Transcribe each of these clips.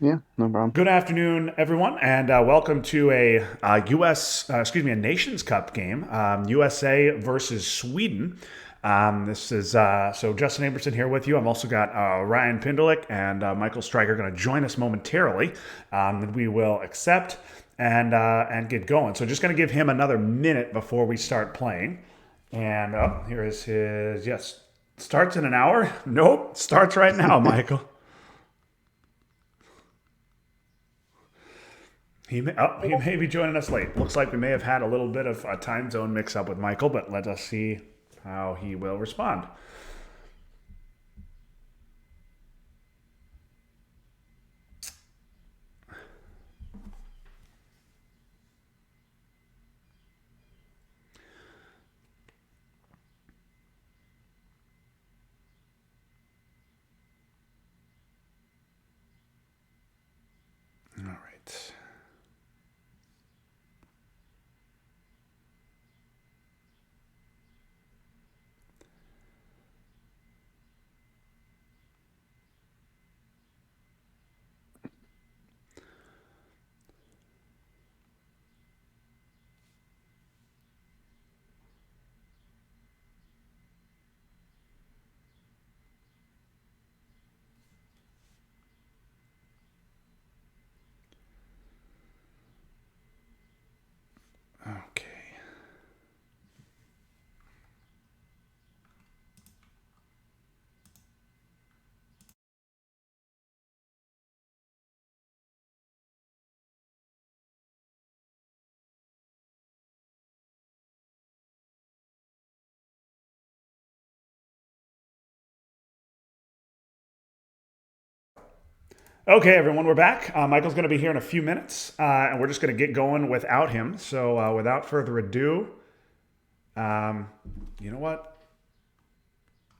Yeah, no problem. Good afternoon, everyone, and welcome to a Nations Cup game, USA versus Sweden. This is so Justin Aberson here with you. I've also got Ryan Pinderlick and Michael Stryker going to join us momentarily. And we will accept and get going. So just going to give him another minute before we start playing. And here is his yes. Starts in an hour? Nope. Starts right now, Michael. He may be joining us late. Looks like we may have had a little bit of a time zone mix up with Michael, but let us see how he will respond. All right. Okay. Okay, everyone, we're back. Michael's going to be here in a few minutes, and we're just going to get going without him. So, without further ado, um, you know what?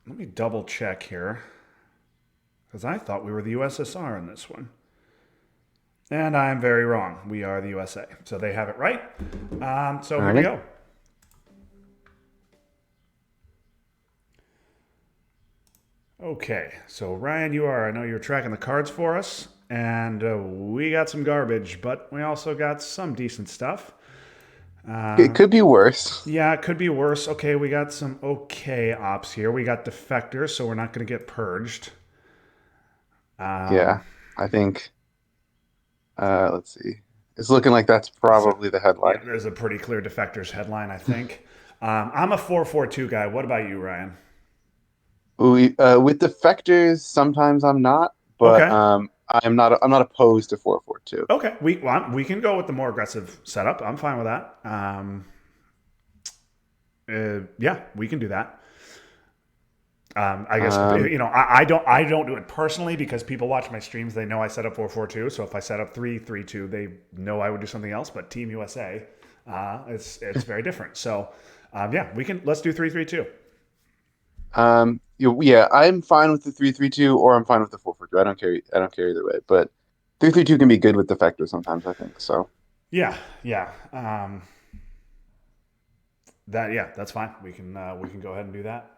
Let me double check here because I thought we were the USSR in this one. And I'm very wrong. We are the USA. So they have it right. So here we Alrighty. go. Okay, so Ryan, I know you're tracking the cards for us, and we got some garbage, but we also got some decent stuff. It Uh, could be worse. yeah, it could be worse. Okay, we got some okay ops here. We got defectors, so we're not going to get purged. Um, Yeah, I think, let's see. It's looking like that's so, probably the yeah, headline. there's a pretty clear defectors headline, I think. I'm a 442 guy. What about you, Ryan? With defectors, sometimes I'm not, but Okay. I'm not opposed to 442. Okay. We can go with the more aggressive setup. I'm fine with that. Yeah, we can do that. I guess Um, I don't do it personally because people watch my streams. They know I set up 442. So if I set up 332, they know I would do something else. But Team USA, it's very different. So yeah, we can let's do 332. yeah, I'm fine with the 332 or I'm fine with the 442. I don't care either way, but 332 can be good with defectors sometimes, I think. So, Yeah, yeah. That's fine. We can go ahead and do that.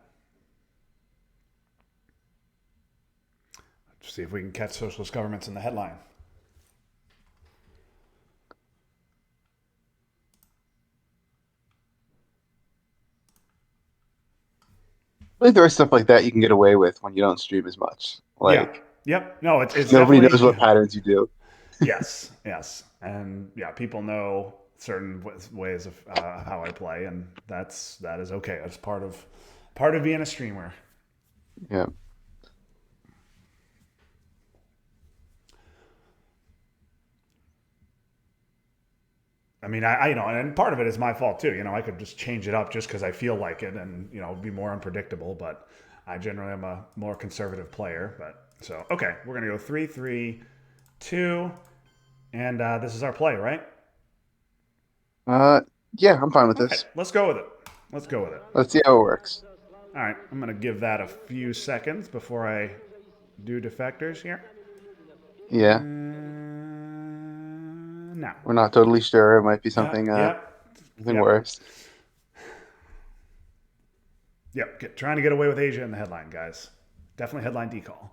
See if we can catch socialist governments in the headline. I think there is stuff like that you can get away with when you don't stream as much. Yeah. Like, Yep. No, it's nobody definitely knows what patterns you do. yes, yes, and yeah, people know certain ways of how I play, and that is okay. That's part of being a streamer. Yeah. I mean, and part of it is my fault too. I could just change it up just because I feel like it, and be more unpredictable. But I generally am a more conservative player. But so okay, we're gonna go 3-3-2, and this is our play, right? Uh, yeah, I'm fine with All right, this. let's go with it. Let's go with it. Let's see how it works. All right, I'm gonna give that a few seconds before I do defectors here. Yeah, No. we're not totally sure. It might be Yep, yep, something yep, worse. yep. Trying to get away with Asia in the headline, guys. Definitely headline decall.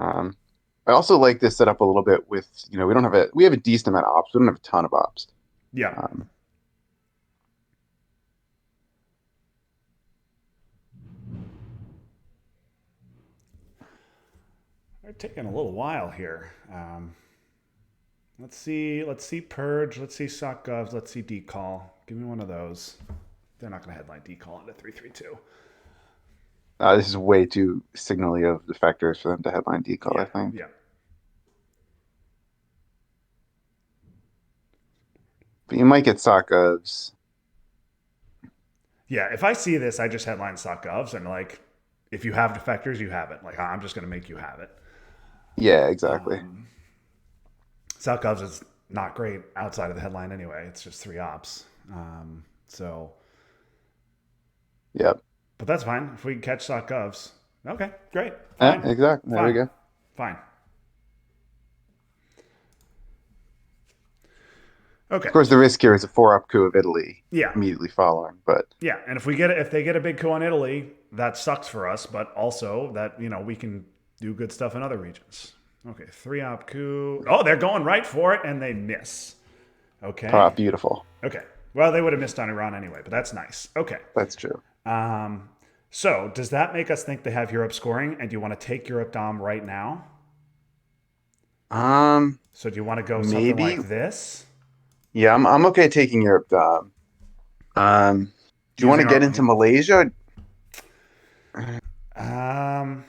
Um, I also like this setup a little bit with, we have a decent amount of ops. We don't have a ton of ops. Yeah. Um, They're taking a little while here. Let's see. Let's see Purge. Let's see Sock Govs. Let's see Decall. Give me one of those. They're not going to headline Decall into 332. this is way too signally of the factors for them to headline decal, I Yeah. think. Yeah. But you might get Sokovs. Yeah. If I see this, I just headline Sock Govs and like, if you have defectors, you have it. Like I'm just going to make you have it. Yeah, exactly. Sock Govs is not great outside of the headline anyway. It's just three ops. So, Yep. but that's fine. If we can catch Sock Govs, okay, great, Yeah, fine, exactly. There we fine, go. fine. Okay. Of course, the risk here is a four-up coup of Italy Yeah. immediately following, but Yeah. And if they get a big coup on Italy, that sucks for us, but also that, we can do good stuff in other regions. Okay. Three op coup. Oh, they're going right for it and they miss. Okay. beautiful. Okay. Well, they would have missed on Iran anyway, but that's nice. Okay. That's true. So does that make us think they have Europe scoring? And do you want to take Europe Dom right now? Um, So do you want to go something maybe. like this? Yeah, I'm okay taking Europe. Do you want to Using get our into Malaysia? um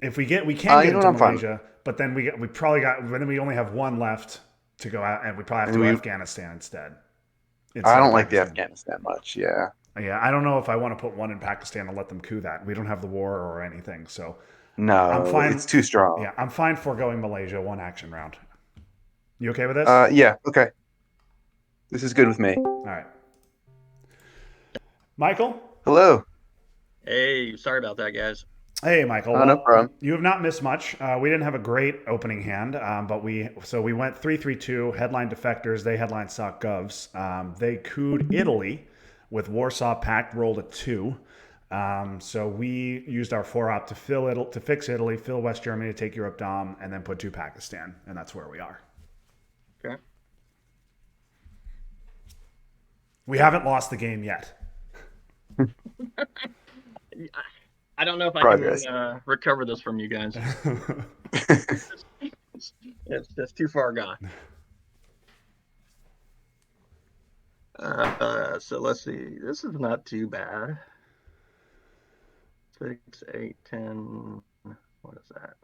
if we can get You know into what? I'm fine. Malaysia, but then we probably got then we only have one left to go out and we probably have to And go we, Afghanistan instead. I Instead of don't like the Pakistan. Afghanistan much. Yeah. Yeah, I don't know if I want to put one in Pakistan and let them coup that. We don't have the war or anything. So I'm No, fine. it's too strong. Yeah, I'm fine foregoing Malaysia one action round. You okay with this? Yeah. Okay. This is good with me. All right. Michael? Hello. Hey, sorry about that, guys. Hey, Michael. No Well, problem. you have not missed much. We didn't have a great opening hand, but we went 3-3-2 headline defectors. They headline sock govs. They cooed Italy with Warsaw Pact rolled a 2. So we used our 4 op to fix Italy, fill West Germany to take Europe Dom, and then put 2 Pakistan, and that's where we are. Okay. We haven't lost the game yet. I don't know if I Progress. can recover this from you guys. It's too far gone. So let's see. This is not too bad. 6, 8, 10. What is that?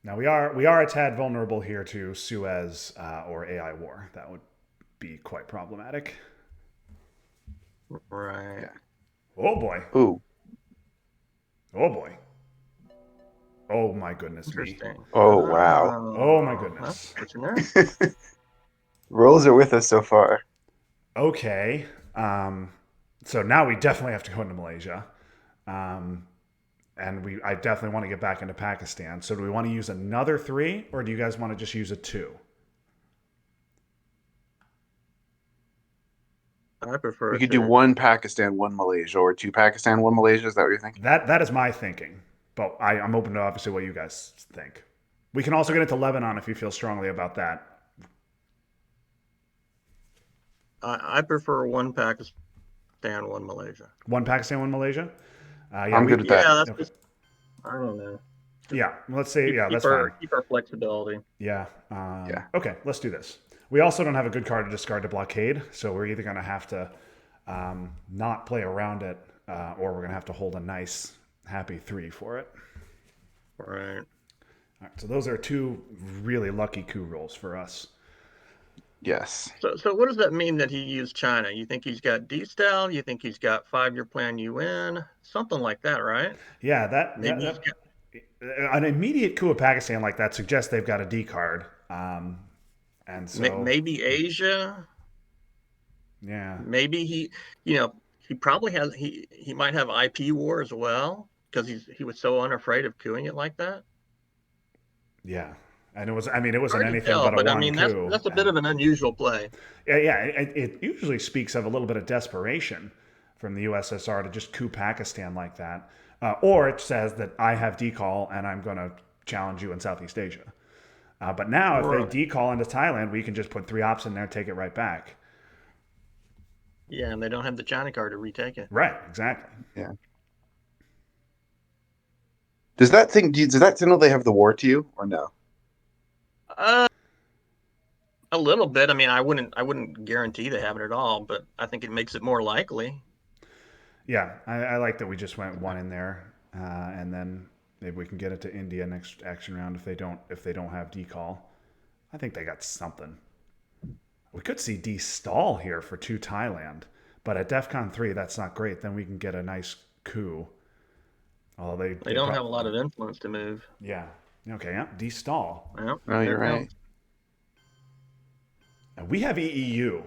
Now we are a tad vulnerable here to Suez or AI war. That would be quite problematic. Right. Yeah. Oh boy. Ooh. Oh boy. Oh my goodness me. Interesting. Oh, wow. Oh my goodness. That's what's in there. Rolls are with us so far. Okay. So now we definitely have to go into Malaysia. And I definitely want to get back into Pakistan. So do we want to use another 3 or do you guys want to just use a 2? I prefer We could do to- one Pakistan, one Malaysia, or two Pakistan, one Malaysia. Is that what you're thinking? That is my thinking. But I'm open to obviously what you guys think. We can also get into Lebanon if you feel strongly about that. I prefer one Pakistan, one Malaysia. One Pakistan, one Malaysia. I'm good with that. Yeah, that's Okay. just. I don't know. Yeah, let's say that's fine. Keep our flexibility. Yeah. Yeah. Okay, let's do this. We also don't have a good card to discard to blockade, so we're either going to have to not play around it, or we're going to have to hold a nice, happy 3 for it. Right. All right, so those are 2 really lucky coup rolls for us. Yes. So what does that mean that he used China? You think he's got D-Style? You think he's got 5-year plan UN? Something like that, right? Yeah, that Maybe he's got. an immediate coup of Pakistan like that suggests they've got a D card. And so Maybe Asia. yeah, Maybe he probably has he might have IP war as well because he was so unafraid of cooing it like that. yeah. And it wasn't Hard to anything tell, but a but I one mean coup. that's a bit of an unusual play. Yeah, it usually speaks of a little bit of desperation from the USSR to just coup Pakistan like that. Or it says that I have decall and I'm going to challenge you in Southeast Asia. But now, if they Right. decall into Thailand, we can just put 3 ops in there, take it right back. Yeah, and they don't have the China card to retake it. Right, exactly. Yeah. Does that signal they have the war to you or no? Uh, a little bit. I mean, I wouldn't guarantee they have it at all, but I think it makes it more likely. Yeah, I like that we just went one in there, and then maybe we can get it to India next action round if they don't have decall. I think they got something. We could see D stall here for 2 Thailand, but at DEFCON 3 that's not great. Then we can get a nice coup. Although They don't have a lot of influence to move. yeah, okay, yeah, D stall. Well, No, there you're it right. comes. And we have EEU.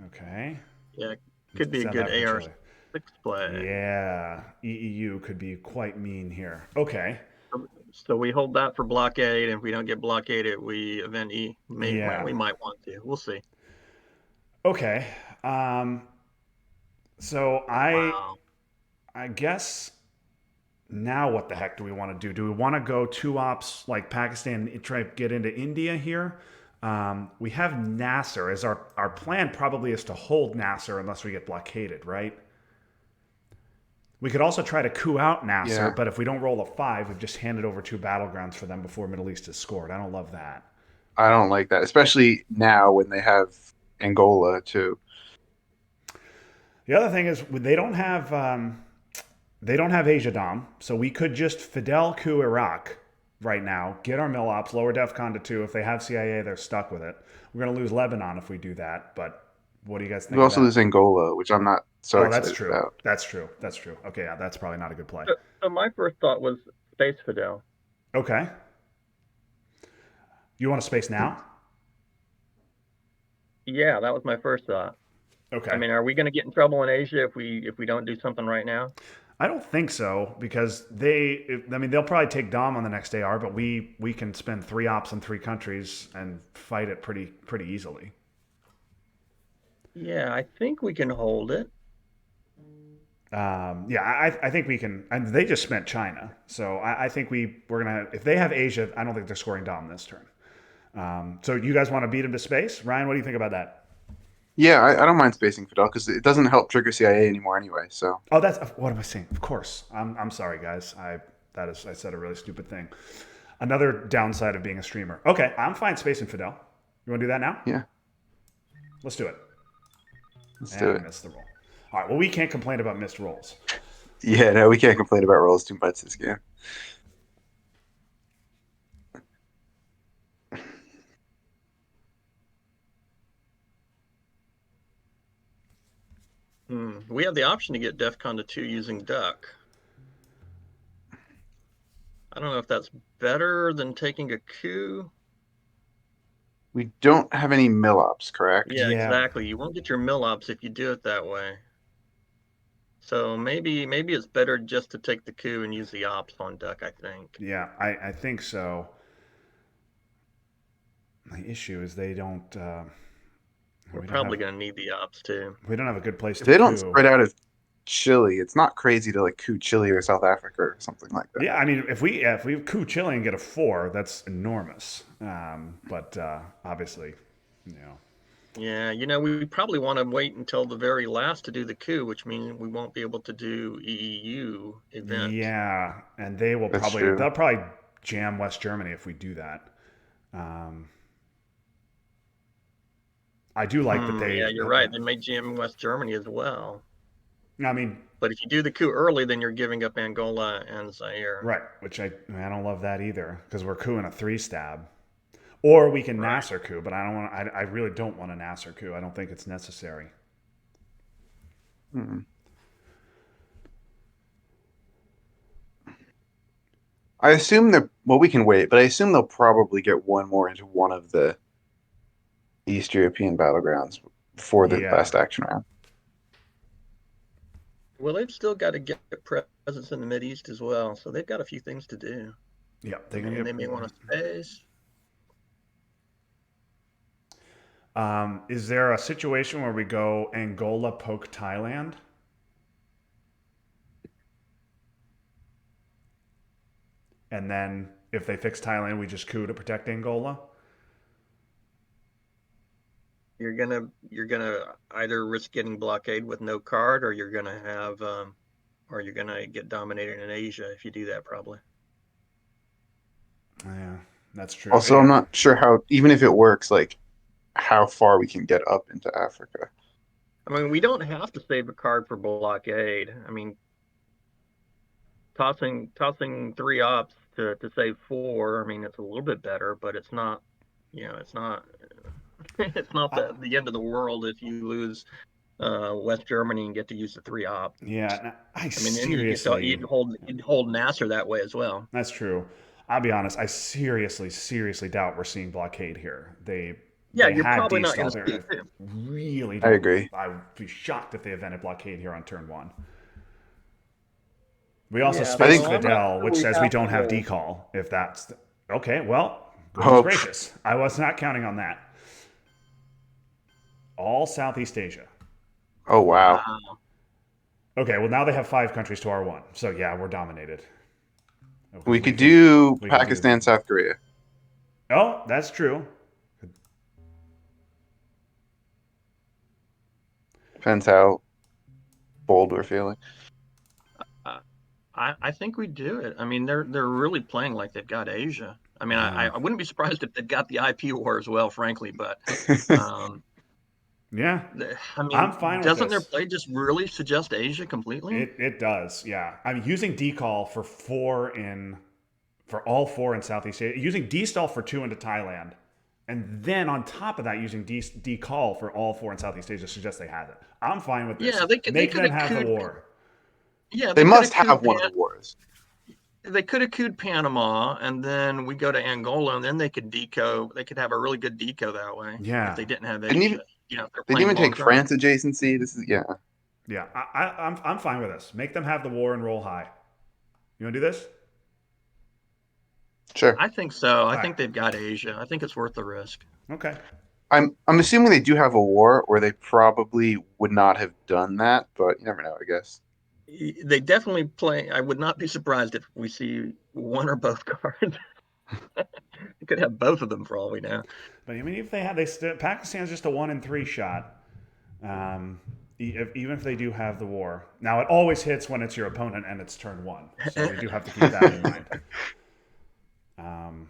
Okay, Yeah, could be a send good that for AR Chile. six play. Yeah, EEU could be quite mean here. Okay. So we hold that for blockade, and if we don't get blockaded, we event E. Well, Yeah. we might want to. We'll see. Okay. Um, so Wow. I guess now what the heck do we want to do? Do we want to go 2 ops like Pakistan and try to get into India here? We have Nasser as our plan probably is to hold Nasser unless we get blockaded, right? We could also try to coup out Nasser, Yeah. but if we don't roll a 5, we've just handed over 2 battlegrounds for them before Middle East is scored. I don't love that. I don't like that, especially now when they have Angola too. The other thing is they don't have Asia Dom, so we could just Fidel coup Iraq right now, get our mill ops, lower DEFCON to 2. If they have CIA, they're stuck with it. We're going to lose Lebanon if we do that, but what do you guys think We of also that? lose Angola, which I'm not so Oh, that's excited true. about. That's true. That's true. Okay, yeah, that's probably not a good play. So my first thought was Space Fidel. Okay. You want a space now? Yeah, that was my first thought. Okay. I mean, are we going to get in trouble in Asia if we don't do something right now? I don't think so because they'll probably take Dom on the next AR, but we can spend 3 ops in 3 countries and fight it pretty easily. Yeah, I think we can hold it. Yeah, I think we can. And they just spent China, so I think we're gonna. If they have Asia, I don't think they're scoring Dom this turn. So you guys want to beat him to space, Ryan? What do you think about that? Yeah, I don't mind spacing Fidel because it doesn't help trigger CIA anymore anyway. So Oh, that's what am I saying? Of course. I'm sorry, guys. I said a really stupid thing. Another downside of being a streamer. Okay, I'm fine spacing Fidel. You want to do that now? yeah, Let's do it. let's And do I it. missed the roll. All right. Well, we can't complain about missed rolls. Yeah, no, we can't complain about rolls too much this game. We have the option to get DEFCON to 2 using Duck. I don't know if that's better than taking a coup. We don't have any mill ops, correct? Yeah, Yeah. exactly. You won't get your mill ops if you do it that way. So maybe it's better just to take the coup and use the ops on Duck, I think. Yeah, I think so. The issue is they don't. We're we don't probably have going to need the ops too. we don't have a good place If to they don't coup. spread out of Chile, it's not crazy to like coup Chile or South Africa or something like that. Yeah, I mean, if we coup Chile and get a 4, that's enormous. But obviously, you know, Yeah, we probably want to wait until the very last to do the coup, which means we won't be able to do EEU event. yeah, and they'll That's probably true. jam West Germany if we do that. I do like that they. Yeah, you're right. They may jam West Germany as well. I mean, But if you do the coup early, then you're giving up Angola and Zaire. right, which I don't love that either because we're cooing a 3 stab. Or we can Right. Nasser coup, but I don't want. I really don't want a Nasser coup. I don't think it's necessary. Hmm. I assume that we can wait, but I assume they'll probably get one more into one of the East European battlegrounds before the Yeah. last action round. Well, they've still got to get presence in the Mideast as well, so they've got a few things to do. Yeah, And they may want to space. Is there a situation where we go Angola poke Thailand? And then if they fix Thailand, we just coup to protect Angola? You're gonna either risk getting blockade with no card, or you're gonna get dominated in Asia if you do that, probably. Yeah, that's true. Also, I'm not sure how, even if it works, like how far we can get up into Africa. I mean, we don't have to save a card for blockade. I mean, tossing three ops to save four. I mean, it's a little bit better, but it's not. It's not. It's not Uh, the end of the world if you lose West Germany and get to use the three op. yeah, I I mean, and you get to, seriously, you'd hold Nasser that way as well. that's true. I'll be honest, I seriously doubt we're seeing blockade here. Yeah, They you're had probably not D-stall going to there. see I it too. really I don't. agree. I would be shocked if they invented blockade here on turn one. We also Yeah, I spaced think. so I'm not Vidal, sure which we says we have don't have to. decall. If that's okay, well, goodness Oh, gracious, I was not counting on that. All Southeast Asia. oh wow. Wow. Okay, well now they have 5 countries to R1, so yeah, we're dominated. We Because could do we can do. Pakistan, South Korea. Oh, that's true. Depends how bold we're feeling. Uh, I think we do it. I mean, they're really playing like they've got Asia. I mean, Yeah. I wouldn't be surprised if they've got the IP war as well, frankly. But um, Yeah, I I'm mean, fine with doesn't their this. play just really suggest Asia completely? It does, yeah. I'm using decall for all four in Southeast Asia, using D-stall for 2 into Thailand, and then on top of that, using decall for all four in Southeast Asia suggests they have it. I'm fine with this. Yeah, they Make could them have have the cooed. war. Yeah, They they could have must cooed have one of the wars. they could have cooed Panama, and then we go to Angola, and then they could deco. They could have a really good deco that way if Yeah, they didn't have They didn't even Asia. If they're they didn't playing even long take term. France adjacency. This is yeah. yeah. I'm fine with this. Make them have the war and roll high. You want to do this? Sure. I think so. I All right. think they've got Asia. I think it's worth the risk. Okay. I'm assuming they do have a war, or they probably would not have done that, but you never know, I guess. They definitely play. I would not be surprised if we see one or both cards. You could have both of them for all we know. But I mean, if they had, Pakistan's just a 1 in 3 shot. Even if they do have the war. Now it always hits when it's your opponent and it's turn one, so we do have to keep that in mind. Um,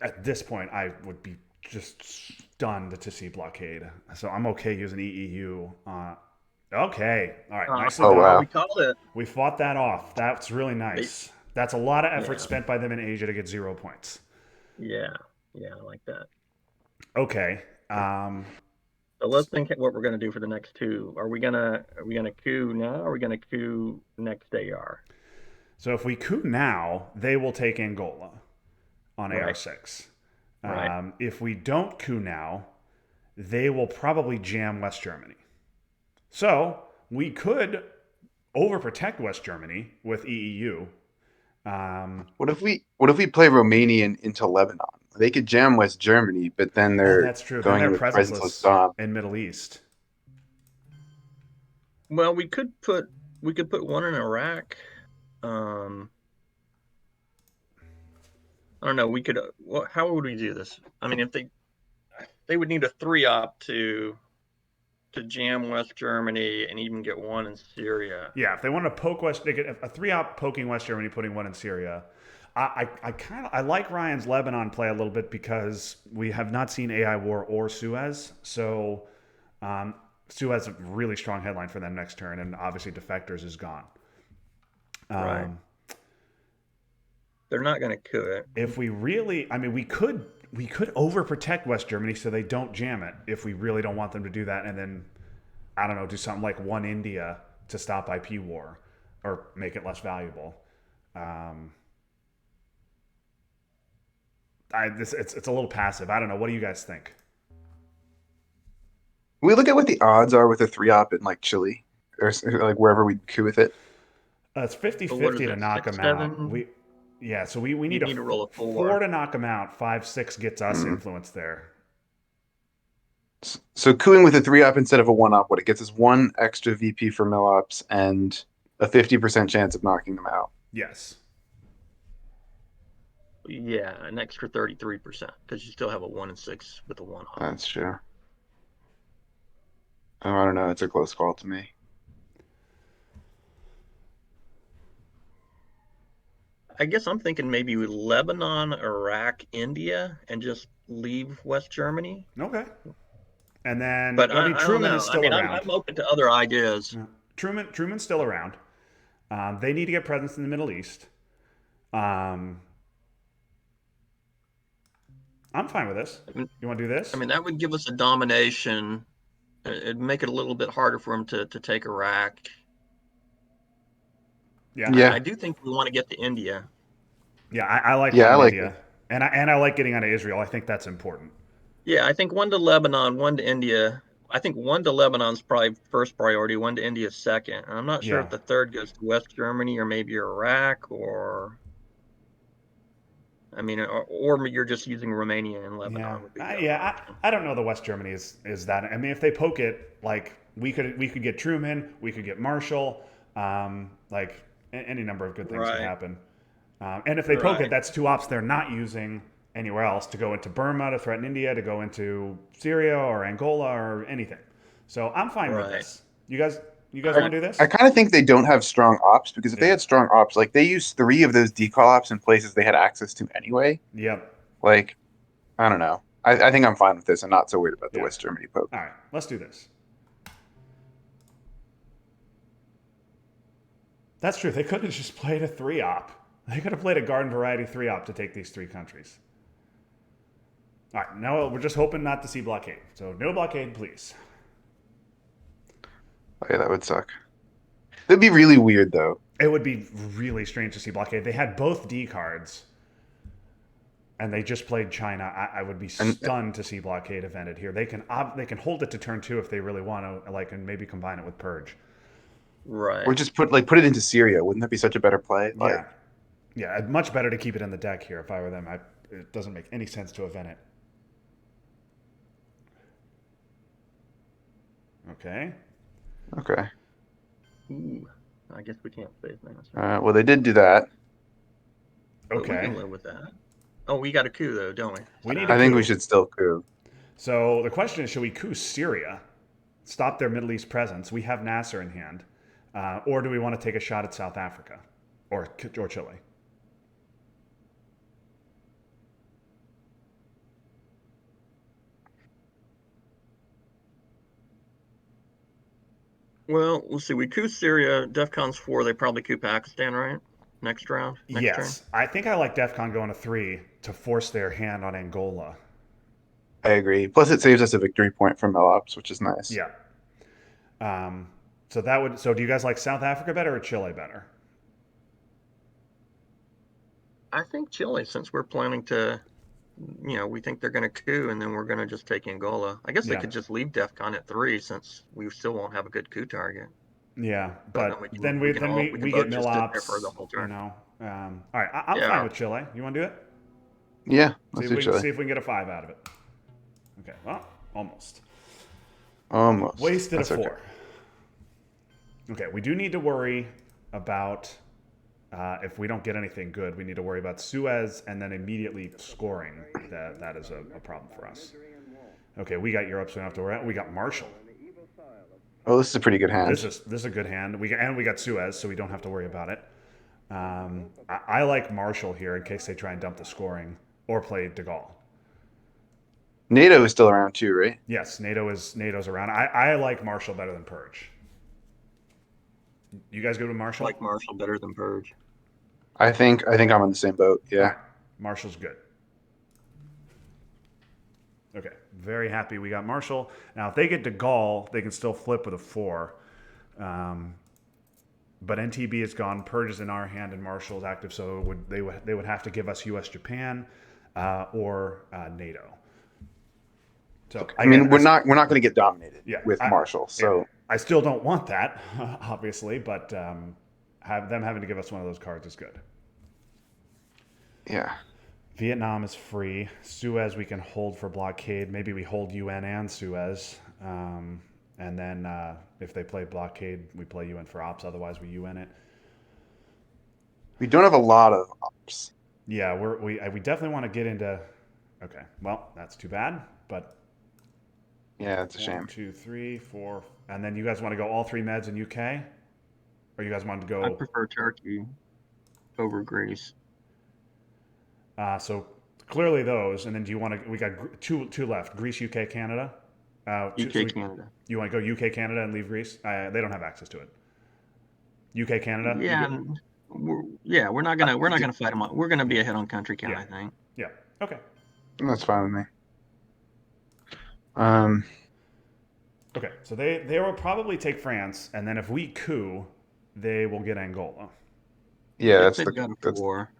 at this point, I would be just stunned to see blockade. So I'm okay using EEU. Okay, all right, nicely Oh done. We wow. called it. We fought that off. That's really They, nice. That's a lot of effort yeah, spent by them in Asia to get 0 points. yeah, yeah. I like that. Okay. So let's think what we're going to do for the next two. Are we gonna coup now? Or are we gonna coup next AR? So if we coup now, they will take Angola on Right, AR6. right. If we don't coup now, they will probably jam West Germany. So we could overprotect West Germany with EEU. What if we play Romania into Lebanon? They could jam West Germany, but then Oh, they're that's true. Then going they're into presenceless presenceless Dom. in Middle East. Well, we could put one in Iraq. Um, I don't know. How would we do this? I mean, if they would need a three op to jam West Germany and even get one in Syria. Yeah, if they want to poke West, they get a 3-op poking West Germany, putting one in Syria. I like Ryan's Lebanon play a little bit because we have not seen AI War or Suez. So Suez a really strong headline for them next turn, and obviously Defectors is gone. Right. They're not going to coup it. If we really, I mean, we could overprotect West Germany so they don't jam it if we really don't want them to do that, and then I don't know, do something like one India to stop IP war or make it less valuable. It's a little passive. I don't know. What do you guys think? We look at what the odds are with a 3-op in like Chile or like wherever we coup with it. It's So what is 50-50 to it? knock Six, them out. seven? We You need a need to roll a four four. to knock them out. 5-6 gets us Mm. influence there. So cooing with a 3-op instead of a 1-op, what it gets is one extra VP for mill-ops and a 50% chance of knocking them out. Yes. Yeah, an extra 33% because you still have a 1 and 6 with a 1 op. That's true. Oh, I don't know. It's a close call to me. I guess I'm thinking maybe Lebanon, Iraq, India, and just leave West Germany. Okay. And then, But I mean, I don't Truman know. is I still mean, around. I'm open to other ideas. Yeah. Truman's still around. They need to get presence in the Middle East. I'm fine with this. I mean, You want to do this? that would give us a domination. It'd make it a little bit harder for them to take Iraq. Yeah. Yeah. I do think we want to get to India. Yeah, I like Yeah, one I in like India. And I like getting out of Israel. I think that's important. Yeah, I think one to Lebanon, one to India. I think one to Lebanon's probably first priority, one to India second. And I'm not sure Yeah. if the third goes to West Germany or maybe Iraq or you're just using Romania and Yeah. Lebanon would be the other option. I don't know the West Germany is that. I mean, if they poke it, like we could get Truman, we could get Marshall, any number of good things could Right. happen. And if they poke it, Right. that's 2 ops they're not using anywhere else to go into Burma, to threaten India, to go into Syria or Angola or anything. So I'm fine with Right. this. You guys I, want to do this? I kind of think they don't have strong ops because if they Yeah. had strong ops, like they used 3 of those decall ops in places they had access to anyway. Yep. Like, I don't know. I think I'm fine with this. I'm not so worried about the Yeah. West Germany poke. All right, let's do this. That's true. They could have just played a 3-op. They could have played a garden variety 3-op to take these 3 countries. All right, now we're just hoping not to see blockade. So no blockade, please. Oh, yeah, that would suck. That'd be really weird, though. It would be really strange to see blockade. They had both D cards, and they just played China. I would be stunned to see blockade evented here. They can hold it to turn 2 if they really want to, and maybe combine it with purge. Right. Or just put it into Syria. Wouldn't that be such a better play? Like, Yeah, much better to keep it in the deck here if I were them. It doesn't make any sense to event it. Okay. Okay. Ooh, I guess we can't save that. Well, they did do that. But we Okay. can live with that. Oh, we got a coup though, don't we? We need a I think coup. we should still coup. So the question is, should we coup Syria, stop their Middle East presence? We have Nasser in hand, or do we want to take a shot at South Africa or Chile? Well, let's see. We coup Syria. DEFCON's 4. They probably coup Pakistan, right? Next round. Next turn. Yes, I think I like DEFCON going to 3 to force their hand on Angola. I agree. Plus, it saves us a victory point from Melops, which is nice. Yeah. So do you guys like South Africa better or Chile better? I think Chile, since we're planning to, we think they're going to coup, and then we're going to just take Angola. I guess they Yeah. could just leave DEFCON at 3, since we still won't have a good coup target. Yeah, But but then we we get both just sit there Milops, for the whole turn. All right, I'm Yeah. fine with Chile. You want to do it? Yeah, let's do Chile. See if we can get a 5 out of it. Okay, well, almost. Almost. Wasted That's a 4. okay. Okay, we do need to worry about if we don't get anything good. We need to worry about Suez and then immediately scoring. That is a problem for us. Okay, we got Europe, so we don't have to worry. We got Marshall. Oh, this is a pretty good hand. This is a good hand. We got Suez, so we don't have to worry about it. I like Marshall here in case they try and dump the scoring or play De Gaulle. NATO is still around too, right? Yes, NATO's around. I like Marshall better than Purge. You guys go to Marshall? I like Marshall better than Purge. I think I'm on the same boat. Yeah. Right. Marshall's good. Okay, very happy we got Marshall. Now, if they get De Gaulle, they can still flip with a 4. But NTB is gone. Purge is in our hand, and Marshall is active. So they would have to give us U.S. Japan or NATO. So I mean, we're not going to get dominated with Marshall. So I still don't want that, obviously, but having to give us one of those cards is good. Yeah. Vietnam is free. Suez we can hold for blockade. Maybe we hold UN and Suez. And then if they play blockade, we play UN for ops. Otherwise, we UN it. We don't have a lot of ops. Yeah, we definitely want to get into. Okay, well that's too bad. But Yeah, it's a 1, shame. 2, 3, 4, and then you guys want to go all 3 meds in UK, or you guys want to I go? prefer Turkey over Greece. So clearly those, and then do you want to? We got two left: Greece, UK, Canada. UK, Canada. You want to go UK, Canada, and leave Greece? They don't have access to it. UK, Canada. Yeah, we're not gonna fight them. We're gonna be ahead on country count, Yeah. I think. Yeah. Okay. That's fine with me. Okay. So they will probably take France, and then if we coup, they will get Angola. Yeah, If that's they've the got a that's war.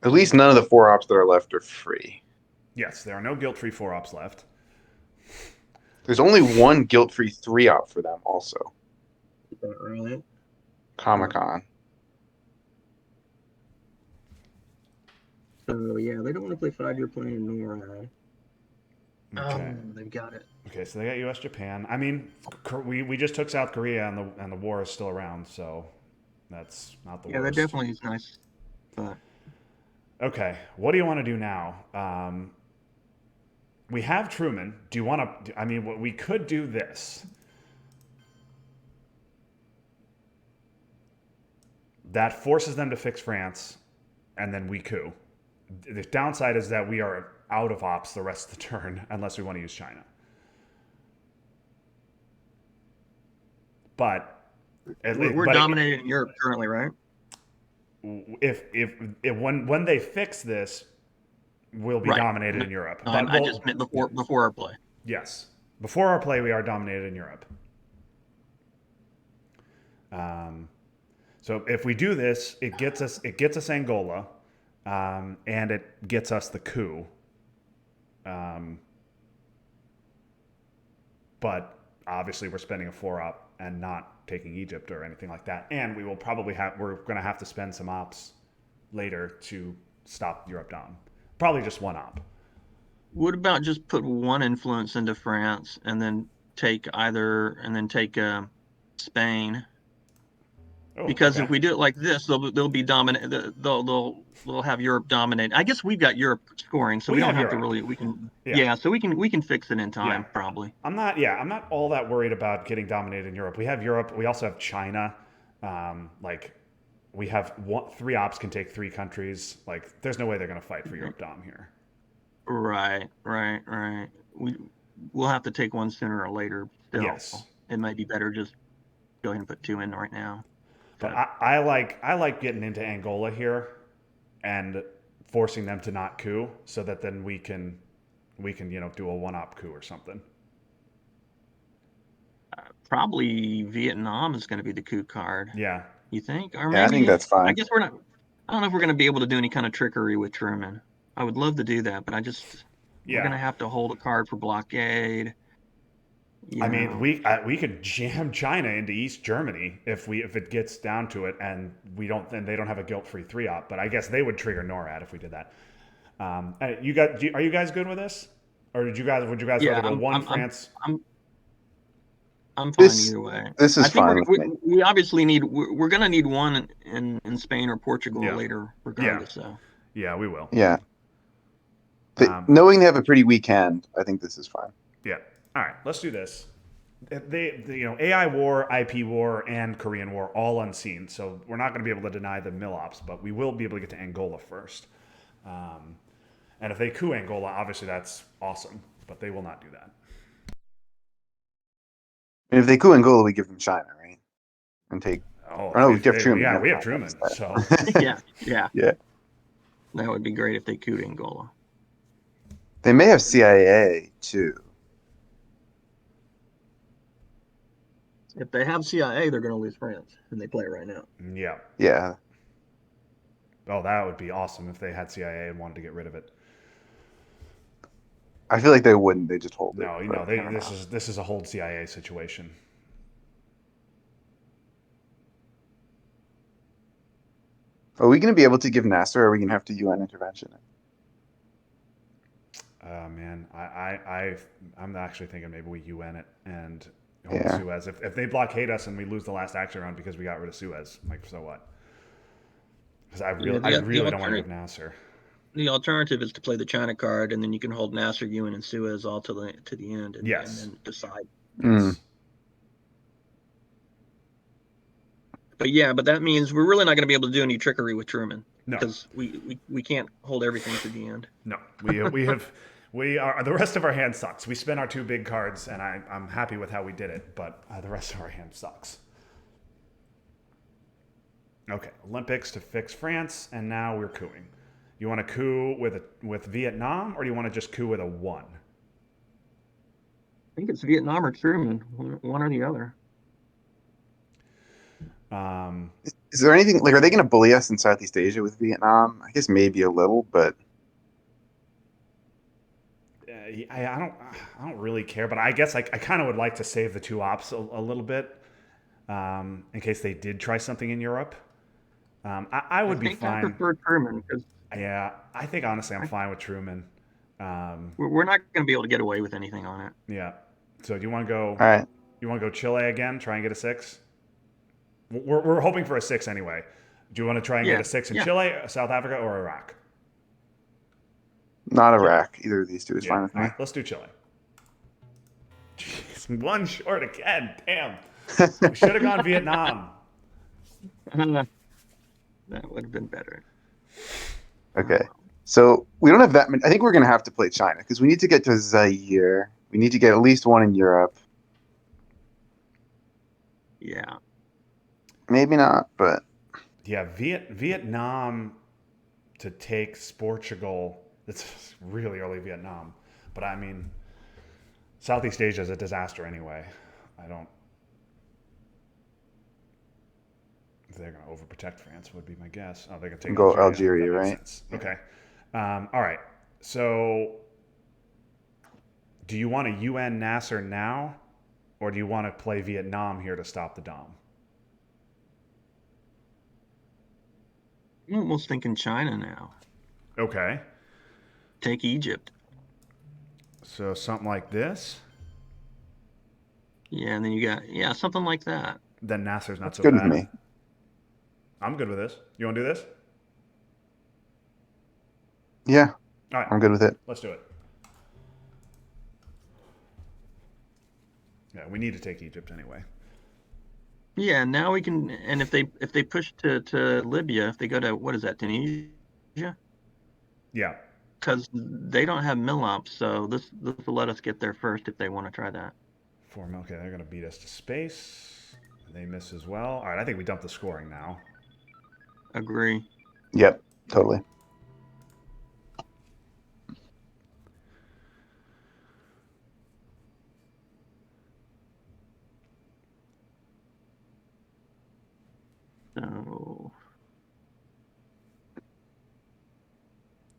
at least none of the 4 ops that are left are free. Yes, there are no guilt-free 4 ops left. There's only one guilt-free 3 op for them. Also, Is that right? Comic-Con. So yeah, they don't want to play 5-year plan in NORAD. Okay. They've got it. Okay, so they got U.S. Japan. I mean, we just took South Korea, and the war is still around, so that's not the Yeah, that worst. definitely is nice. But Okay, what do you want to do now? We have Truman. Do you want to? I mean, we could do this. That forces them to fix France, and then we coup. The downside is that we are out of ops the rest of the turn unless we want to use China. But we're dominating Europe currently, right? If when they fix this, we'll be Right. dominated in Europe. No, But I just meant before our play. yes, before our play, we are dominated in Europe. So if we do this, it gets us Angola, and it gets us the coup. But obviously, we're spending a 4 op and not taking Egypt or anything like that. And we will probably we're going to have to spend some ops later to stop Europe Dom. Probably just 1 op. What about just put 1 influence into France and then take Spain? Oh, Because okay. if we do it like this, they'll be dominant. They'll have Europe dominate. I guess we've got Europe scoring, so we don't have to really. We can. Yeah. So we can fix it in time, probably. I'm not all that worried about getting dominated in Europe. We have Europe. We also have China. We have 3 ops can take 3 countries. Like, there's no way they're going to fight for Europe Dom here. Right. We'll have to take 1 sooner or later. Still, yes. It might be better just go ahead and put 2 in right now. But I like getting into Angola here and forcing them to not coup, so that then we can do a 1 op coup or something. Probably Vietnam is going to be the coup card. Yeah. You think? Or maybe, I think that's fine. I guess we're not. I don't know if we're going to be able to do any kind of trickery with Truman. I would love to do that, but we're going to have to hold a card for blockade. I mean, we could jam China into East Germany if it gets down to it, and they don't have a guilt-free 3 op. But I guess they would trigger NORAD if we did that. Are you guys good with this, or would you guys rather go 1 France? I'm fine either way. This is fine. We obviously we're going to need 1 in Spain or Portugal later, regardless. So yeah, we will. Yeah. Knowing they have a pretty weak hand, I think this is fine. Yeah. All right, let's do this. AI war, IP war, and Korean war all unseen. So we're not going to be able to deny the mill ops, but we will be able to get to Angola first. And if they coup Angola, obviously that's awesome, but they will not do that. And if they coup Angola, we give them China, right? And take. We have Truman. Yeah, we have Truman. So yeah. That would be great if they couped Angola. They may have CIA too. If they have CIA, they're going to lose France, and they play it right now. Yeah. Yeah. Oh, that would be awesome if they had CIA and wanted to get rid of it. I feel like they wouldn't. They just hold it. No, But I don't know. this is a hold CIA situation. Are we going to be able to give Nasser, or are we going to have to UN intervention? Man, I'm actually thinking maybe we UN it and hold Yeah. Suez. If they blockade us and we lose the last action round because we got rid of Suez, like so what? Because Yeah, I the really don't want to alternative give Nasser. the alternative is to play the China card, and then you can hold Nasser, Ewan, and Suez all to the end, and Yes. then decide. Mm. Yes. But that means we're really not going to be able to do any trickery with Truman No. because we can't hold everything to the end. No. We are the rest of our hand sucks. We spent our two big cards, and I'm happy with how we did it, but the rest of our hand sucks. Okay, Olympics to fix France, and now we're cooing. You want to coup with Vietnam, or do you want to just coup with a 1? I think it's Vietnam or Truman, one or the other. Um, Is there anything like? Are they going to bully us in Southeast Asia with Vietnam? I guess maybe a little, but I don't really care, but I guess I kind of would like to save the two ops a little bit in case they did try something in Europe. I I would be think I fine. prefer Truman because Yeah, I think honestly I'm fine with Truman. we're not going to be able to get away with anything on it. Yeah. So do you want to go? all right. You want to go Chile again? Try and get a 6. We're hoping for a 6 anyway. Do you want to try and get Yeah, a 6 in yeah, Chile, South Africa, or Iraq? Not Chile. Iraq. Either of these two is Yeah. fine with All me. right. Let's do Chile. Jeez, one short again. Damn. We should have gone Vietnam. That would have been better. Okay. So we don't have that many. I think we're going to have to play China because we need to get to Zaire. We need to get at least one in Europe. Yeah. Maybe not, but Yeah, Vietnam to take Portugal. It's really early Vietnam, but I mean, Southeast Asia is a disaster anyway. I don't. They're going to overprotect France would be my guess. Oh, they're going to take go Algeria. Algeria, That makes right? sense. Okay. All right. So, do you want to UN Nasser now, or do you want to play Vietnam here to stop the Dom? I'm almost thinking China now. Okay. Take Egypt. So something like this. Yeah, and then you got something like that. Then Nasser's not That's so good with bad. me. I'm good with this. You want to do this? Yeah, All right. I'm good with it. Let's do it. Yeah, we need to take Egypt anyway. Yeah, now we can. And if they push to Libya, if they go to what is that, Tunisia? Yeah. Because they don't have Milops, so this will let us get there first if they want to try that. Okay, they're going to beat us to space. They miss as well. All right, I think we dump the scoring now. Agree. Yep, totally. So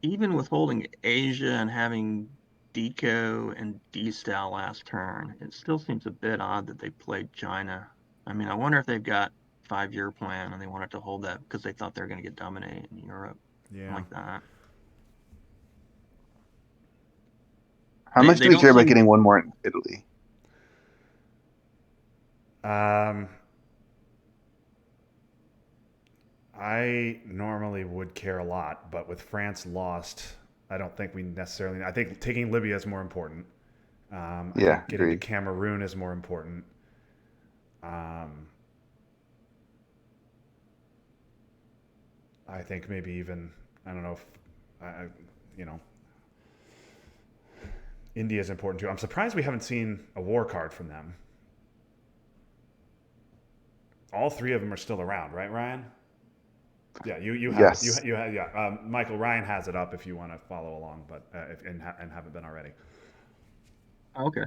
even with holding Asia and having Deco and D-Stal last turn, it still seems a bit odd that they played China. I mean, I wonder if they've got 5-year plan and they wanted to hold that because they thought they were going to get dominated in Europe. Yeah. Like that. How much They do we don't care about seem getting one more in Italy? I normally would care a lot, but with France lost, I don't think we necessarily. I think taking Libya is more important. I Yeah, think getting to agreed. Cameroon is more important. Um, I think maybe even I don't know if you know India is important too. I'm surprised we haven't seen a war card from them. All 3 of them are still around, right, Ryan? Yeah, you have it. Yes. You have yeah. Michael Ryan has it up if you want to follow along, but if and haven't been already. okay.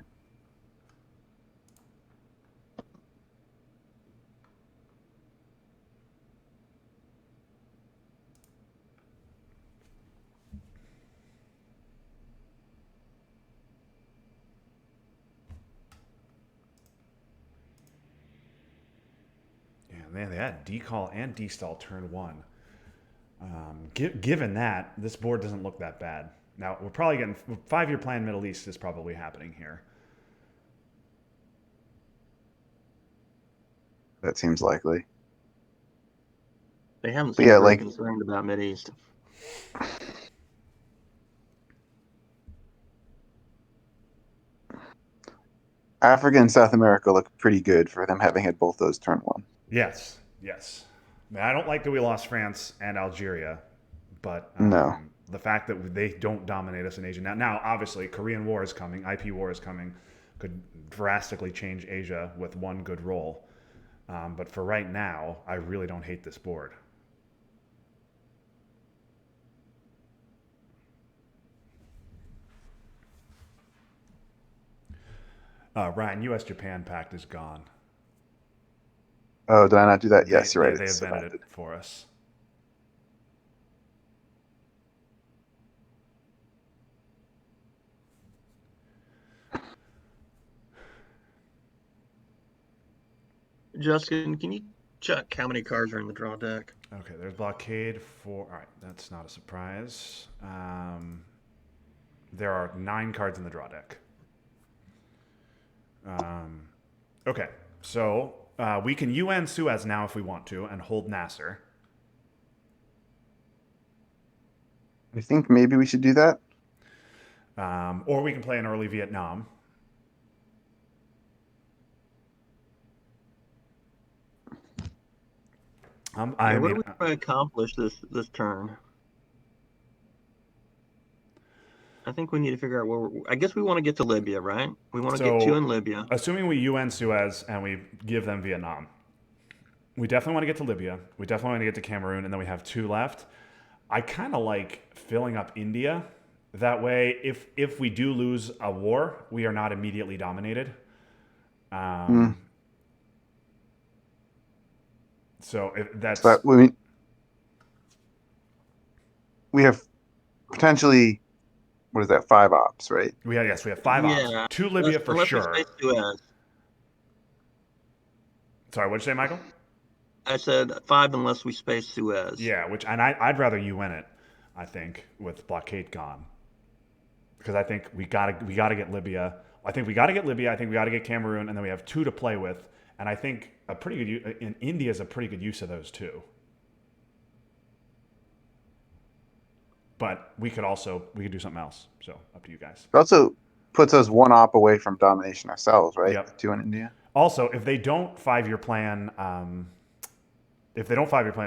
man, they had decall and destall turn one. Given that, this board doesn't look that bad. Now, we're probably getting 5-year plan Middle East is probably happening here. That seems likely. They haven't But seemed yeah, very like concerned about Mideast. Africa and South America look pretty good for them having had both those turn one. Yes, yes. I mean, I don't like that we lost France and Algeria, but No. the fact that they don't dominate us in Asia now, obviously, Korean War is coming, IP war is coming, could drastically change Asia with one good roll. But for right now, I really don't hate this board. Ryan, U.S.-Japan pact is gone. Oh, did I not do that? Yes, you're right. They It's invented suspended. it for us. Justin, can you check how many cards are in the draw deck? Okay, there's blockade for. All right, that's not a surprise. There are 9 cards in the draw deck. Okay, so we can UN Suez now if we want to and hold Nasser. I think maybe we should do that. Or we can play an early Vietnam. What I do mean, we try to accomplish this turn? I think we need to figure out where I guess we want to get to Libya, right? We want to get 2 in Libya. Assuming we UN Suez and we give them Vietnam, we definitely want to get to Libya. We definitely want to get to Cameroon, and then we have 2 left. I kind of like filling up India. That way, if we do lose a war, we are not immediately dominated. So if that's But we have potentially, what is that, 5 ops, right? we have 5 ops. Yeah, 2 Libya for unless sure. we space Suez. Sorry, what'd you say, Michael? I said 5 unless we space Suez. Yeah, I'd rather UN it. I think with blockade gone, because I think we gotta get Libya. I think we gotta get Libya. I think we gotta get Cameroon, and then we have 2 to play with. And I think a pretty good in India is a pretty good use of those 2. But we could do something else. So up to you guys. It also puts us 1 op away from domination ourselves, right? Yep. 2 in India. Also, if they don't 5-year plan,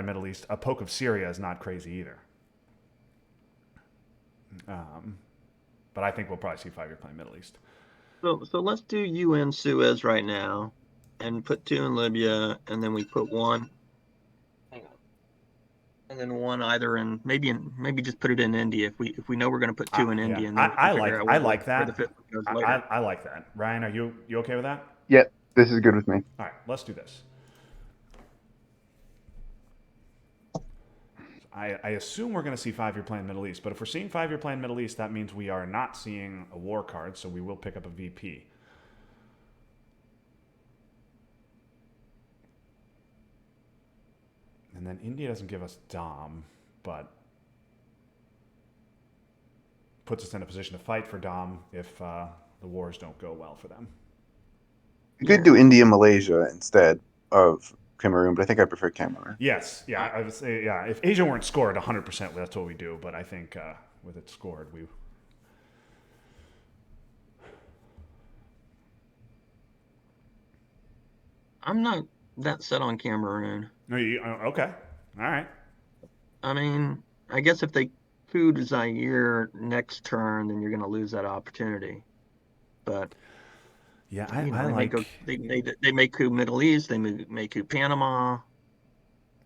Middle East, a poke of Syria is not crazy either. But I think we'll probably see 5-year plan Middle East. So let's do UN Suez right now, and put 2 in Libya, and then we put 1. Hang on. And then 1 either in maybe just put it in India if we know we're going to put 2 in India. And then I like that. Where the 5th goes later. I like that. Ryan, are you okay with that? Yeah, this is good with me. All right, let's do this. I assume we're going to see 5-year plan Middle East, but if we're seeing 5-year plan Middle East, that means we are not seeing a war card, so we will pick up a VP. And then India doesn't give us Dom, but puts us in a position to fight for Dom if the wars don't go well for them. You could do India, Malaysia instead of Cameroon, but I think I prefer Cameroon. Yes, yeah, I would say, yeah. If Asia weren't scored 100%, that's what we do. But I think with it scored, we. I'm not that set on Cameroon. No, okay, all right. I mean, I guess if they coup Zaire next turn, then you're going to lose that opportunity. But yeah, I like they may coup Middle East, they may coup Panama.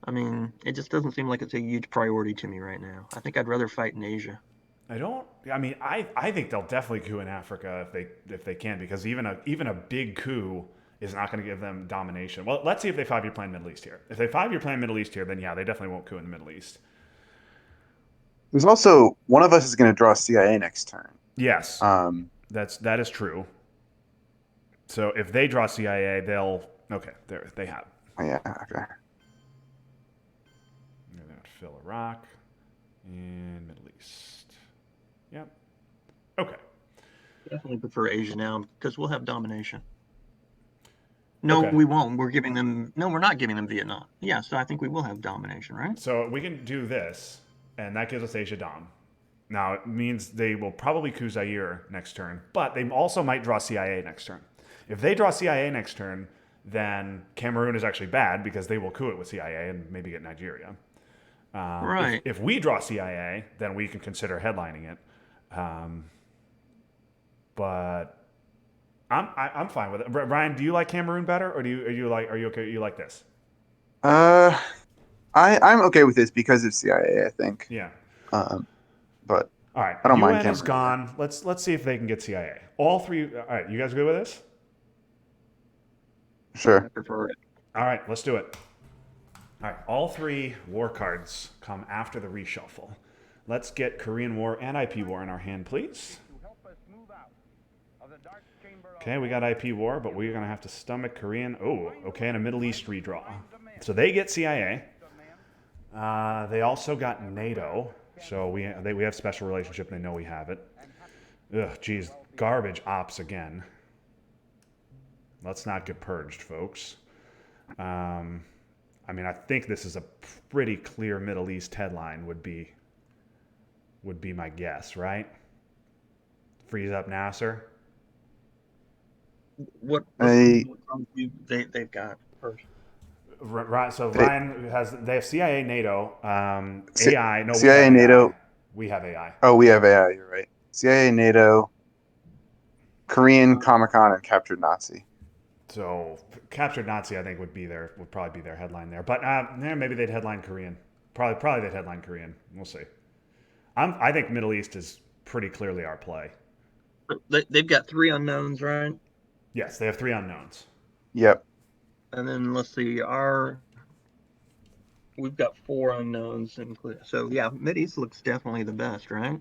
I mean, it just doesn't seem like it's a huge priority to me right now. I think I'd rather fight in Asia. I think they'll definitely coup in Africa if they can, because even a big coup is not going to give them domination. Well, let's see if they 5-year plan Middle East here. If they 5-year plan Middle East here, then yeah, they definitely won't coup in the Middle East. There's also one of us is going to draw CIA next turn. Yes, that is true. So if they draw CIA, they have. Yeah. Okay. fill Iraq and Middle East. Yep. Okay. Definitely prefer Asia now because we'll have domination. No, Okay. we won't. We're giving them. No, we're not giving them Vietnam. Yeah, so I think we will have domination, right? So we can do this, and that gives us Asia Dom. Now, it means they will probably coup Zaire next turn, but they also might draw CIA next turn. If they draw CIA next turn, then Cameroon is actually bad because they will coup it with CIA and maybe get Nigeria. Right. If we draw CIA, then we can consider headlining it. But I'm fine with it. Ryan, do you like Cameroon better, or are you okay? You like this? Uh, I'm okay with this because of CIA, I think. Yeah. But All right. I don't mind UN is Cameroon either. gone. Let's see if they can get CIA. All three. All right. You guys good with this? I Sure. prefer it. All right. Let's do it. All right. All three war cards come after the reshuffle. Let's get Korean War and IP War in our hand, please. Okay, we got IP War, but we're going to have to stomach Korean. Oh, okay, and a Middle East redraw. So they get CIA. They also got NATO. So we have special relationship. They know we have it. Ugh, geez, garbage ops again. Let's not get purged, folks. I mean, I think this is a pretty clear Middle East headline. Would be my guess, right? Freeze up Nasser. What I- they've got first. Right. So They- Ryan they have CIA, NATO, C- AI. No, CIA, we have AI. NATO. We have AI. Oh, we have AI. You're right. CIA, NATO, Korean, Comic-Con, and Captured Nazi. So captured Nazi, I think would probably be their headline there. But maybe they'd headline Korean. Probably they'd headline Korean. We'll see. I think Middle East is pretty clearly our play. They've got three unknowns, right? Yes, they have three unknowns. Yep. And then let's see, we've got four unknowns included. So yeah, Mideast looks definitely the best, right?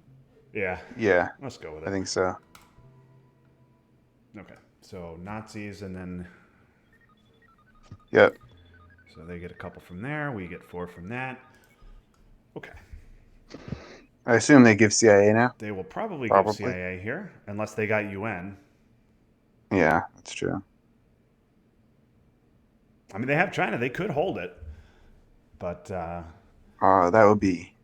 Yeah, Yeah, let's go with I it. think so. Okay, so Nazis and then Yep. so they get a couple from there. We get 4 from that. Okay. I assume they give CIA now. They will probably give Probably. CIA here, unless they got UN. Yeah, that's true. I mean, they have China. They could hold it. But That would be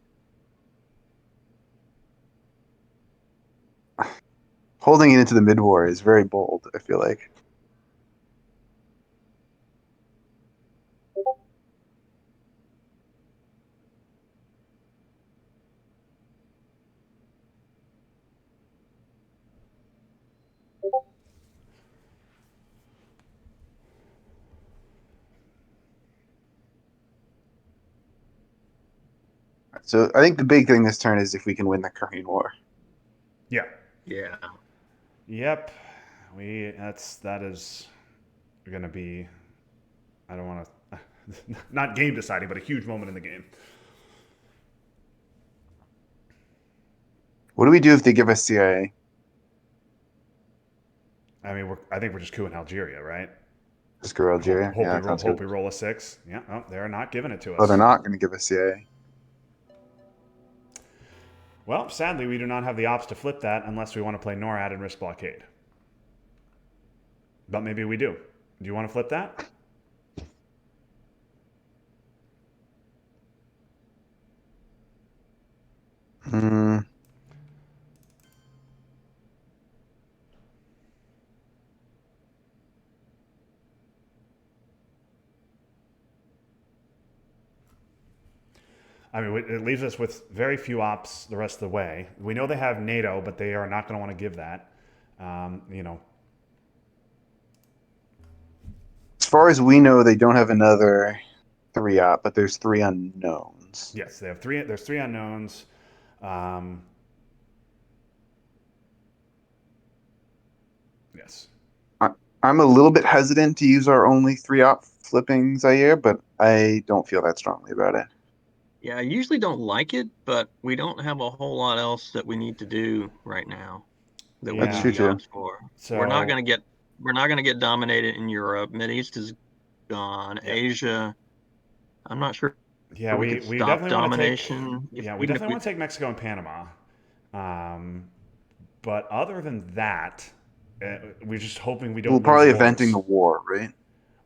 holding it into the mid-war is very bold, I feel like. So I think the big thing this turn is if we can win the Korean War. yeah. Yeah. Yep. That is going to be, I don't want to, not game deciding, but a huge moment in the game. What do we do if they give us CIA? I mean, I think we're just cooing Algeria, right? Just go Algeria? Hope Yeah, sounds we good. roll a 6. Yeah. Oh, they're not giving it to us. Oh, they're not going to give us CIA. Well, sadly, we do not have the ops to flip that unless we want to play NORAD and risk blockade. But maybe we do. Do you want to flip that? Hmm. I mean, it leaves us with very few ops the rest of the way. We know they have NATO, but they are not going to want to give that. As far as we know, they don't have another 3-op, but there's 3 unknowns. Yes, they have 3. There's 3 unknowns. Yes. I'm a little bit hesitant to use our only 3-op flipping Zaire, but I don't feel that strongly about it. Yeah, I usually don't like it, but we don't have a whole lot else that we need to do right now that we That's need true, the too. ops for. So We're not gonna get dominated in Europe. Mideast is gone. Yeah. Asia, I'm not sure Yeah, or we we could we stop definitely want to take. domination. If Yeah, we even if definitely we want to take Mexico and Panama. But other than that, we're just hoping we We'll don't lose probably eventing the wars. war, right?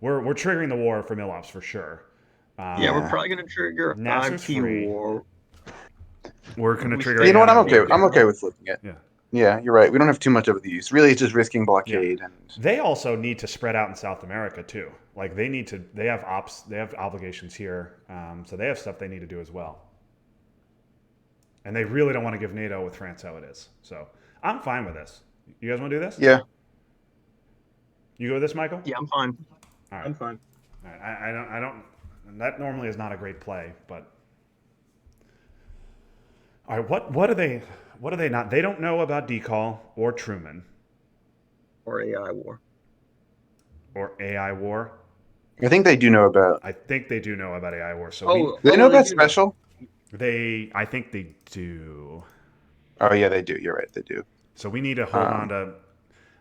We're triggering the war for Milops for sure. yeah, we're Yeah. probably going to trigger Nasser's IP free. war. We're going to We trigger stay You know what? AI I'm okay. war. I'm domination. okay with flipping it. Yeah. Yeah, you're right. We don't have too much of the use. Really, it's just risking Yeah. blockade and They also need to spread out in South America too. Like they need to. They have they have obligations here. So they have stuff they need to do as well. And they really don't want to give NATO with France how it is. So I'm fine with this. You guys want to do this? yeah. You go with this, Michael? Yeah, I'm fine. All right. I'm fine. All right. I don't. I don't. And that normally is not a great play, but. All right. What are they? What are they not? They don't know about Decall or Truman Or AI war. or AI war. I think they do know about. I think they do know about AI war. So Oh, Do they know they about do know. special? I think they do. Oh yeah, they do. You're right. They do. So we need to hold on to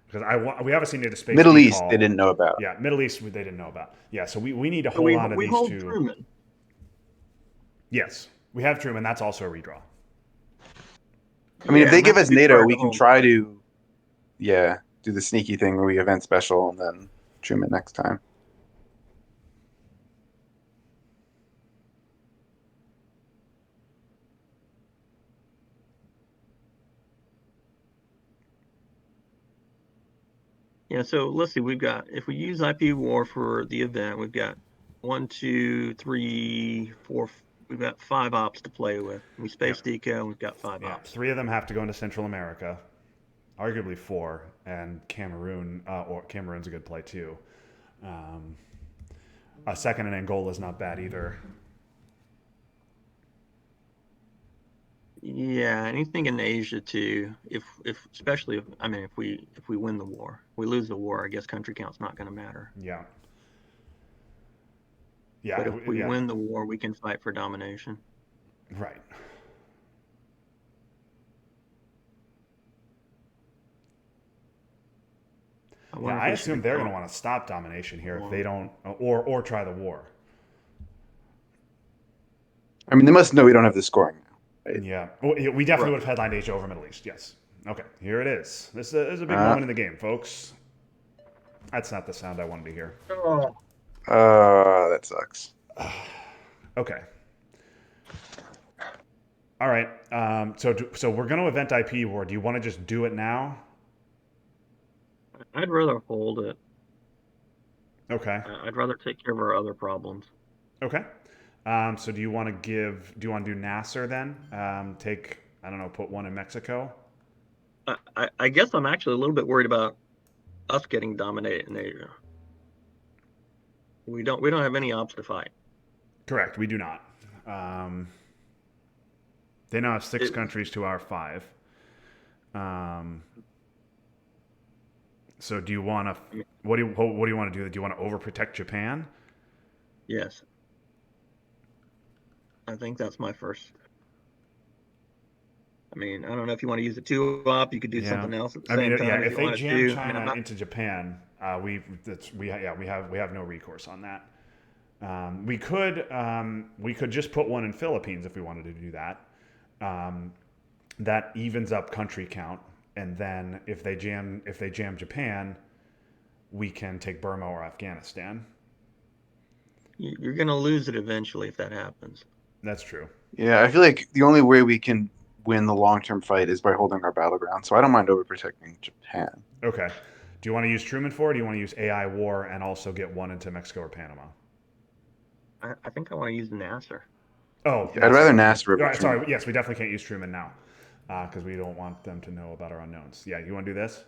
because we obviously need a space Middle East, Decall. they didn't know about. Yeah, Middle East they didn't know about. Yeah, so we need to So hold on to we these hold two. Truman. Yes, we have Truman. That's also a redraw. I mean, if Yeah, they and give that's us to be NATO, part of we the can whole try fight. to, yeah, do the sneaky thing where we event special and then Truman next time. Yeah, so let's see. We've got, if we use IP war for the event, we've got 1, 2, 3, 4. We've got 5 ops to play with. We space deco, and we've got 5 Yeah, ops. 3 of them have to go into Central America, arguably 4, and Cameroon or Cameroon's a good play too. A second in Angola is not bad either. Yeah, anything in Asia too. If especially if, I mean, if we win the war, we lose the war, I guess country count's not going to matter. Yeah. Yeah. But if we yeah. win the war, we can fight for domination. Right. I I assume they're going to want to stop domination here if they don't, or try the war. I mean, they must know we don't have the scoring now. Right? Yeah. Well, we definitely Right. would have headlined Asia over Middle East. Yes. Okay. Here it is. This is a big Uh, moment in the game, folks. That's not the sound I wanted to hear. That sucks. Okay. All right. So we're going to event IP war. Do you want to just do it now? I'd rather hold it. Okay. I'd rather take care of our other problems. Okay. So do you want to do Nasser then? I don't know, put one in Mexico. I guess I'm actually a little bit worried about us getting dominated in Asia. We don't have any ops to fight. Correct. We do not. They now have 6 countries to our 5. So do you want to? What do you want to do? Do you want to overprotect Japan? Yes. I think that's my first. I mean, I don't know if you want to use the 2 op. You could do something else at the same time. If they jam to. China I mean, into Japan, we have no recourse on that. We could just put one in Philippines if we wanted to do that. That evens up country count, and then if they jam Japan, we can take Burma or Afghanistan. You're going to lose it eventually if that happens. That's true. Yeah, I feel like the only way we can win the long-term fight is by holding our battleground. So I don't mind overprotecting Japan. Okay. Do you want to use Truman for it, or do you want to use AI war and also get one into Mexico or Panama? I think I want to use Nasser. Oh, I'd rather Nasser over Sorry, Truman. yes, we definitely can't use Truman now because we don't want them to know about our unknowns. Yeah, you want to do this?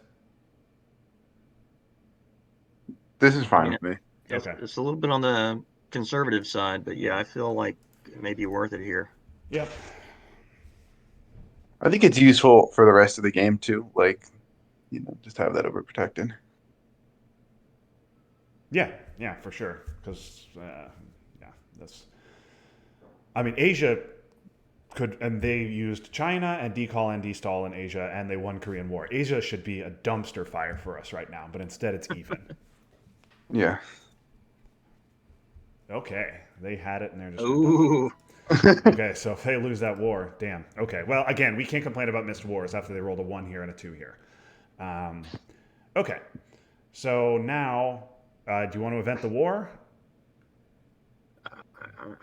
This is fine with me. Okay. It's a little bit on the conservative side, but yeah, I feel like it may be worth it here. Yep. I think it's useful for the rest of the game too. Like, just have that overprotected. Yeah, for sure. Because that's. I mean, Asia could, and they used China and decall and destall in Asia, and they won Korean War. Asia should be a dumpster fire for us right now, but instead it's even. Yeah. Okay, they had it and they're just gonna dump Ooh, it. Okay, so if they lose that war, damn. Okay, well, again, we can't complain about missed wars after they rolled a 1 here and a 2 here. Um, okay, so now, do you want to event the war?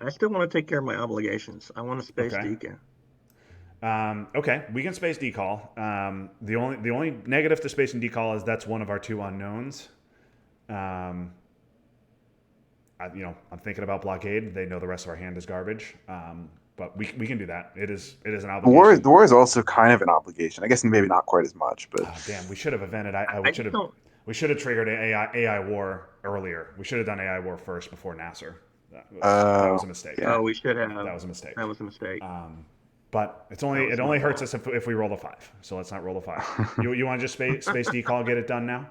I still want to take care of my obligations. I want a space Okay. deacon. Okay, we can space decall. The only negative to space and decall is that's one of our 2 unknowns. Um, I'm thinking about blockade. They know the rest of our hand is garbage. But we can do that. It is an obligation. The war is also kind of an obligation. I guess maybe not quite as much, but Damn, we should have evented. I just don't. We should have triggered an AI war earlier. We should have done AI war first before Nasser. That was a mistake. yeah. Oh, we should have. That was a mistake. That was a mistake. But it was only my hurts fault. us if we roll a 5. So let's not roll a 5. You want to just space decall, get it done now?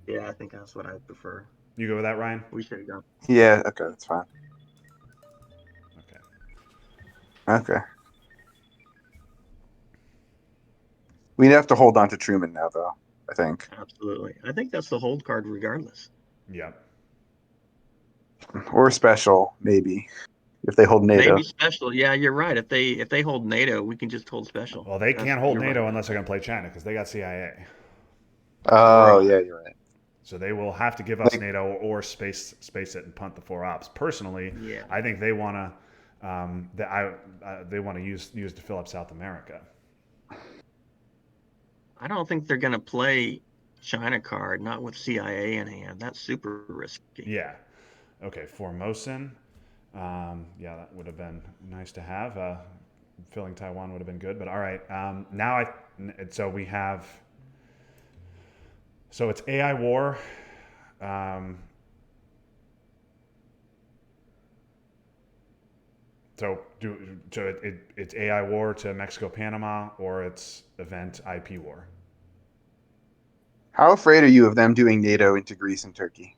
Yeah, I think that's what I prefer. You go with that, Ryan? We should have gone. Yeah, okay, that's fine. Okay. Okay. We'd have to hold on to Truman now, though, I think. Absolutely. I think that's the hold card regardless. Yep. Or special, maybe, if they hold NATO. Maybe special. Yeah, you're right. If they hold NATO, we can just hold special. Well, they can't hold You're NATO right. unless they're going to play China because they got CIA. Oh, Right. yeah, you're right. So they will have to give us Like- NATO or space it and punt the 4 ops. Personally, Yeah. I think they want to they want to use to fill up South America. I don't think they're going to play China card, not with CIA in hand. That's super risky. Yeah. Okay, Formosan. Yeah, that would have been nice to have. Filling Taiwan would have been good, but all right. So we have. So it's AI war. It's AI war to Mexico, Panama, or it's event IP war. How afraid are you of them doing NATO into Greece and Turkey?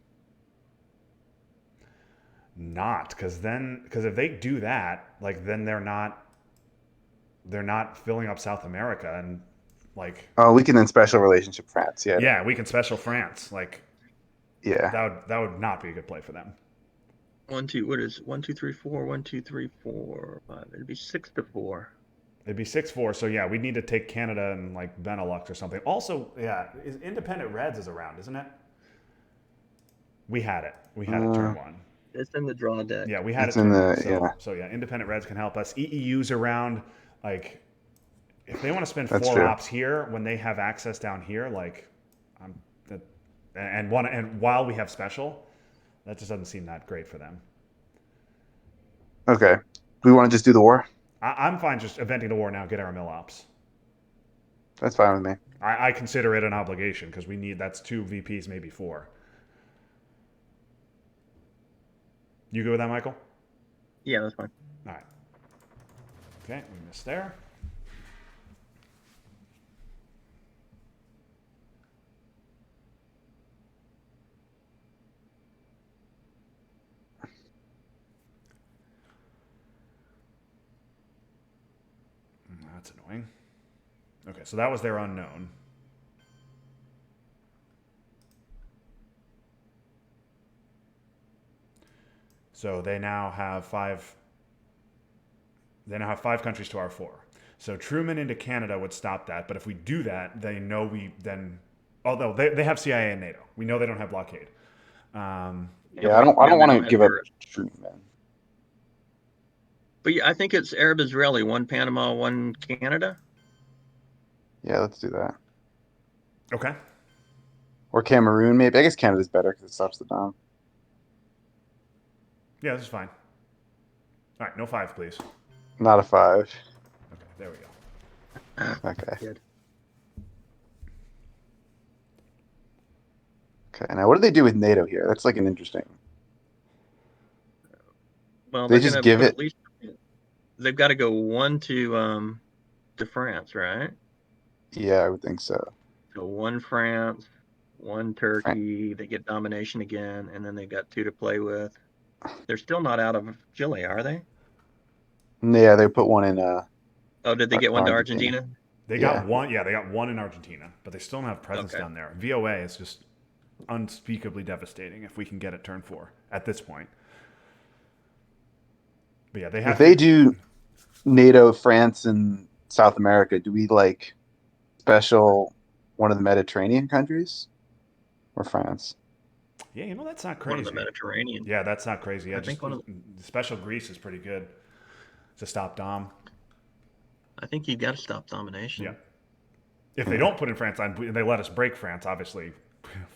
Not because if they do that, like then they're not filling up South America and like. Oh, we can then special relationship France. Yeah. Yeah, we can special France. Like Yeah. that would not be a good play for them. 1, 2. What is 1, 2, 3, 4? 1, 2, 3, 4, 5. It'd be 6-4. It'd be 6-4. So yeah, we'd need to take Canada and like Benelux or something. Also, yeah, is Independent Reds is around, isn't it? We had it. We had it turn 1. It's in the draw deck. Yeah, we had It's it in turn the- 1. So, yeah. so yeah, Independent Reds can help us. EEU's around. Like, if they want to spend That's 4 true. ops here when they have access down here, like, and while we have special, that just doesn't seem that great for them. Okay. Do we want to just do the war? I'm fine just eventing the war now. Get our mill ops. That's fine with me. I consider it an obligation because that's 2 VPs, maybe 4. You go with that, Michael? Yeah, that's fine. All right. Okay, we missed there. That's annoying. Okay, so that was their unknown. So they now have 5. They now have 5 countries to our 4. So Truman into Canada would stop that. But if we do that, they know we then. Although they have CIA and NATO, we know they don't have blockade. Yeah, I don't want to give up Truman. But yeah, I think it's Arab Israeli, 1 Panama, 1 Canada. Yeah, let's do that. Okay. Or Cameroon, maybe. I guess Canada's better because it stops the Dom. Yeah, this is fine. All right, no 5, please. Not a 5. Okay, there we go. Okay. Good. Okay. Now, what do they do with NATO here? That's like an interesting. Well, They they're just gonna give put it- at least. They've got to go 1 to France, right? Yeah, I would think so. So 1 France, 1 Turkey. They get domination again, and then they've got 2 to play with. They're still not out of Chile, are they? Yeah, they put one in. Oh, did they get 1 to Argentina. Argentina? They got 1. Yeah, they got 1 in Argentina, but they still don't have presence Okay. down there. VOA is just unspeakably devastating if we can get it turn 4 at this point. But yeah, they have If they to. do NATO, France, and South America, do we like special one of the Mediterranean countries or France? Yeah, that's not One of the crazy. Mediterranean. Yeah, that's not crazy. Yeah, I just think one of. special Greece is pretty good to stop Dom. I think you got to stop Yeah. domination. If they Yeah. don't put in France on, they let us break France, obviously,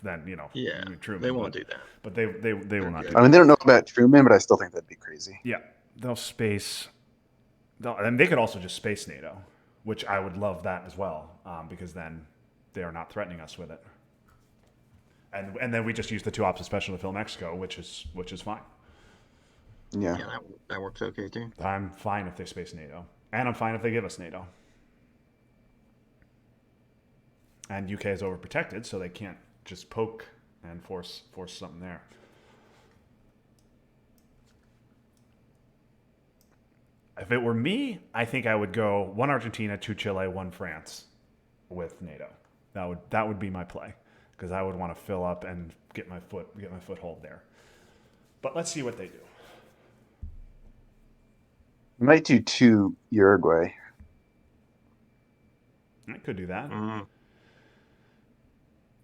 then Yeah, they Truman. won't do that. But they will They're not do good. I mean, that. they don't know about Truman, but I still think that'd be crazy. Yeah, they'll space. And they could also just space NATO, which I would love that as well, because then they are not threatening us with it. And then we just use the 2 ops of special to fill Mexico, which is fine. Yeah. Yeah, that works okay too. I'm fine if they space NATO, and I'm fine if they give us NATO. And UK is overprotected, so they can't just poke and force something there. If it were me, I think I would go 1 Argentina, 2 Chile, 1 France with NATO. That would be my play, because I would want to fill up and get my foothold there. But let's see what they do. We might do 2 Uruguay. I could do that. Mm.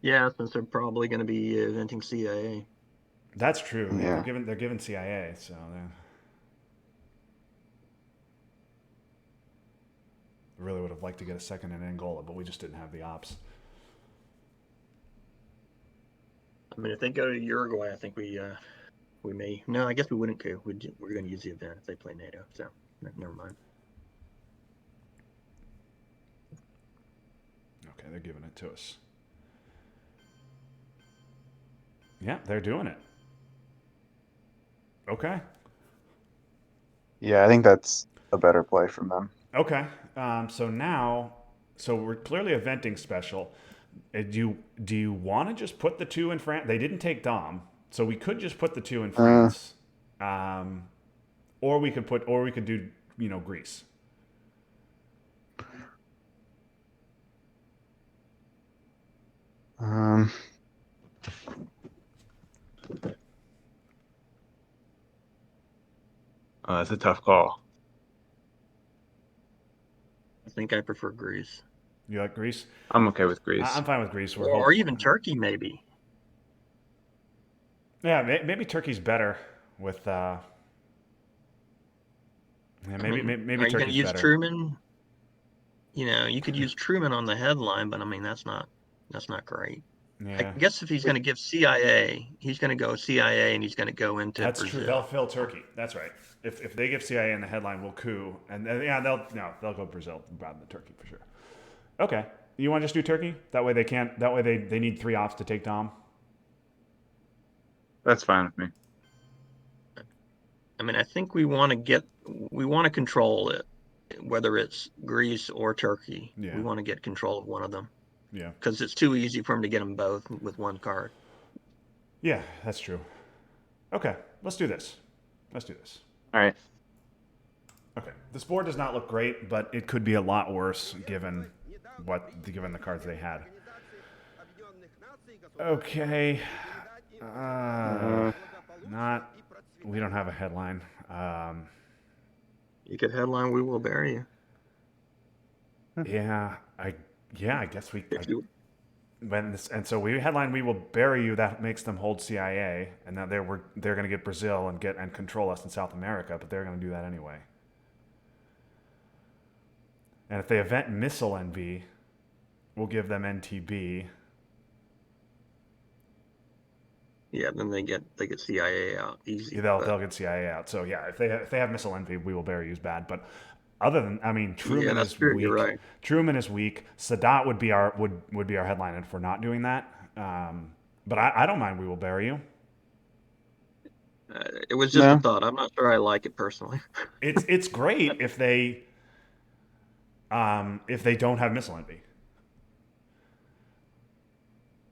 Yeah, since they're probably going to be eventing CIA. That's true. Yeah, Yeah. they're given CIA, so really would have liked to get a second in Angola, but we just didn't have the ops. I mean, if they go to Uruguay, I think we may. No, I guess we wouldn't go. We're going to use the event if they play NATO. So never mind. Okay, they're giving it to us. Yeah, they're doing it. Okay. Yeah, I think that's a better play from them. Okay. So we're clearly eventing special. Do you want to just put the 2 in France? They didn't take Dom, so we could just put the 2 in France, or we could do Greece. Um, that's a tough call. I think I prefer Greece. You like Greece? I'm okay with Greece. I'm fine with Greece. Or even Turkey, maybe. Yeah, maybe Turkey's better with. Yeah, maybe Are you going to Turkey's use better. Truman? You could use Truman on the headline, but I mean that's not great. Yeah, I guess if he's going to give CIA, he's going to go CIA and he's going to go into that's Brazil. true. They'll fill Turkey. That's right. If they give CIA in the headline, we'll coup, and yeah, they'll go Brazil rather than Turkey for sure. Okay, you want to just do Turkey? That way they can't. That way they need 3 ops to take Dom. That's fine with me. I mean, I think we want to control it, whether it's Greece or Turkey. Yeah. We want to get control of one of them. Yeah. Because it's too easy for him to get them both with one card. Yeah, that's true. Okay, let's do this. All right. Okay, this board does not look great, but it could be a lot worse given the cards they had. Okay, not. We don't have a headline. You could headline "We Will Bury You." Yeah, I guess we. So we headline "We Will Bury You." That makes them hold CIA, and now they're going to get Brazil and control us in South America, but they're going to do that anyway. And if they event Missile Envy, we'll give them NTB. Yeah, then they get CIA out easy. Yeah, they'll get CIA out. So yeah, if they have Missile Envy, We Will Bury You's bad. But other than, I mean, Truman is true, weak. you're right. Truman is weak. Sadat would be our headline for not doing that. But I don't mind We Will Bury You. It was just a thought. I'm not sure I like it personally. It's great if they don't have Missile Envy.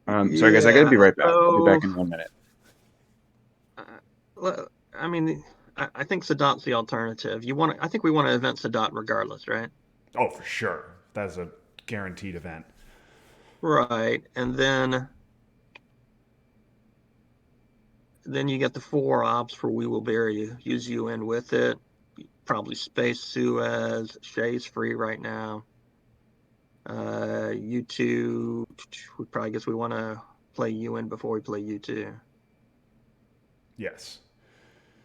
Sorry guys, I gotta be right back. I'll be back in 1 minute. I mean, I think Sadat's the alternative. I think we want to event Sadat regardless, right? Oh, for sure. That's a guaranteed event. Right, and then then you get the 4 ops for We Will Bury You. Use UN with it. Probably space Suez. Shay's free right now. U2, we probably guess we want to play UN before we play U2. Yes.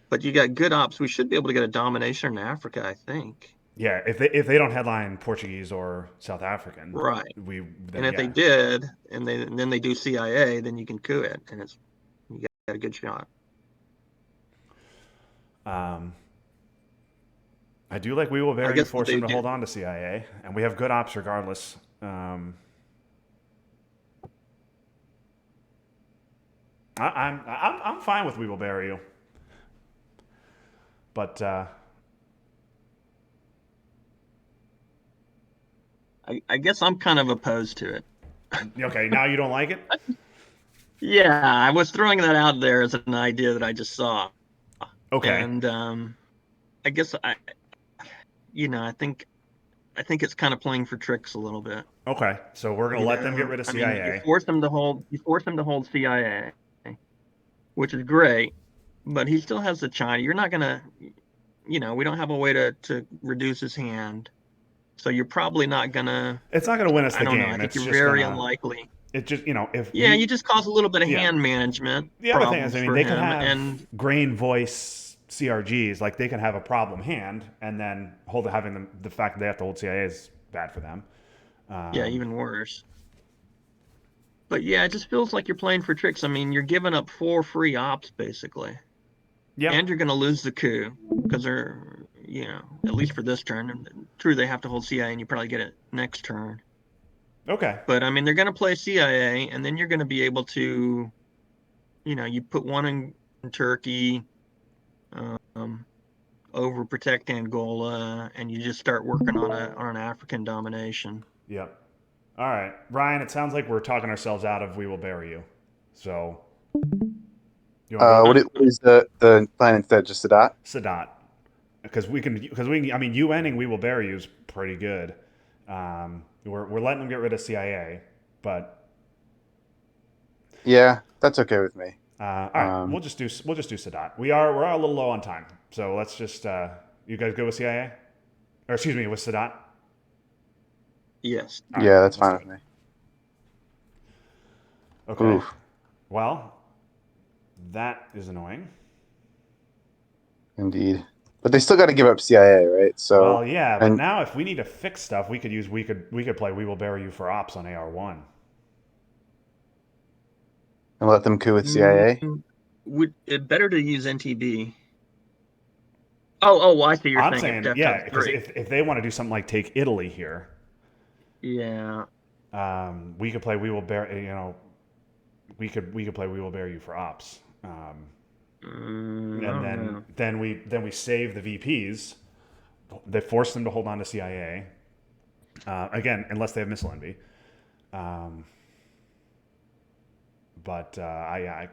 But you got good ops. We should be able to get a domination in Africa, I think. Yeah, if they don't headline Portuguese or South African, Right. then And if they yeah. did, and then they do CIA, then you can coup it, and you got a good shot. I do like We Will I Bury You guess what force they them to do. hold on to CIA, and we have good ops regardless. I'm fine with We Will Bury You, but I guess I'm kind of opposed to it. okay, now you don't like it. Yeah, I was throwing that out there as an idea that I just saw, Okay, and I guess I think it's kind of playing for tricks a little bit. okay, so we're gonna let them get rid of I mean, CIA. you force him to hold CIA, which is great, but he still has the China. You're not gonna, we don't have a way to reduce his hand, so you're probably not gonna. It's not gonna win us I the don't know. I game. think It's you're just very gonna. unlikely. It just if Yeah, you we just cause a little bit of yeah. hand management The other thing is, problems I mean, for they could him, have and grain voice CRGs, like they can have a problem hand, and then having them the fact that they have to hold CIA is bad for them. yeah, even worse. But yeah, it just feels like you're playing for tricks. I mean, you're giving up 4 free ops basically, and Yep. you're going to lose the coup because they're, at least for this turn. True, they have to hold CIA, and you probably get it next turn. Okay. But I mean, they're going to play CIA, and then you're going to be able to, you put one in Turkey, um, overprotect Angola, and you just start working on an African domination. Yep. All right, Ryan. It sounds like we're talking ourselves out of We Will Bury You. So you want to go What is the plan instead? Just Sadat? Sadat? Because we can. I mean, UNing We Will Bury You is pretty good. We're letting them get rid of CIA, but Yeah, that's okay with me. all right, Um, we'll just do Sadat. We're a little low on time, so let's just you guys go with CIA, or excuse me, with Sadat. Yes. All right, yeah, that's let's fine do with it. me. Okay. Oof, Well, that is annoying. indeed. But they still got to give up CIA, right? Well, So, yeah, but and now if we need to fix stuff, we could play We Will Bury You for ops on AR1. and let them coup with CIA. Mm, would it better to use NTB? Oh, I see. You're I'm saying at saying yeah, Deftones because 3. if they want to do something like take Italy here, Yeah. we could play We Will Bury. We could play We Will Bury You for ops. I And don't know. then we save the VPs. They force them to hold on to CIA. Again, unless they have missile envy. Um, but that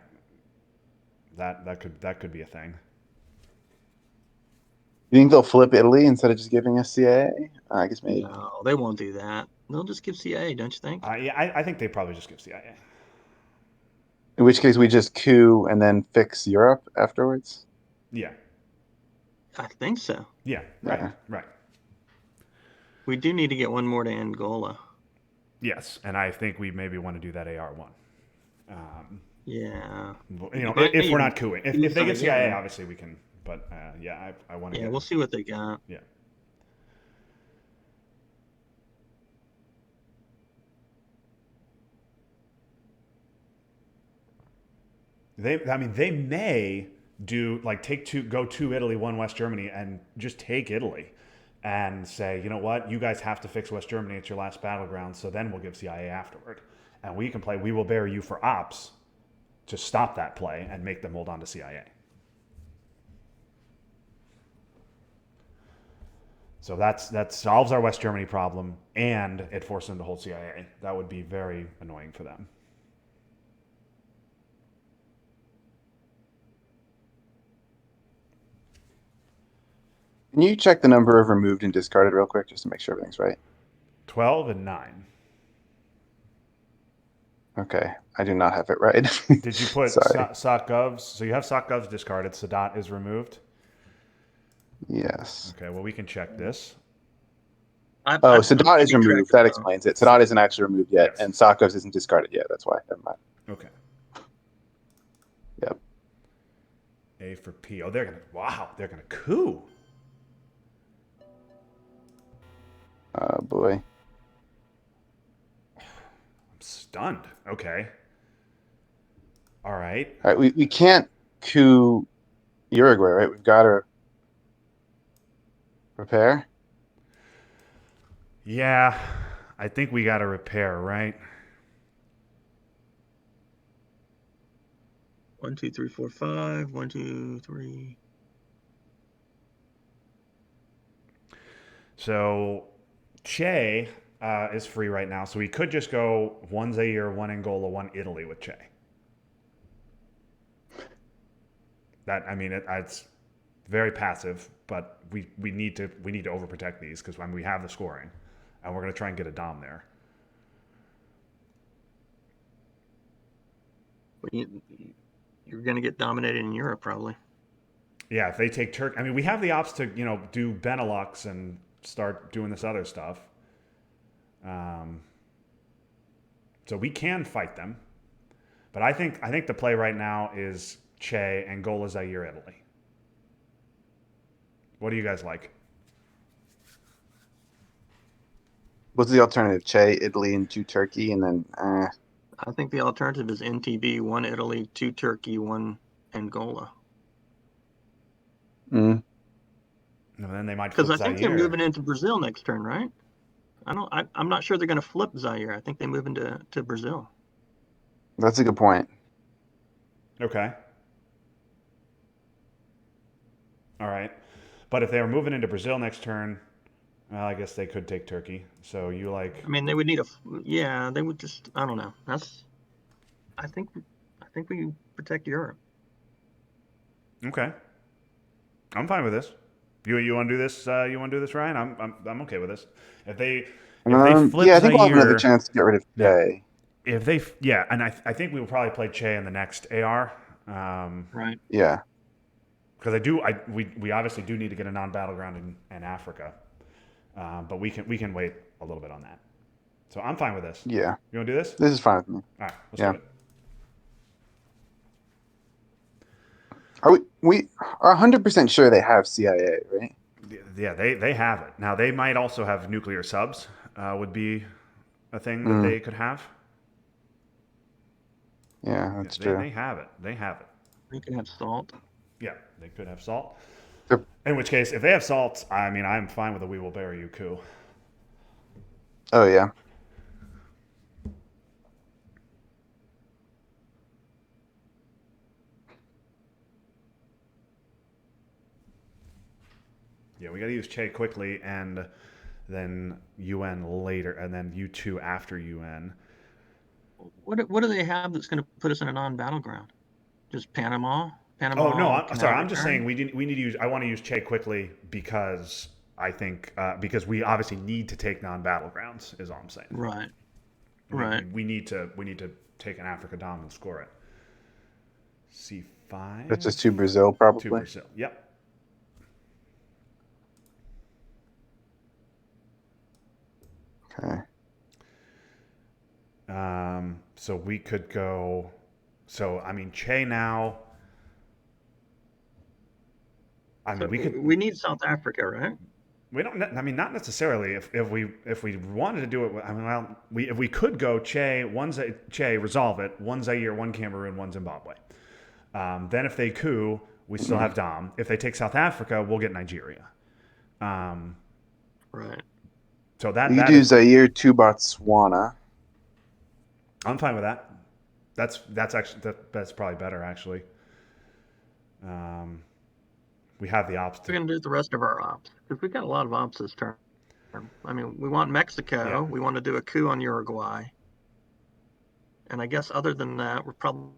could be a thing. You think they'll flip Italy instead of just giving us CIA? I guess maybe. No, they won't do that. They'll just give CIA, don't you think? Yeah, I think they probably just give CIA. In which case, we just coup and then fix Europe afterwards. Yeah, I think so. yeah, right, Yeah. right. We do need to get one more to Angola. Yes, and I think we maybe want to do that AR1. Yeah. If we're Maybe not cooing, if they some get CIA, again. obviously we can. But yeah, I want to Yeah, get. we'll see what they got. Yeah. They may do like go to Italy, one West Germany, and just take Italy, and say, you know what, you guys have to fix West Germany. It's your last battleground. So then we'll give CIA afterward, and we can play. We Will Bury You for ops to stop that play and make them hold on to CIA. So that solves our West Germany problem, and it forces them to hold CIA. That would be very annoying for them. Can you check the number of removed and discarded real quick just to make sure everything's right? 12 and 9. Okay, I do not have it right. Did you put Sorry. Sock Govs? So you have Sock Govs discarded. Sadat is removed. Yes. Okay, well, we can check this. Oh, I'm Sadat is keeping track removed. of That them. explains it. Sadat isn't actually removed yet, Yes. and Sakos isn't discarded yet. That's why. Never mind. Okay. Yep. A for P. Oh, they're gonna coup. Oh boy. I'm stunned. Okay. All right. All right, we can't coup Uruguay, right? We've got to prepare. Yeah, I think we got to repair, right? 1, 2, 3, 4, 5. 1, 2, 3. So Che is free right now, so we could just go one Zaire, one Angola, one Italy with Che. It's very passive, but we need to overprotect these because when we have the scoring, and we're gonna try and get a dom there. But you're going to get dominated in Europe, probably. Yeah, if they take Turkey, I mean, we have the ops to do Benelux and start doing this other stuff. So we can fight them, but I think the play right now is Che, Angola, Zaire, Italy. What do you guys like? What's the alternative? Che, Italy, and 2 Turkey, and then I think the alternative is NTB, 1 Italy, 2 Turkey, 1 Angola. mm, And then they might Because flip I think they're Zaire. moving into Brazil next turn, right? I'm not sure they're going to flip Zaire. I think they move into Brazil. that's a good point. Okay. All right. But if they were moving into Brazil next turn, well, I guess they could take Turkey. So you like? I mean, they would need yeah, they would just, I don't know. I think we protect Europe. Okay. I'm fine with this. You want to do this? You want to do this, Ryan? I'm okay with this. If they flip Yeah, I think we'll have another Zaire, chance to get rid of yeah. Che. If they yeah, and I think we will probably play Che in the next AR. Right. Yeah. Because we obviously do need to get a non-battleground in Africa, but we can wait a little bit on that. So I'm fine with this. Yeah. You want to do this? This is fine with me. All right, let's Yeah. do it. Are we are 100% sure they have CIA, right? Yeah, they have it. Now they might also have nuclear subs. Would be a thing that Mm, they could have. yeah, Yeah, that's they true. they have it. They have it. We can have salt. Yeah, they could have salt. They're- In which case, if they have salt, I mean, I'm fine with a "We will bury you" coup. Oh yeah. Yeah, we got to use Che quickly, and then UN later, and then U2 after UN. What do they have that's going to put us in a non-battleground? Just Panama, Oh no, Panama I'm Canal sorry. I'm just return? saying we need to use. I want to use Che quickly because I think because we obviously need to take non-battlegrounds. Is all I'm saying. Right. We, Right. we need to take an Africa Dom and score it. C5 That's just to Brazil, to probably. Brazil. Yep. Okay. So we could go. So I mean, Che now. I So mean, we could. we need South Africa, right? We don't. I mean, not necessarily. If we wanted to do it, I mean, well, if we could go Che resolve it, one Zaire, one Cameroon, one Zimbabwe. Then if they coup, we still have Dom. If they take South Africa, we'll get Nigeria. Um, Right. so We could that do is, Zaire to Botswana. I'm fine with that. That's actually that's probably better actually. Um, we have the ops We're to going to do the rest of our ops because we've got a lot of ops this term. I mean, we want Mexico. yeah. We want to do a coup on Uruguay. And I guess other than that, we're probably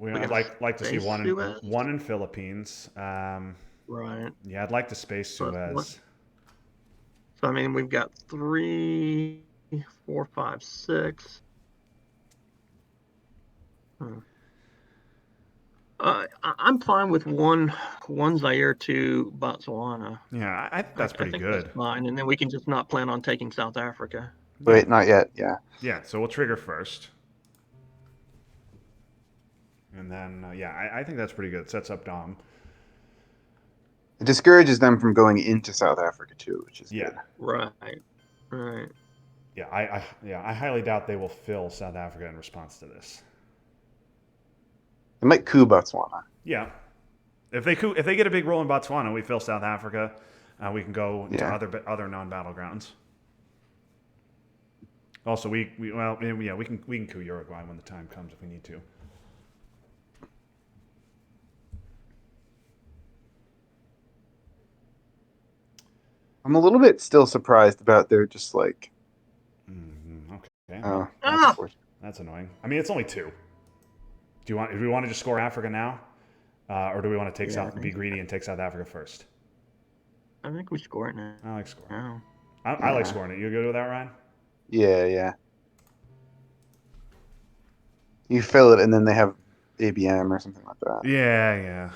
I'd going to like to see space Suez. one in Philippines. Right. Yeah, I'd like to space But Suez. so I mean, we've got 3, 4, 5, 6. Hmm. I'm fine with one Zaire to Botswana. Yeah, I think I, that's I pretty think that's good. fine, and then we can just not plan on taking South Africa. Yeah, Wait, not yet. Yeah. yeah. So we'll trigger first, and then yeah, I think that's pretty good. It sets up Dom. It discourages them from going into South Africa too, which is Yeah, good. Right, right. yeah. I highly doubt they will fill South Africa in response to this. They might coup Botswana. Yeah, if they get a big role in Botswana, we fill South Africa. We can go to Yeah. other non-battlegrounds. Also, well, yeah, we can coup Uruguay when the time comes if we need to. I'm a little bit still surprised about their just like, Okay, well, oh, that's Ah, unfortunate. that's annoying. I mean, it's only two. Do we want to just score Africa now, or do we want to yeah, be greedy and take South Africa first? I think we score it now. I like scoring. Now. I like Yeah. scoring it. You good with that, Ryan? Yeah, yeah. You fill it and then they have ABM or something like that. Yeah, yeah.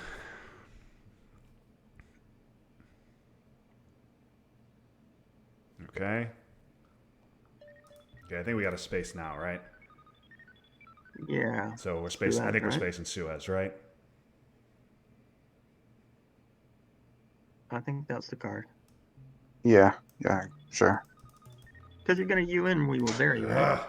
Okay. Okay, I think we got a space now, right? Yeah. So we're spacing. I Suez, think we're right? spacing Suez, right? I think that's the card. Yeah, yeah, sure. Because you're going to UN, we will bury you, right? Ugh.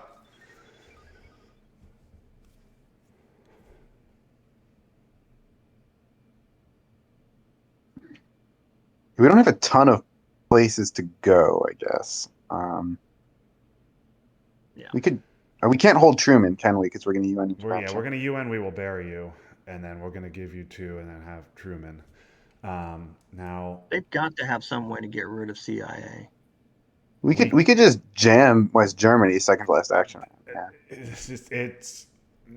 We don't have a ton of places to go, I guess. Yeah. We could. We can't hold Truman, can we? Because we're going to UN We're expansion. gonna UN. We will bury you, and then we're gonna give you two, and then have Truman. Now They've got to have some way to get rid of CIA. We could just jam West Germany second to last action. Yeah. it's just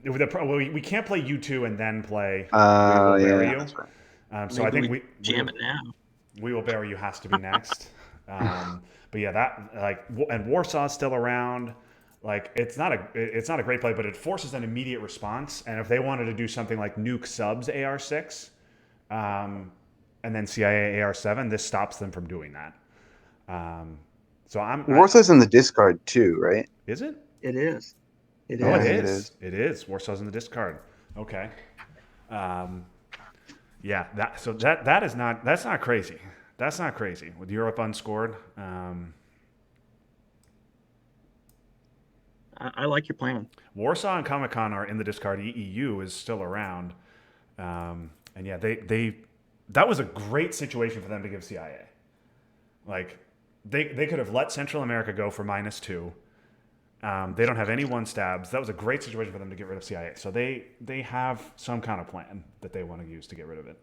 we can't play U2 and then play we will bury Yeah, you. that's right. So I Maybe think we jam it now. we will bury you has to be next. But yeah, that and Warsaw's still around. Like it's not a great play, but it forces an immediate response. And if they wanted to do something like nuke subs AR6, and then CIA AR7, this stops them from doing that. So Warsaw's in the discard too, right? is it? It is. It Oh, Yeah, I it is. think it is. is. It is. Warsaw's in the discard. Okay. Um, yeah. That's not crazy. That's not crazy with Europe unscored. I like your plan. Warsaw and Comic Con are in the discard. EU is still around, and yeah, they that was a great situation for them to give CIA. Like they could have let Central America go for -2. They don't have any one stabs. That was a great situation for them to get rid of CIA. So they have some kind of plan that they want to use to get rid of it.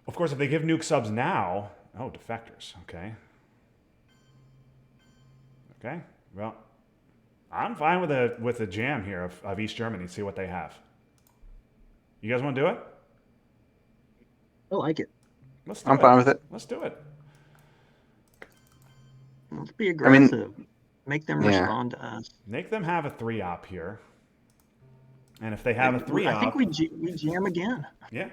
Of course, if they give nuke subs now, oh, defectors. Okay. Okay. Well, I'm fine with a jam here of East Germany. See what they have. You guys want to do it? I like it. Let's do I'm it. fine with it. Let's do it. Let's be I mean, aggressive. Make them yeah. respond to us. Make them have a 3-op here. And if they have a And 3-op, I think we jam again. yeah.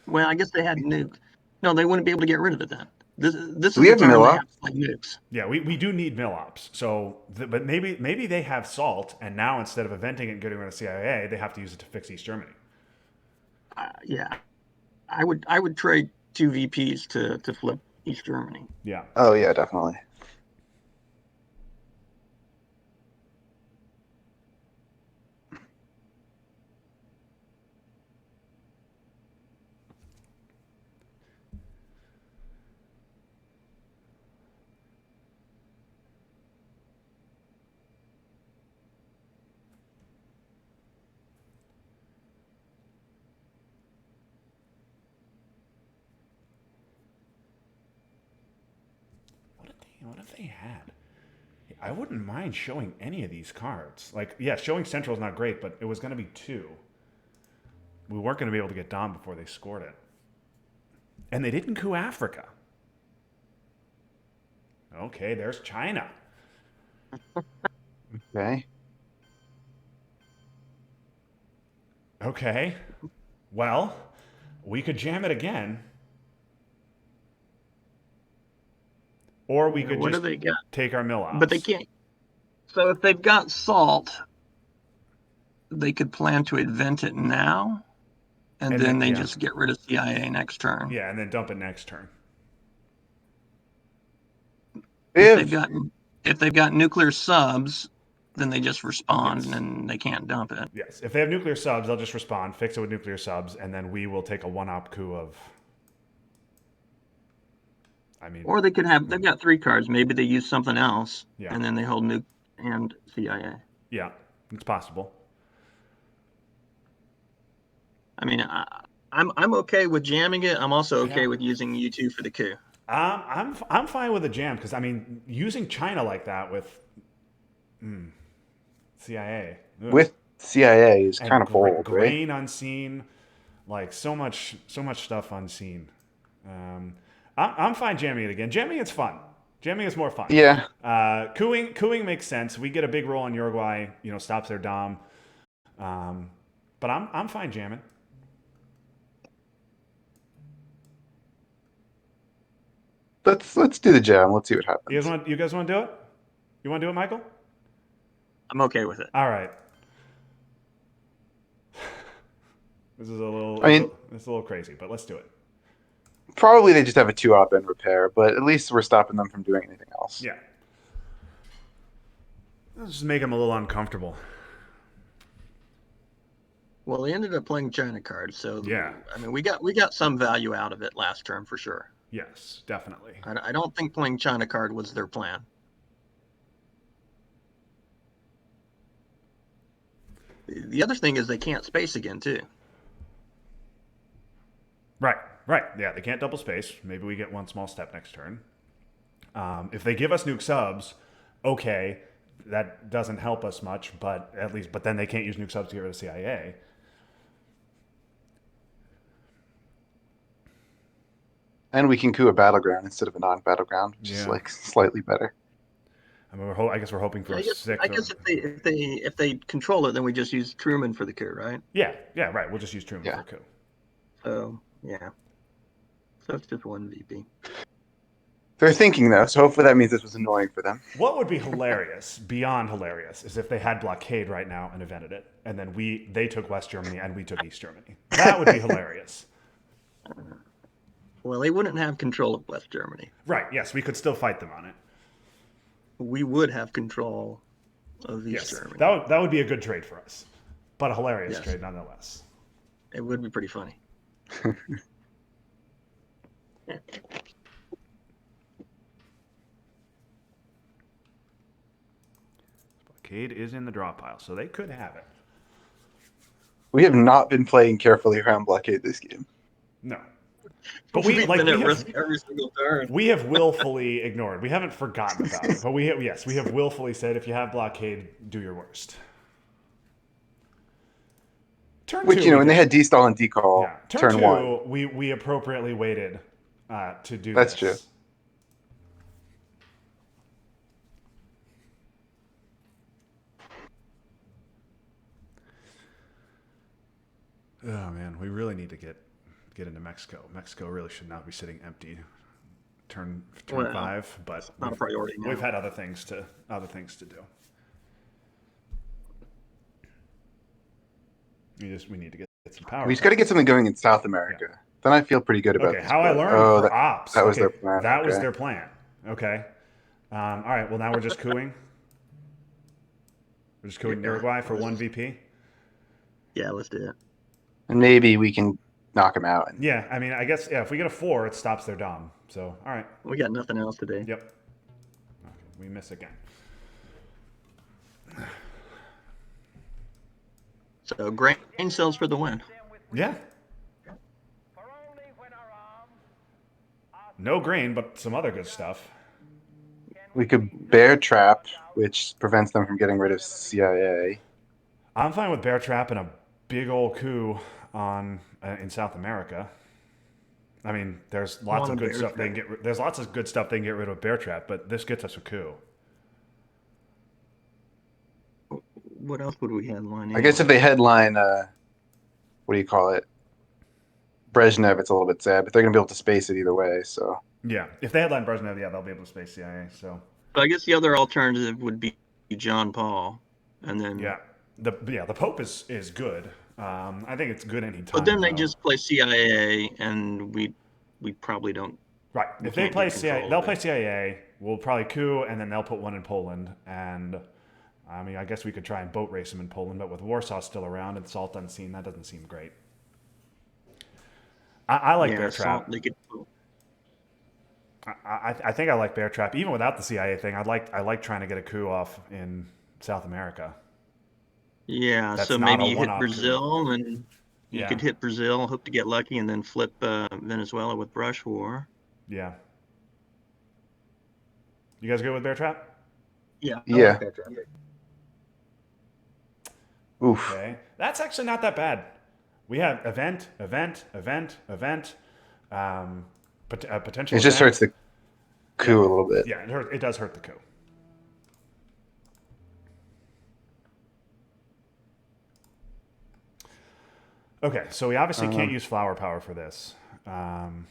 Well, I guess they had nuke. No, they wouldn't be able to get rid of it then. This is we the have turn they Milla? have to play nukes. Yeah, we do need mill ops. So, but maybe they have salt, and now instead of inventing it and getting rid of CIA, they have to use it to fix East Germany. Yeah, I would trade 2 VPs to flip East Germany. Yeah. Oh yeah, definitely. What if they had? I wouldn't mind showing any of these cards. Like, yeah, showing Central is not great, but it was going to be 2. We weren't going to be able to get Dom before they scored it. And they didn't coup Africa. Okay, there's China. Okay. Okay. Well, we could jam it again. Or we could What do just they got? take our mill But they ops. can't. So if they've got salt, they could plan to invent it now, and And then, then they yeah. just get rid of CIA next turn. Yeah, and then dump it next turn. If If they've got nuclear subs, then they just respond Yes. and they can't dump it. Yes. If they have nuclear subs, they'll just respond, fix it with nuclear subs, and then we will take a one-op coup of. I mean, Or they've got 3 cards. Maybe they use something else, Yeah. and then they hold nuke and CIA. yeah, it's possible. I mean, I'm okay with jamming it. I'm also okay Yeah. with using U2 for the coup. I'm fine with a jam because I mean using China like that with CIA with CIA is and kind of bold, right? grain unseen, like so much stuff unseen. I'm fine jamming it again. Jamming it's fun. Jamming is more fun. Yeah. Cooing makes sense. We get a big roll on Uruguay. Stops their dom. But I'm fine jamming. Let's do the jam. Let's see what happens. You guys want to do it? You want to do it, Michael? I'm okay with it. All right. This is a little. I mean- it's a little crazy, but let's do it. Probably they just have a 2-op and repair, but at least we're stopping them from doing anything else. Yeah. Let's just make them a little uncomfortable. Well, they ended up playing China cards, so Yeah. I mean, we got some value out of it last turn for sure. Yes, definitely. I don't think playing China card was their plan. The other thing is they can't space again too. Right. Yeah, they can't double space. Maybe we get one small step next turn. If they give us nuke subs, okay, that doesn't help us much, but then they can't use nuke subs to get rid of CIA. And we can coup a battleground instead of a non-battleground, which is like slightly better. I mean, I guess we're hoping for I a guess, 6. I guess if they control it, then we just use Truman for the coup, right? Yeah, right. We'll just use Truman for a coup. So yeah. So it's just 1 VP. They're thinking though, so hopefully that means this was annoying for them. What would be hilarious, beyond hilarious, is if they had blockade right now and invented it, and then they took West Germany and we took East Germany. That would be hilarious. Well, they wouldn't have control of West Germany. Right, yes, we could still fight them on it. We would have control of East Germany. That would be a good trade for us, but a hilarious trade nonetheless. It would be pretty funny. Blockade is in the draw pile, so they could have it. We have not been playing carefully around blockade this game. No. But we've been at risk every single turn. We have willfully ignored. We haven't forgotten about it, but we have willfully said if you have blockade, do your worst. Turn Which, two, when they had D-stall and decall, turn 1. We appropriately waited to do That's this. true. Oh man, we really need to get into Mexico. Mexico really should not be sitting empty. Turn 5, but not a priority now. We've had other things to do. We need to get some power. We just got to get something going in South America. Yeah. Then I feel pretty good about Okay, this. how I learned for ops. That was their plan. That was their plan. Okay. All right, well now we're just cooing. We're just cooing Uruguay for 1 VP? Yeah, let's do it. And maybe we can knock them out. Yeah, I mean, I guess, if we get a 4, it stops their dom. So, all right. We got nothing else today. Yep. Okay, we miss again. So, grain cells for the win. Yeah. No grain, but some other good stuff. We could bear trap, which prevents them from getting rid of CIA. I'm fine with bear trap and a big old coup in South America. I mean, there's lots of good stuff they can get. There's lots of good stuff they can get rid of bear trap, but this gets us a coup. What else would we headline? I guess if they headline what do you call it? Brezhnev, it's a little bit sad, but they're gonna be able to space it either way. So Yeah, if they headline Brezhnev, yeah, they'll be able to space CIA. So So I guess the other alternative would be John Paul, and then yeah, the Pope is good. I think it's good any but time then they though. just play CIA, and we probably don't Right. we If they can't play get CIA, control they'll of play it. CIA. We'll probably coup, and then they'll put one in Poland. And I mean, I guess we could try and boat race them in Poland, but with Warsaw still around and Salt unseen, that doesn't seem great. I like Yeah, Bear Salt. Trap. They could. I think I like Bear Trap even without the CIA thing. I like trying to get a coup off in South America. Yeah, That's so not maybe a you hit one-off coup. Brazil, and you Yeah, could hit Brazil, hope to get lucky, and then flip Venezuela with brush war. yeah. You guys good with Bear Trap? Yeah, I like yeah, that draft. oof. Okay, that's actually not that bad. We have event, event, event, event, um, potential It just hurts event. the Yeah, coup a little bit. yeah, it does hurt the coup. Okay, so we obviously can't Um, use flower power for this. Um,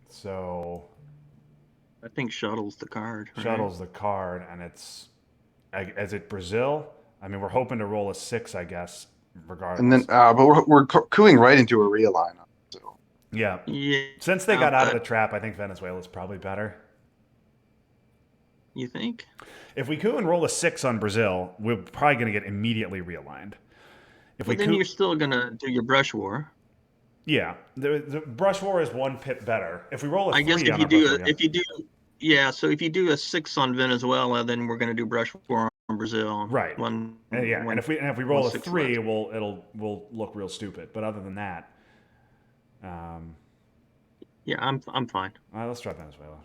so I think shuttle's the card, right? shuttle's the card, and it's is it Brazil? I mean, we're hoping to roll a six, I guess, and then, regardless. but we're cooing right into a realign. So Yeah, Yeah, since they got out of the but trap, I think Venezuela's probably better. you think? If we coup and roll a six on Brazil, we're probably going to get immediately realigned. If we But then coup, you're still gonna do your brush war. yeah, the brush war is one pip better. If we roll a I guess three on our brush war, yeah, yeah, so if you do a six on Venezuela, then we're gonna do brush war on Brazil. right, yeah, and if we One roll a six less. three, we'll look real stupid. But other than that, um, Yeah, I'm fine. all right, let's try Venezuela.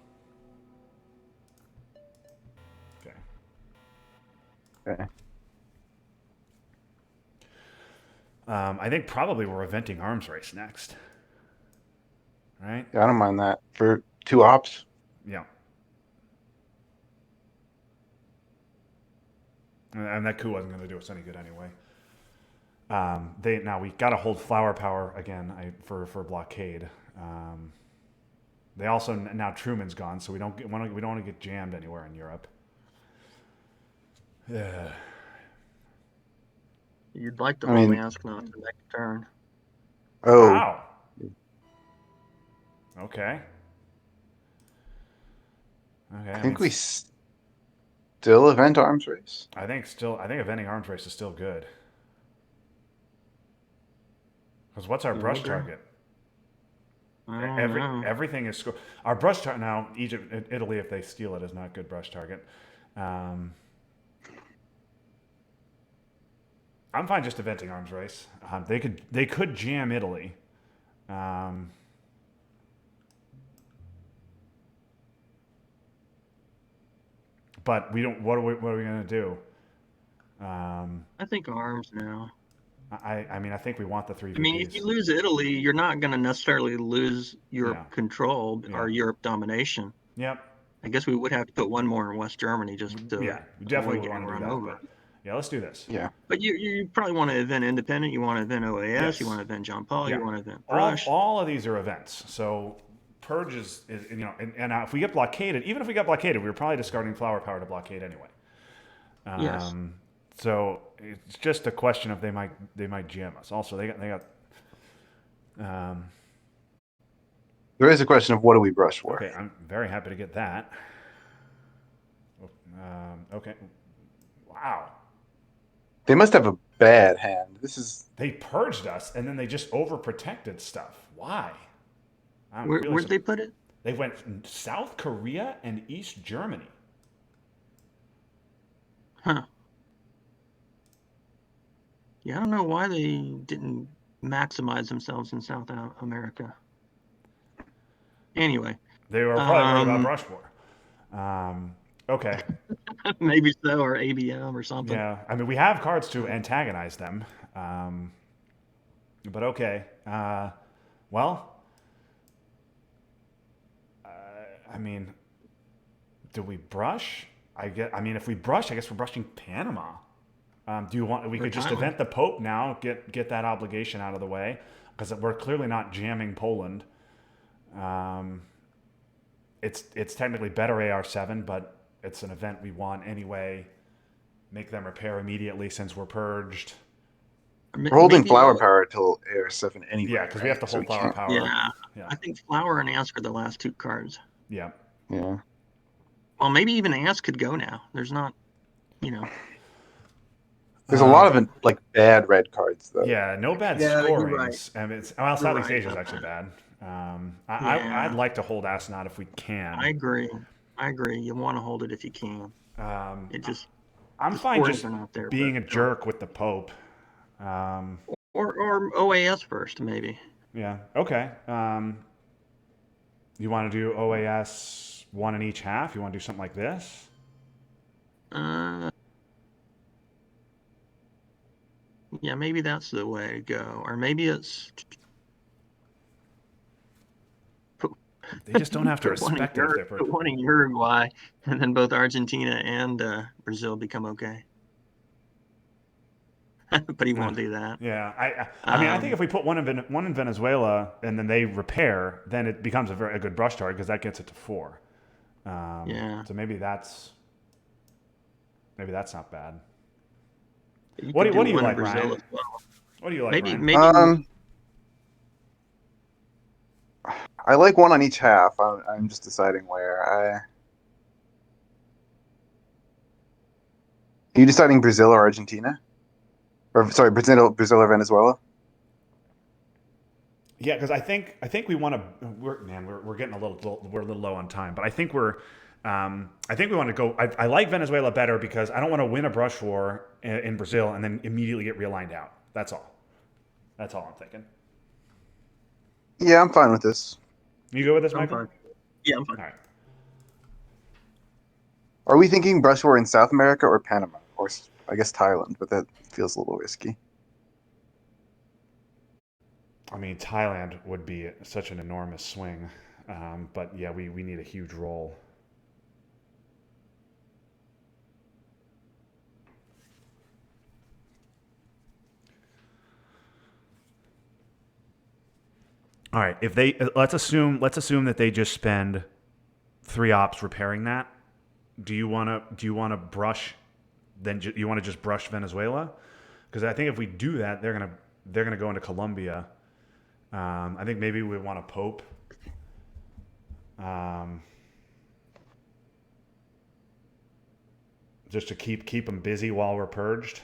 Okay. okay. I think probably we're eventing arms race next, right? Yeah, I don't mind that for two ops. Yeah, and that coup wasn't going to do us any good anyway. They now we got to hold flower power again for blockade. Um, they also now Truman's gone, so we don't want to get jammed anywhere in Europe. Yeah. You'd like to I hold mean, Masked for next turn. oh, Wow. Okay. Okay. I I mean, think we still event arms race. I think eventing arms race is still good. Because what's our Yeah, brush target? I don't know. Everything is our brush target now. Egypt, Italy, if they steal it, is not good brush target. Um, I'm fine just eventing arms race. They could jam Italy. Um, but we don't. What are we gonna do? I think arms now. I mean I think we want the three I mean, if you VPs. lose Italy, you're not going to necessarily lose Europe Yeah. control Yeah. or Europe domination. Yep. I guess we would have to put one more in West Germany just to Yeah. We definitely avoid would getting want to do run that. over. But yeah, let's do this. Yeah, But you probably want to event independent. You want to event OAS. You Yes. want to event John Paul. Yeah. You want to event All Brush. all of these are events. So purge is and if we get blockaded, even if we got blockaded, we were probably discarding flower power to blockade anyway. Yes. So it's just a question of they might jam us. Also, they got. there is a question of what do we brush for. Okay, I'm very happy to get that. Okay, wow, They must have a bad hand. This is they purged us and then they just overprotected stuff. Why? I'm really Where'd they put it? They went from South Korea and East Germany. Huh. Yeah, I don't know why they didn't maximize themselves in South America. Anyway, They were probably worried about um, brush war. Okay, maybe so, or ABM or something. yeah. I mean, we have cards to antagonize them. But okay. Well, I mean, do we brush? I mean, if we brush, I guess we're brushing Panama. Do you want? We For could just Thailand. event the Pope now. Get that obligation out of the way because we're clearly not jamming Poland. Um, it's technically better AR7, but it's an event we want anyway. Make them repair immediately since we're purged. We're holding Maybe flower power till AR7 Yeah, anyway, because we have right? to So we hold flower can't. power. yeah. Yeah, I think Flower and Ask are the last two cards. yeah. Yeah. Well, maybe even Ask could go now. There's not, you know. There's a lot of like bad red cards though. Yeah, no bad Yeah, you're right. scorings. And it's well, You're Southeast right Asia is about actually that. bad. I'd Yeah, like to hold Astronaut if we I can. agree. I agree. You want to hold it if you can. Um, It just I'm the fine scorings just are not there. But being a jerk with the Pope. Um, or OAS first maybe. yeah, okay. You want to do OAS one in each half? You want to do something like this? Uh, yeah, maybe that's the way to go. Or maybe it's put, They just don't have to put one in respect it if they're. Put one in Uruguay, and then both Argentina and Brazil become okay. But he won't do that. Yeah, I mean, I think if we put one in Venezuela and then they repair, then it becomes a good brush target because that gets it to 4. Yeah. So maybe that's not bad. You What could do you one in like, Brazil Ryan? as well. What do you like, Maybe Ryan? maybe I like one on each half. I'm just deciding where. Are you deciding Brazil or Argentina? Or sorry, Brazil or Venezuela? Yeah, because I think we want to. We're getting we're a little low on time, but I think we want to go. I like Venezuela better because I don't want to win a brush war in Brazil and then immediately get realigned out. That's all. That's all I'm thinking. Yeah, I'm fine with this. You go with this, I'm Michael? fine. Yeah, I'm fine. All right. Are we thinking brush war in South America or Panama? Or I guess Thailand, but that feels a little risky. I mean, Thailand would be such an enormous swing, but yeah, we need a huge roll. All right, if they let's assume that they just spend 3 ops repairing that. Do you want to brush? Then you want to just brush Venezuela? Because I think if we do that, they're gonna go into Colombia. I think maybe we want a Pope. Um, just to keep them busy while we're purged.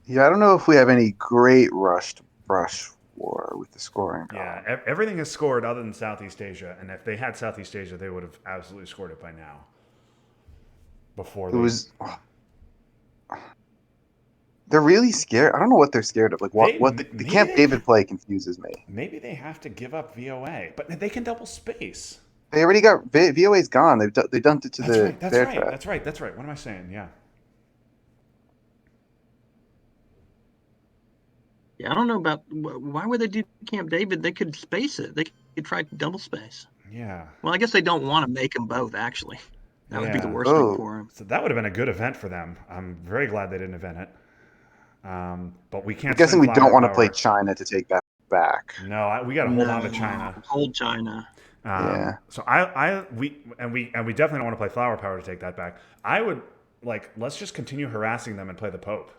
Yeah, I don't know if we have any great rushed brush war with the scoring Yeah, column. everything is scored other than Southeast Asia, and if they had Southeast Asia, they would have absolutely scored it by now. Before It they, was. They're really scared. I don't know what they're scared of. Like what the maybe Camp David play confuses me. maybe they have to give up VOA, but they can double space. They already got VOA's gone. They dumped it to That's the right. That's bear right. trap. That's right. That's right. What am I saying? Yeah. Yeah, I don't know about why would they do Camp David? They could space it. They could try double space. Yeah. Well, I guess they don't want to make them both. Actually, that would be the Yeah. worst thing Oh, for them. So that would have been a good event for them. I'm very glad they didn't event it. But we I'm can't guessing spend we flower don't want to play power. China to take that back. No, we got to hold on to China. Hold China. Yeah. So we definitely don't want to play flower power to take that back. I would like let's just continue harassing them and play the Pope.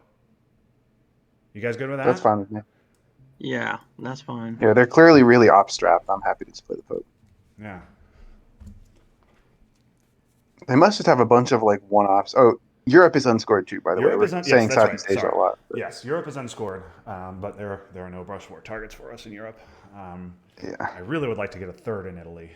You guys good with that? That's fine with me. Yeah, that's fine. Yeah, they're clearly really op strapped. I'm happy to just play the Pope. Yeah. They must just have a bunch of like one ops. Oh, Europe is unscored too, by the way. We're Yes, saying that's right. Southeast Asia Sorry. a lot. But Yes, Europe is unscored, but there are no brush war targets for us in Europe. yeah. I really would like to get a third in Italy.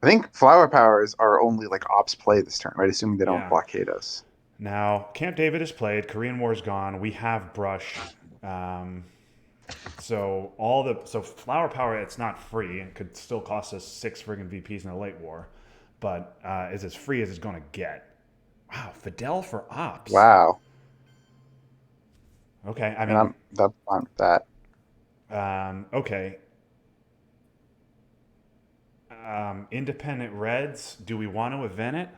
I think flower powers are only like ops play this turn, right? Assuming they don't Yeah. blockade us. Now, Camp David is played. Korean War is gone. We have brush. So flower power, it's not free. It could still cost us 6 friggin' VPs in a late war, but is as free as it's going to get. Wow, Fidel for ops. Wow. Okay, I And mean, that's fine with that. okay. Independent Reds. Do we want to event it?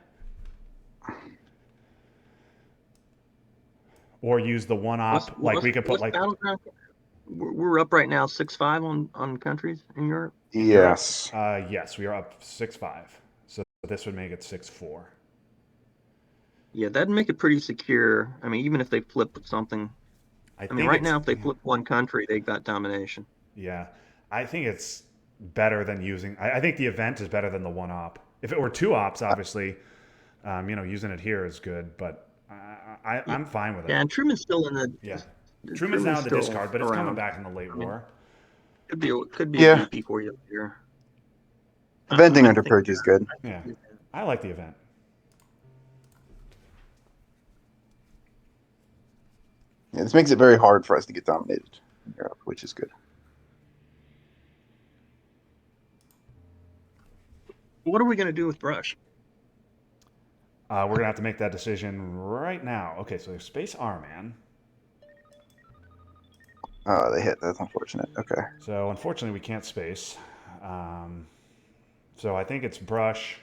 Or use the one op? Like we could put like Battleground? We're up right now 6-5 on countries in Europe. Yes. Yes, we are up 6-5. So this would make it 6-4. Yeah, that'd make it pretty secure. I mean, even if they flip something. I mean, right now, if they flip one country, they got domination. Yeah, I think it's better than using. I think the event is better than the one op. If it were two ops, obviously, using it here is good. But I'm fine with it. Yeah, and Truman's still in the. Yeah, Truman's now in the still discard, but it's coming around. back in the late war. Could be Yeah. a BP for you here. Eventing I under think- purge is good. Yeah, I like the event. Yeah, this makes it very hard for us to get dominated in Europe, which is good. What are we going to do with Brush? We're gonna have to make that decision right now. Okay, so Space R Man. Oh, they hit. That's unfortunate. Okay. So unfortunately, we can't space. So I think it's Brush.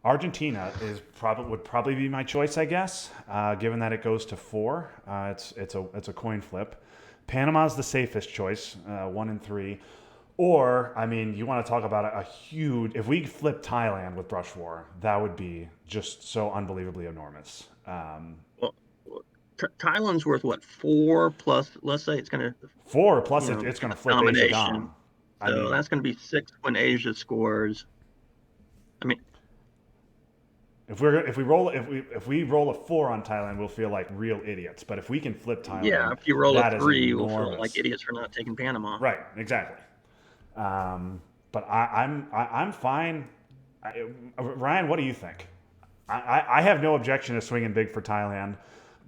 Argentina would probably be my choice, I guess, given that it goes to 4. It's a coin flip. Panama's the safest choice, 1 and 3. Or, I mean, you want to talk about a huge. If we flip Thailand with Brush War, that would be just so unbelievably enormous. Thailand's worth what, 4 plus? Let's say it's going to 4 plus it's going to flip Asia Dom. So that's going to be 6 when Asia scores. I mean, if we roll a 4 on Thailand, we'll feel like real idiots. But if we can flip Thailand, yeah, if you roll a 3, we'll enormous. feel like idiots for not taking Panama. Right, exactly. But I'm fine. Ryan, what do you think? I have no objection to swinging big for Thailand,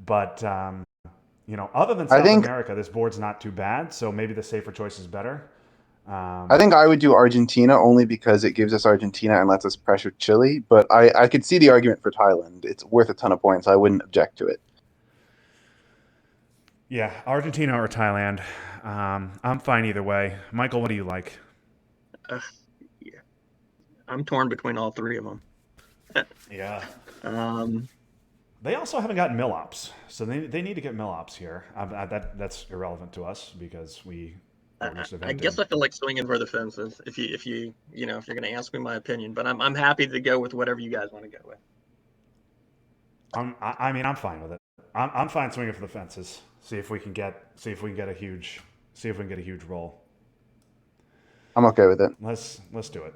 but other than South America, this board's not too bad. So maybe the safer choice is better. I think I would do Argentina only because it gives us Argentina and lets us pressure Chile. But I could see the argument for Thailand. It's worth a ton of points. I wouldn't object to it. Yeah, Argentina or Thailand. I'm fine either way. Michael, what do you like? Yeah, I'm torn between all 3 of them. Yeah. They also haven't gotten Millops, so they need to get Millops here. That's irrelevant to us because we. I guess I feel like swinging for the fences if you're going to ask me my opinion, but I'm happy to go with whatever you guys want to go with. I'm fine with it. I'm fine swinging for the fences. See if we can get a huge roll. I'm okay with it. Let's do it.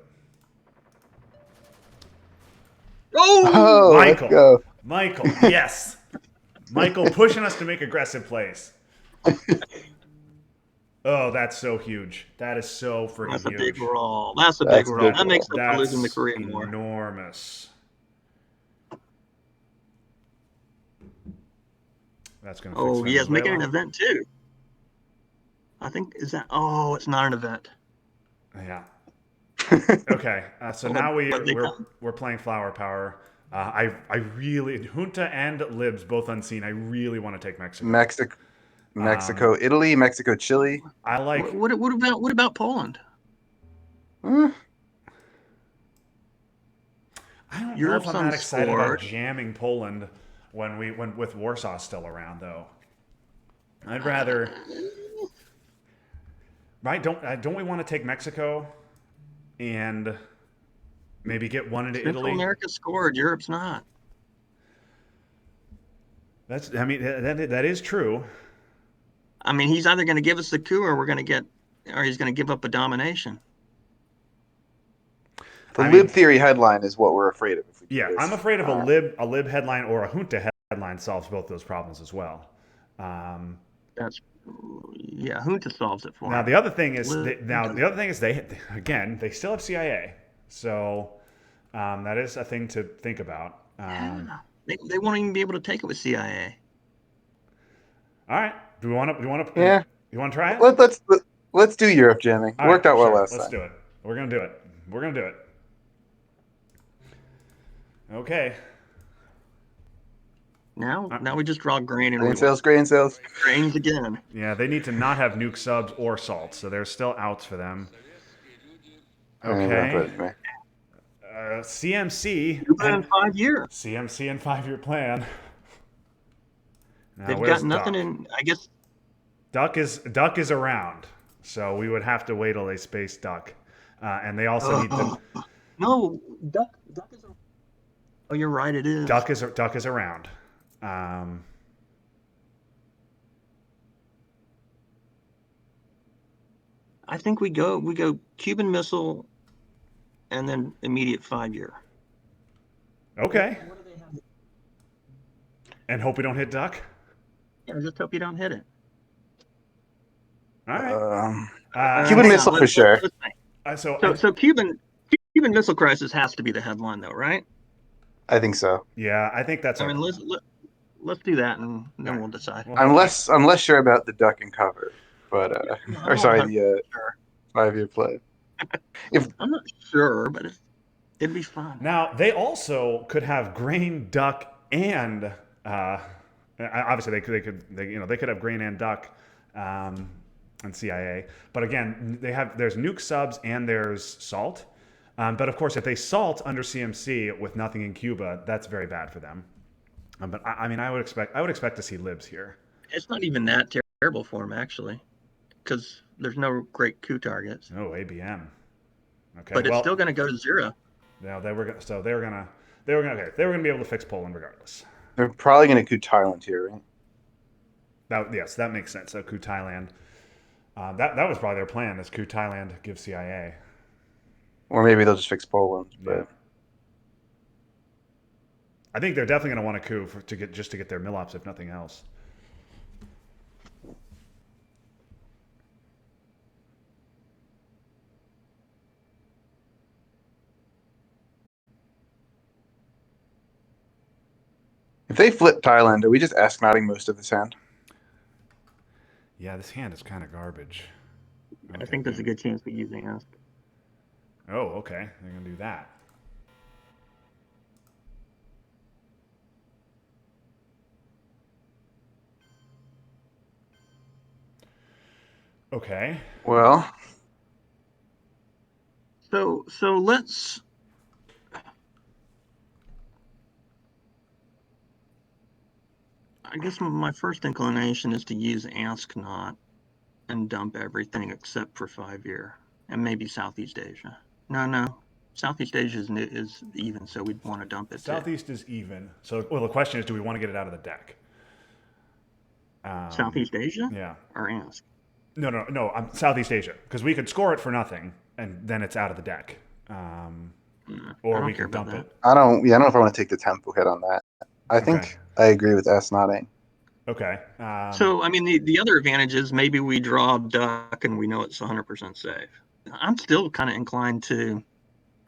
Oh, Michael, let's go. Michael, yes, Michael pushing us to make aggressive plays. Oh, that's so huge. That is so freaking huge. That's a big roll. That's a big roll. That makes up for losing the Korean War. Enormous. That's gonna. Oh, he is making an event too. I think it's not an event. Yeah. Okay, so now we're playing Flower Power. I really Junta and Libs both unseen. I really want to take Mexico. Mexico, Italy, Mexico, Chile. I like. What about Poland? Hmm. I don't know if I'm that excited about jamming Poland when with Warsaw still around though. I'd rather. Right? Don't we want to take Mexico, and maybe get one into Central Italy? America scored. Europe's not. That is true. I mean, he's either going to give us the coup, or he's going to give up a domination. The lib theory headline is what we're afraid of. Yeah, I'm afraid of a lib headline or a junta headline solves both those problems as well. Junta solves it for now. him. The other thing is they still have CIA, so that is a thing to think about. They won't even be able to take it with CIA. All right. Do we want to? Yeah. You want to try it? Let's do Europe jamming. Worked out well last time. Let's do it. We're gonna do it. Okay. Now we just draw grain and grain sales. Grains again. Yeah, they need to not have nuke subs or salt, so there's still outs for them. Don't put Okay. it to me. CMC Cuba in and 5 years. CMC and 5-year plan. Now They've got where's nothing Duck? in. I guess. Duck is around, so we would have to wait till they space Duck, and they also need to. No, Duck is. Oh, you're right. It is. Duck is around. Um, I think we go Cuban Missile, and then immediate 5 year. okay, What do they have? and hope we don't hit Duck. Yeah, I just hope you don't hit it. All right. Cuban Hang Missile on, for sure. let's think. So So Cuban Missile Crisis has to be the headline, though, right? I think so. yeah, I think that's I our. mean, let's do that, and then Right. we'll decide. Well, I'm less sure about the duck and cover, but I'm or not sorry, 100% the sure. 5-year plan. If I'm not sure, but it'd be fun. now they also could have grain, duck, and obviously they could have grain and duck, and CIA. But again, there's nuke subs and there's salt. But of course, if they salt under CMC with nothing in Cuba, that's very bad for them. But I mean, I would expect to see libs here. It's not even that terrible for him, actually, because there's no great coup targets. Oh, ABM. Okay, But it's well, still going to go to 0. no, they were gonna be able to fix Poland regardless. they're probably going to coup Thailand here, right? Yes, that makes sense. So coup Thailand. That was probably their plan: is coup Thailand, give CIA. Or maybe they'll just fix Poland. Yeah. But I think they're definitely going to want a coup to get their milops, if nothing else. if they flip Thailand, are we just asking most of this hand? Yeah, this hand is kind of garbage. I think there's a good chance we use Ask. Oh, okay. They're going to do that. Okay. Well, So let's. I guess my first inclination is to use Ask Not and dump everything except for 5-year and maybe Southeast Asia. No. Southeast Asia is even, so we'd want to dump it too. Southeast is even. So, well, the question is, do we want to get it out of the deck? Southeast Asia? Yeah. Or Ask? No. Southeast Asia, because we could score it for nothing, and then it's out of the deck. Or we could dump it. I don't know if I want to take the tempo hit on that. I think Okay. I agree with S nodding. Okay. So, I mean, the other advantage is maybe we draw Duck and we know it's 100% safe. I'm still kind of inclined to.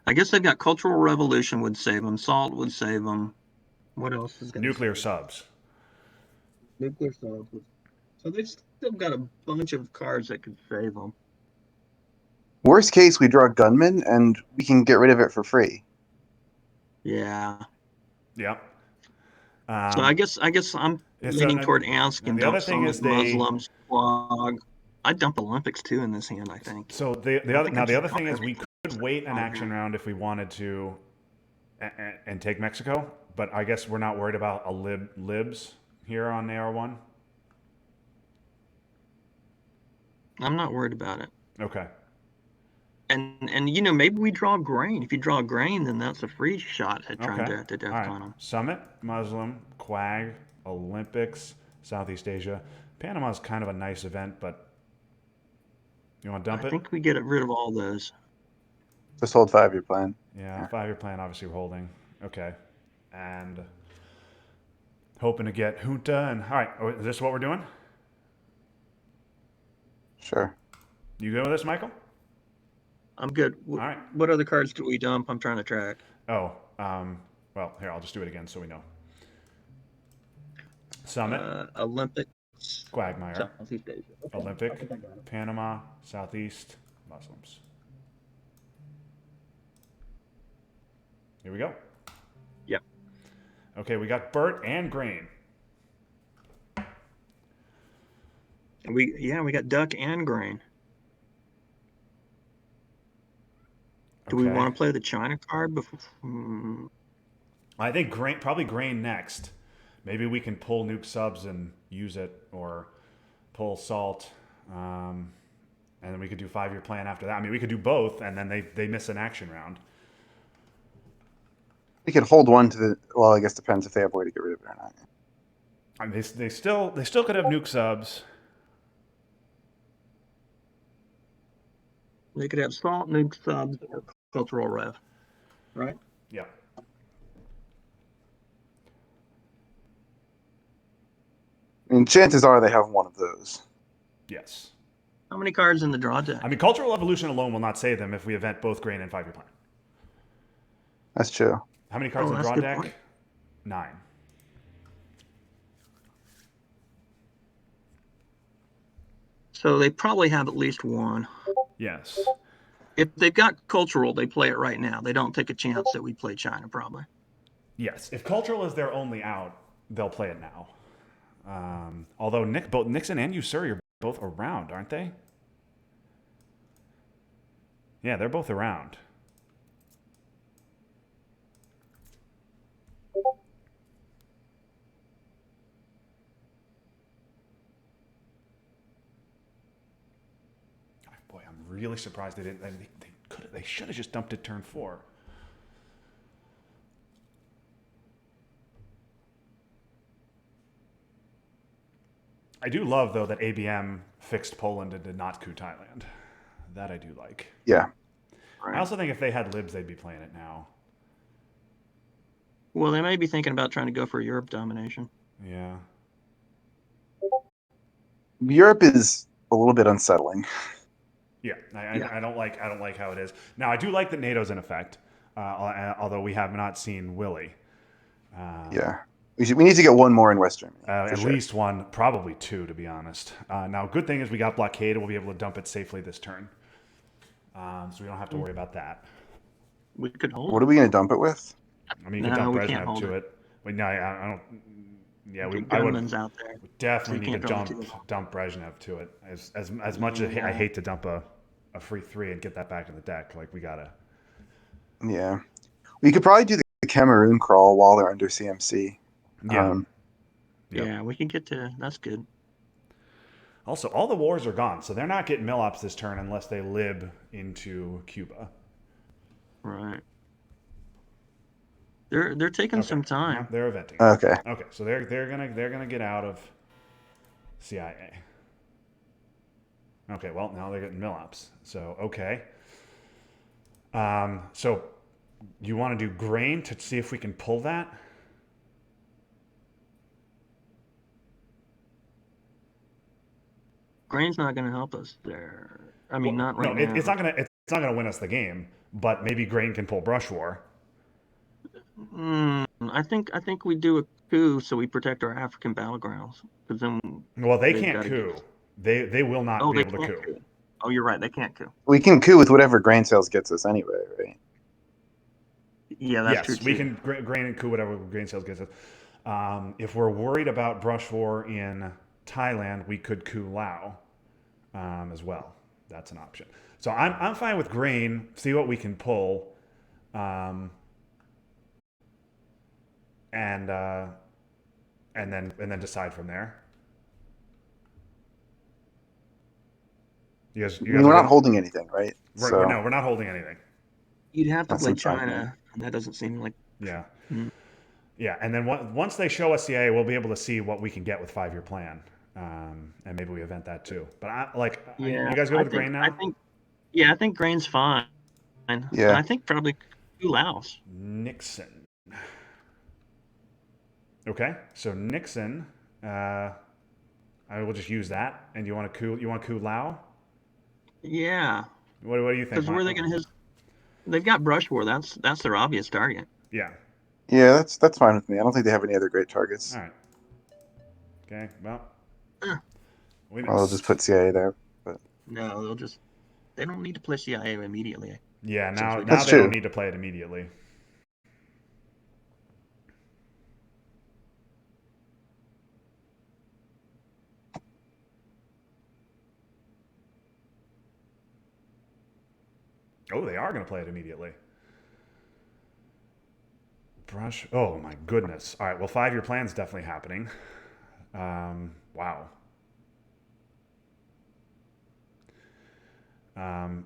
I guess they've got Cultural Revolution would save them. Salt would save them. What else is going to nuclear subs. Nuclear subs. So they've still got a bunch of cards that could save them. Worst case, we draw Gunman and we can get rid of it for free. Yeah. Yep. So I guess I'm leaning toward Ask and the dump other thing some is Muslims. Squad. I'd dump Olympics too in this hand, I think. So the other thing is we could wait an action round if we wanted to, and take Mexico. But I guess we're not worried about a libs here on AR1. I'm not worried about it. Okay. And maybe we draw grain. If you draw grain, then that's a free shot at trying to DEFCON All right. them. Summit, Muslim, Quag, Olympics, Southeast Asia. Panama's kind of a nice event, but you want to dump it? I think we get rid of all those. Just hold 5-year plan. Yeah, 5-year plan, obviously we're holding. Okay. And hoping to get Junta and... All right, is this what we're doing? Sure. You go with this, Michael? I'm good. All right. What other cards do we dump? I'm trying to track. Oh, well, here, I'll just do it again so we know. Summit, Olympics. Quagmire, Southeast Asia. Okay. Olympic, Panama, Southeast, Muslims. Here we go. Yep. Okay, we got Burt and Grain. We got Duck and Grain. Do we Okay. want to play the China card before? I think probably grain next. Maybe we can pull nuke subs and use it, or pull salt, and then we could do 5-year plan after that. I mean, we could do both, and then they miss an action round. We could hold one to the. Well, I guess depends if they have a way to get rid of it or not. I mean, they still could have nuke subs. They could have salt, nuke subs, or cultural rev, right? Yeah. I mean, chances are they have one of those. Yes. How many cards in the draw deck? I mean, cultural evolution alone will not save them if we event both grain and 5-year plan. That's true. How many cards in the that's draw a good deck? point. 9. So they probably have at least one. Yes. If they've got cultural, they play it right now. They don't take a chance that we play China, probably. Yes. If cultural is their only out, they'll play it now. Although both Nixon and Usuri are both around, aren't they? Yeah, they're both around. Boy, I'm really surprised they didn't. They should have just dumped it turn 4. I do love though that ABM fixed Poland and did not coup Thailand. That I do like. Yeah. Right. I also think if they had libs, they'd be playing it now. Well, they may be thinking about trying to go for Europe domination. Yeah. Europe is a little bit unsettling. Yeah, I don't like how it is. Now I do like that NATO's in effect, although we have not seen Willie. Yeah. We need to get one more in West Germany. At least one, probably 2, to be honest. Now, good thing is we got blockade. We'll be able to dump it safely this turn, so we don't have to worry about that. We could hold. What are we going to dump it with? I mean, you could dump we can't Brezhnev hold to it. it. But no, I don't. Yeah, I would Gunman's out there. definitely So you need to can't draw two. dump Brezhnev to it. As much as I hate to dump a free 3 and get that back in the deck, like we gotta. Yeah. We could probably do the Cameroon crawl while they're under CMC. Yeah. Yep. Yeah, we can get to. That's good. Also, all the wars are gone, so they're not getting Millops this turn unless they lib into Cuba. Right. They're taking some time. Yeah, they're eventing. Okay. Okay, so they're gonna get out of CIA. Okay, well now they're getting Millops. So okay. So you want to do grain to see if we can pull that? Grain's not going to help us there. I mean, not right now. It's not gonna win us the game, but maybe grain can pull Brush War. I think we do a coup so we protect our African battlegrounds. Because then. Well, they can't coup. They will not be able to coup. Oh, you're right. They can't coup. We can coup with whatever grain sales gets us anyway, right? Yeah, that's true. Yes, we can grain and coup whatever grain sales gets us. If we're worried about Brush War in Thailand, we could coup Lao as well. That's an option. So I'm fine with grain. See what we can pull, and then decide from there. You guys we're not holding anything, right? No, we're not holding anything. You'd have to play China, and that doesn't seem like. Yeah. Yeah, and then once they show us CIA, we'll be able to see what we can get with 5-year plan, and maybe we event that too. But you guys go with grain now? I think grain's fine. Yeah. I think probably Laos. Nixon. Okay, so Nixon, I will just use that. And you want to coup Lao? Yeah. What do you think? Because where are they going to They've got Brush War. That's their obvious target. Yeah. Yeah, that's fine with me. I don't think they have any other great targets. All right. Okay. Well. I'll just put CIA there. But no, they don't need to play CIA immediately. Yeah. Now That's they true. don't need to play it immediately. Oh, they are going to play it immediately. Brush. Oh my goodness. All right. Well, 5-year plan's definitely happening. Wow.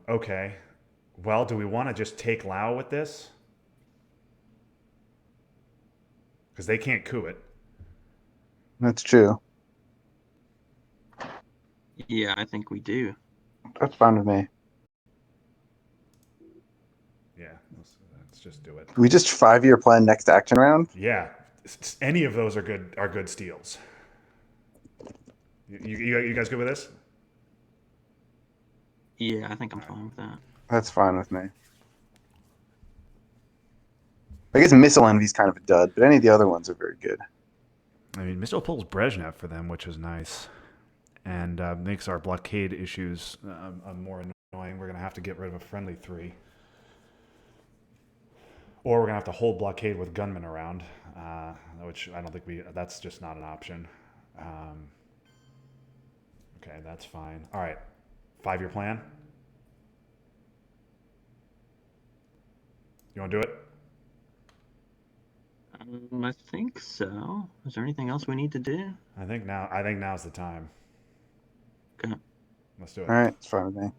Okay. Well, do we want to just take Lao with this? Because they can't coup it. That's true. Yeah, I think we do. That's fine with me. Yeah. Let's just do it. We just 5-year plan next action round. Yeah. Any of those are good steals. You guys good with this? Yeah, I think I'm fine with that. That's fine with me. I guess Missile Envy's kind of a dud, but any of the other ones are very good. I mean, Missile pulls Brezhnev for them, which is nice, and makes our blockade issues more annoying. We're going to have to get rid of a friendly 3. Or we're going to have to hold blockade with gunmen around, which I don't think that's just not an option. Okay, that's fine. All right, 5-year plan. You want to do it? I think so. Is there anything else we need to do? I think now's the time. Okay. Let's do it. All right, it's fine with me.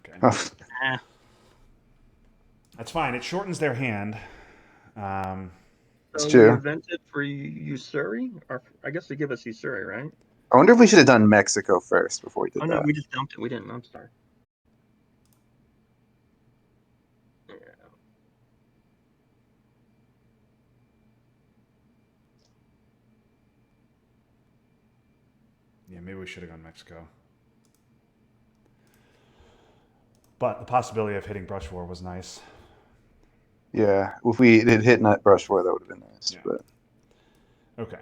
Okay. Eh, That's fine. It shortens their hand. It's so true. we invented for Usuri? Or I guess they give us Usuri, right? I wonder if we should have done Mexico first before we did Oh, no, that. we just dumped it. We didn't. I'm sorry. Yeah. Yeah, maybe we should have gone Mexico. But the possibility of hitting Brush War was nice. Yeah, if we did hit Nut Brush War, that would have been nice. Yeah. But Okay.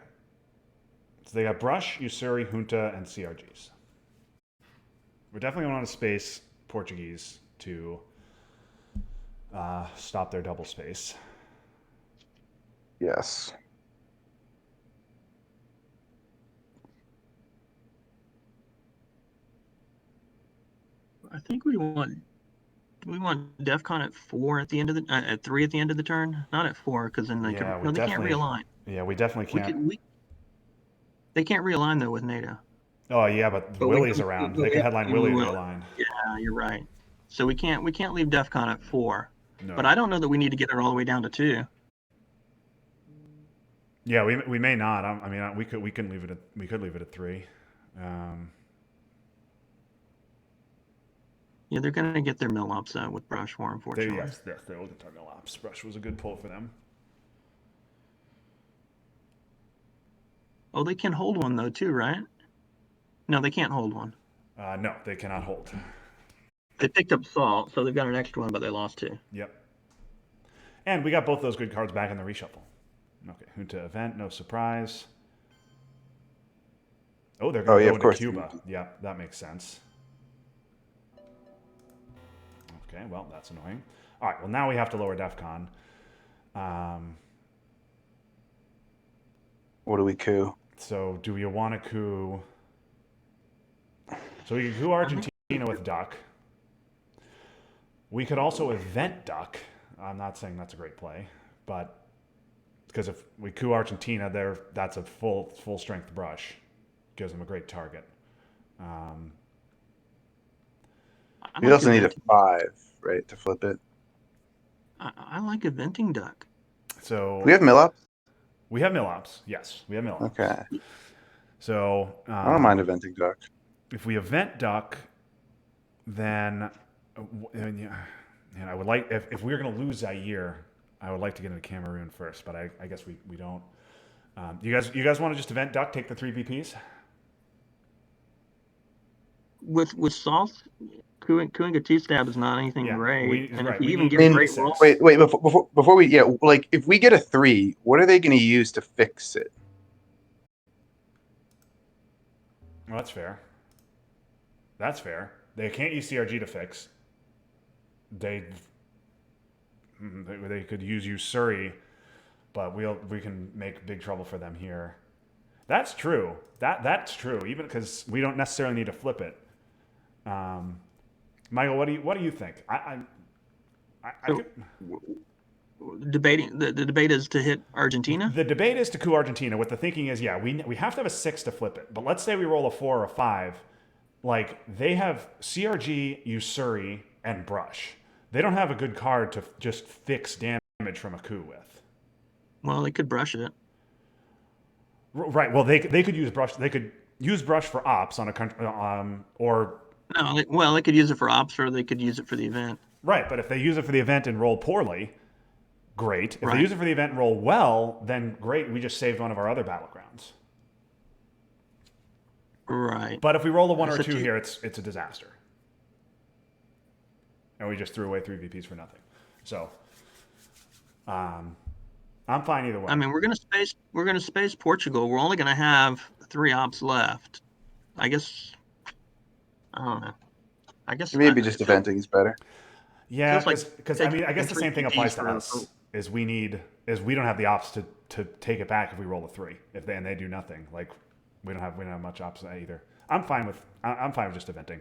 So they got Brush, Usuri, Junta, and CRGs. We're definitely going to want to space Portuguese to stop their double space. yes, I think we want DEFCON at 4 at the end of the at 3 at the end of the turn, not at 4 because then they Yeah, can we they can't definitely- realign. Yeah, we definitely We can't. could they can't realign though with NATO. Oh yeah, but But Willie's around. They can headline Willie will. realign. Yeah, you're right. So we can't leave DEFCON at 4. No. But I don't know that we need to get it all the way down to 2. Yeah, we may not. I mean, we could leave it at 3. Yeah, they're gonna get their mill ups with Brush War, unfortunately. Yes, they'll get their mill ups. Brush was a good pull for them. Oh, they can hold one though too, right? No, they can't hold one. No, they cannot hold. They picked up Salt, so they've got an extra one, but they lost 2. Yep. And we got both those good cards back in the reshuffle. Okay, Junta event, no surprise. Oh, they're going to go into Cuba. Yeah, that makes sense. Okay, well, that's annoying. All right, well, now we have to lower DEFCON. what do we coup? So do we want to coup? So we can coup Argentina with Duck. We could also event Duck. I'm not saying that's a great play, but because if we coup Argentina, that's a full strength Brush. Gives them a great target. We also need a 5, right, to flip it. I like eventing Duck. So Do we have mill ups? We have mill ops. Yes, we have mill ops. Okay. So I don't mind eventing Duck. If we event Duck, then and I would like if we were going to lose Zaire, I would like to get into Cameroon first, but I guess we don't. You guys want to just event Duck, take the 3 VPs? With Salt, Kuinga T-Stab is not anything great. And if you even get great rolls. Wait, before we, like, if we get a 3, what are they going to use to fix it? Well, that's fair. That's fair. They can't use CRG to fix. They could use Usuri, but we can make big trouble for them here. That's true. That's true. Even because we don't necessarily need to flip it. Michael, what do you think? I So, could, debating the debate is to hit Argentina. the debate is to coup Argentina. What the thinking is, yeah, we have to have a 6 to flip it. But let's say we roll a 4 or a 5. Like, they have CRG, Usuri, and Brush. They don't have a good card to just fix damage from a coup with. Well, they could brush it. Right. Well, they could use Brush. They could use Brush for ops on a country, or No, well, they could use it for ops, or they could use it for the event. right. But if they use it for the event and roll poorly, great. If they Right. use it for the event and roll well, then great. We just saved one of our other battlegrounds. Right. But if we roll a 1 or So 2 here, it's a disaster, and we just threw away 3 VPs for nothing. So, I'm fine either way. I mean, we're gonna space Portugal. We're only gonna have 3 ops left. I guess. I don't know. I guess Maybe it just feels, eventing is better. Yeah, feels like because I mean, I guess the three same thing VPs applies to for- us. Is we don't have the ops to take it back if we roll a 3. If they do nothing, like we don't have much ops either. I'm fine with just eventing.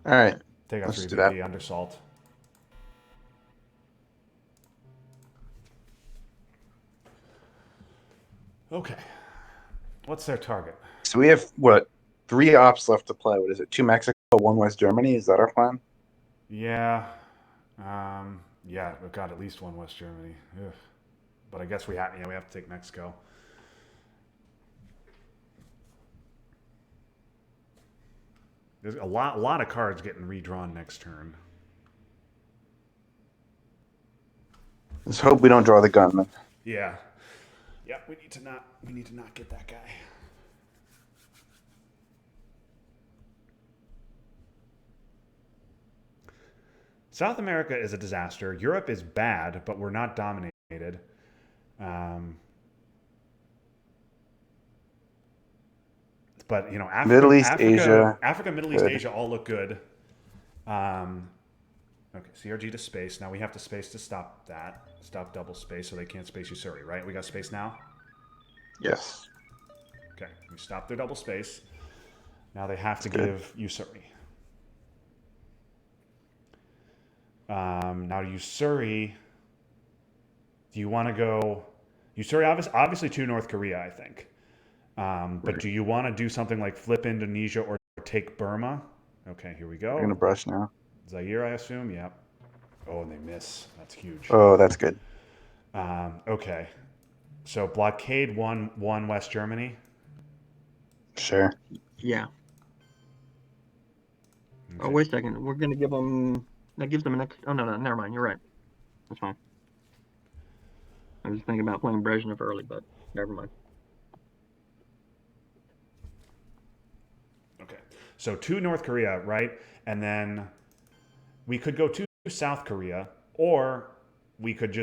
All right. Take out Let's 3 do VP that. under salt. Okay, what's their target? So we have what 3 ops left to play. What is it? 2 Mexico, 1 West Germany. Is that our plan? Yeah, yeah, we've got at least 1 West Germany. Ugh. But I guess we have to take Mexico. There's a lot of cards getting redrawn next turn. Let's hope we don't draw the gunman. Yeah, yeah, we need to not get that guy. South America is a disaster. Europe is bad, but we're not dominated. But Africa, Middle East, Asia. Middle East, Good. Asia all look good. Okay, CRG to space. Now we have to space to stop that. Stop double space so they can't space Usuri, right? We got space now? Yes. Okay, we stopped their double space. Now they have to good. give Usuri. Now Usuri, do you want to go... Usuri, obviously to North Korea, I think. But do you want to do something like flip Indonesia or take Burma? Okay, here we go. We're gonna brush now. Zaire, I assume. Yep. Oh, and they miss. That's huge. Oh, that's good. Okay. So blockade one West Germany. Sure. Yeah. Okay. Oh, wait a second. We're gonna give them. That gives them an extra. Oh no, never mind. You're right. That's fine. I was thinking about playing Brezhnev early, but never mind. Okay. So to North Korea, right? And then we could go to South Korea, or we could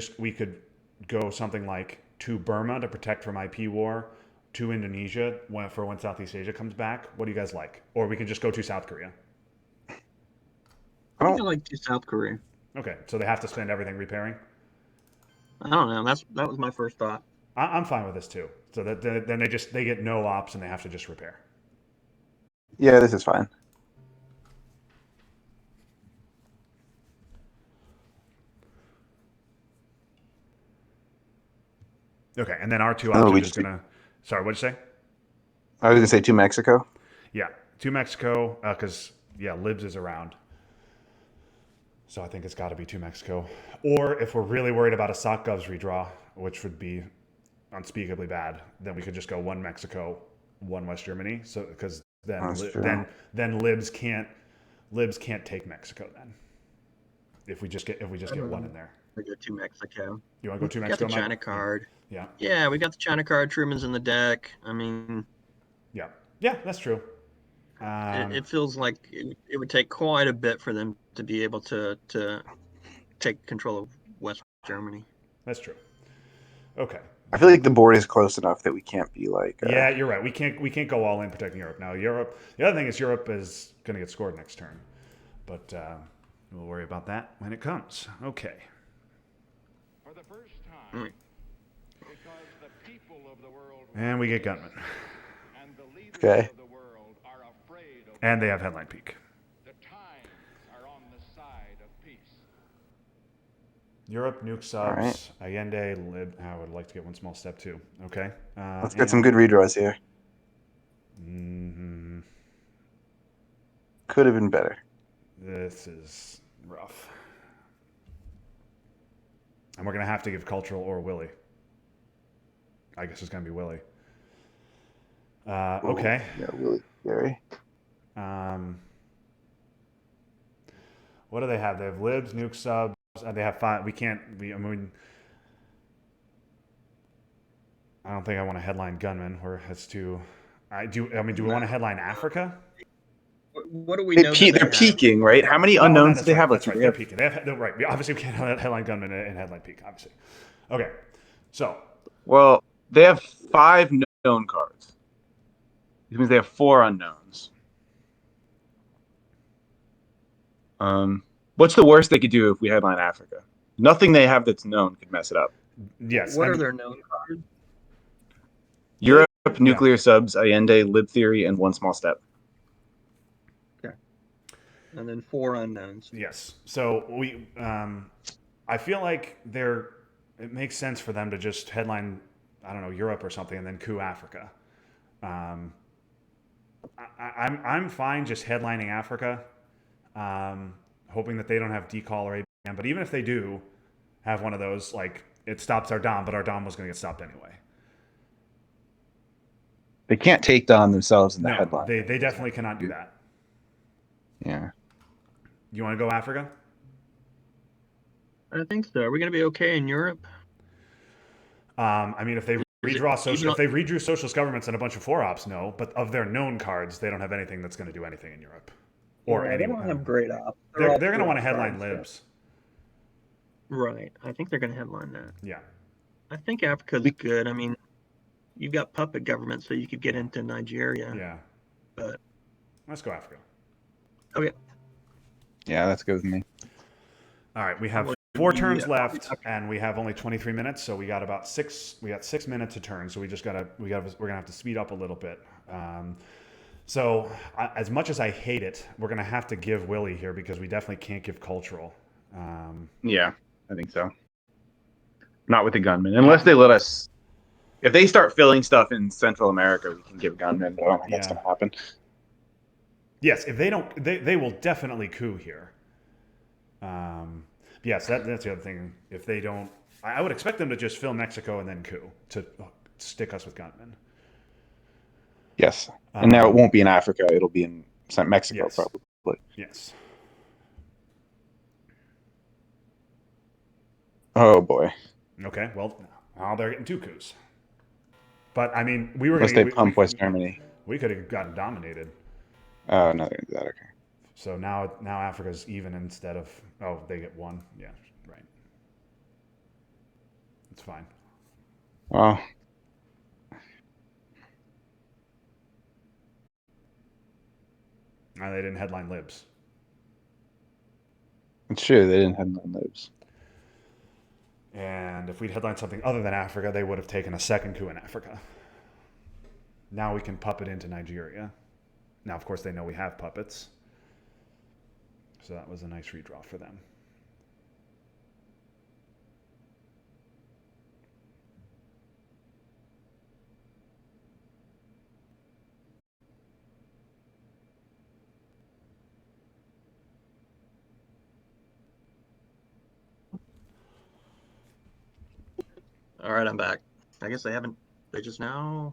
go something like to Burma to protect from IP war, to Indonesia for when Southeast Asia comes back. What do you guys like? Or we could just go to South Korea. I think I like to South Korea. Okay, so they have to spend everything repairing. I don't know. That was my first thought. I'm fine with this too. So that then they get no ops and they have to just repair. Yeah, this is fine. Okay, and then our 2 Oh, ops we are just just- gonna. Sorry, what'd you say? I was gonna say 2 Mexico. Yeah, to Mexico because Libs is around. So I think it's got to be to Mexico. Or if we're really worried about a SOCGov's redraw, which would be unspeakably bad, then we could just go 1 Mexico, 1 West Germany. So because That's true. then Libs can't take Mexico then. If we just get 1 in there. We go to Mexico. You want to go to We got Mexico, the Mike? China card. Yeah. Yeah, we got the China card. Truman's in the deck. I mean, Yeah. Yeah, that's true. it feels like it would take quite a bit for them to be able to take control of West Germany. That's true. Okay. I feel like the board is close enough that we can't be like. Yeah, you're right. We can't go all in protecting Europe now. Europe. The other thing is Europe is going to get scored next turn, but we'll worry about that when it comes. Okay. For the first time, because the people of the world And we get Gunman, and the leaders Okay. of the world are afraid of and they have Headline Peak. the time Europe, nuke All right. subs, Allende, Lib. I would like to get one small step too. Okay. Let's get some good redraws here. Mhm. Could have been better. This is rough. And we're going to have to give cultural or Willie. I guess it's going to be Willie. Okay. Yeah, really scary. What do they have? They have libs, nuke subs. They have 5. I don't think I want to headline gunman. Or it's too. Do we want to headline Africa? What do we know? They're peaking, right? How many unknowns do they have? That's right. They're peaking. They're right. Obviously, we can't headline gunman and headline peak. Obviously. Okay. So. Well, they have 5 known cards. Which means they have 4 unknowns. What's the worst they could do if we headline Africa? Nothing they have that's known could mess it up. Yes. What are their known cards? Europe, nuclear subs, Allende, lib theory, and one small step. Okay. And then 4 unknowns. Yes. So I feel like it makes sense for them to just headline, I don't know, Europe or something, and then coup Africa. I'm fine just headlining Africa, hoping that they don't have decall or ABM. But even if they do have one of those, like, it stops our Dom, but our Dom was going to get stopped anyway. They can't take down themselves in the headline. They definitely cannot do that. Yeah. You want to go Africa? I think so. Are we going to be okay in Europe? I mean, if they redrew socialist governments and a bunch of 4-ops, no. But of their known cards, they don't have anything that's going to do anything in Europe. They don't have great ops. They're going to want to headline libs. Right. I think they're going to headline that. Yeah. I think Africa's good. I mean, you've got puppet government, so you could get into Nigeria. Yeah. But let's go Africa. Okay. Yeah, that's good with me. All right, we have 4 turns left, and we have only 23 minutes, so we got about 6. We got 6 minutes to turn, so we're gonna have to speed up a little bit. So as much as I hate it, we're gonna have to give Willie here because we definitely can't give cultural. Yeah, I think so. Not with the gunman, unless they let us. If they start filling stuff in Central America, we can give gunmen. But I don't think that's gonna happen. Yes, if they don't, they will definitely coup here. Yes, that's the other thing. If they don't, I would expect them to just fill Mexico and then coup to stick us with gunmen. Yes, and now it won't be in Africa; it'll be in Mexico, probably. Yes. Oh boy. Okay. Well, now they're getting 2 coups. But I mean, we were. Unless they pump West Germany. We could have gotten dominated. Oh no, they didn't do that. Okay. So now Africa's even instead of they get 1. Yeah, right. It's fine. Well. No, they didn't headline libs. It's true, they didn't headline libs. And if we'd headlined something other than Africa, they would have taken a second coup in Africa. Now we can puppet into Nigeria. Now, of course, they know we have puppets. So that was a nice redraw for them. All right, I'm back. I guess they just now.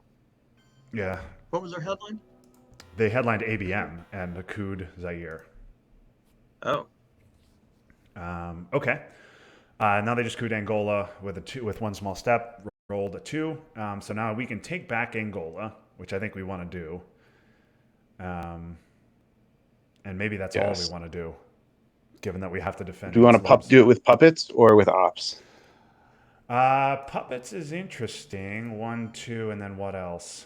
Yeah. What was their headline? They headlined ABM and couped Zaire. Oh. Okay. Now they just couped Angola with 1 small step, rolled a 2. So now we can take back Angola, which I think we want to do. And maybe that's all we want to do, given that we have to defend. Do you want to do it with puppets or with ops? Puppets is interesting. 1, 2, and then what else?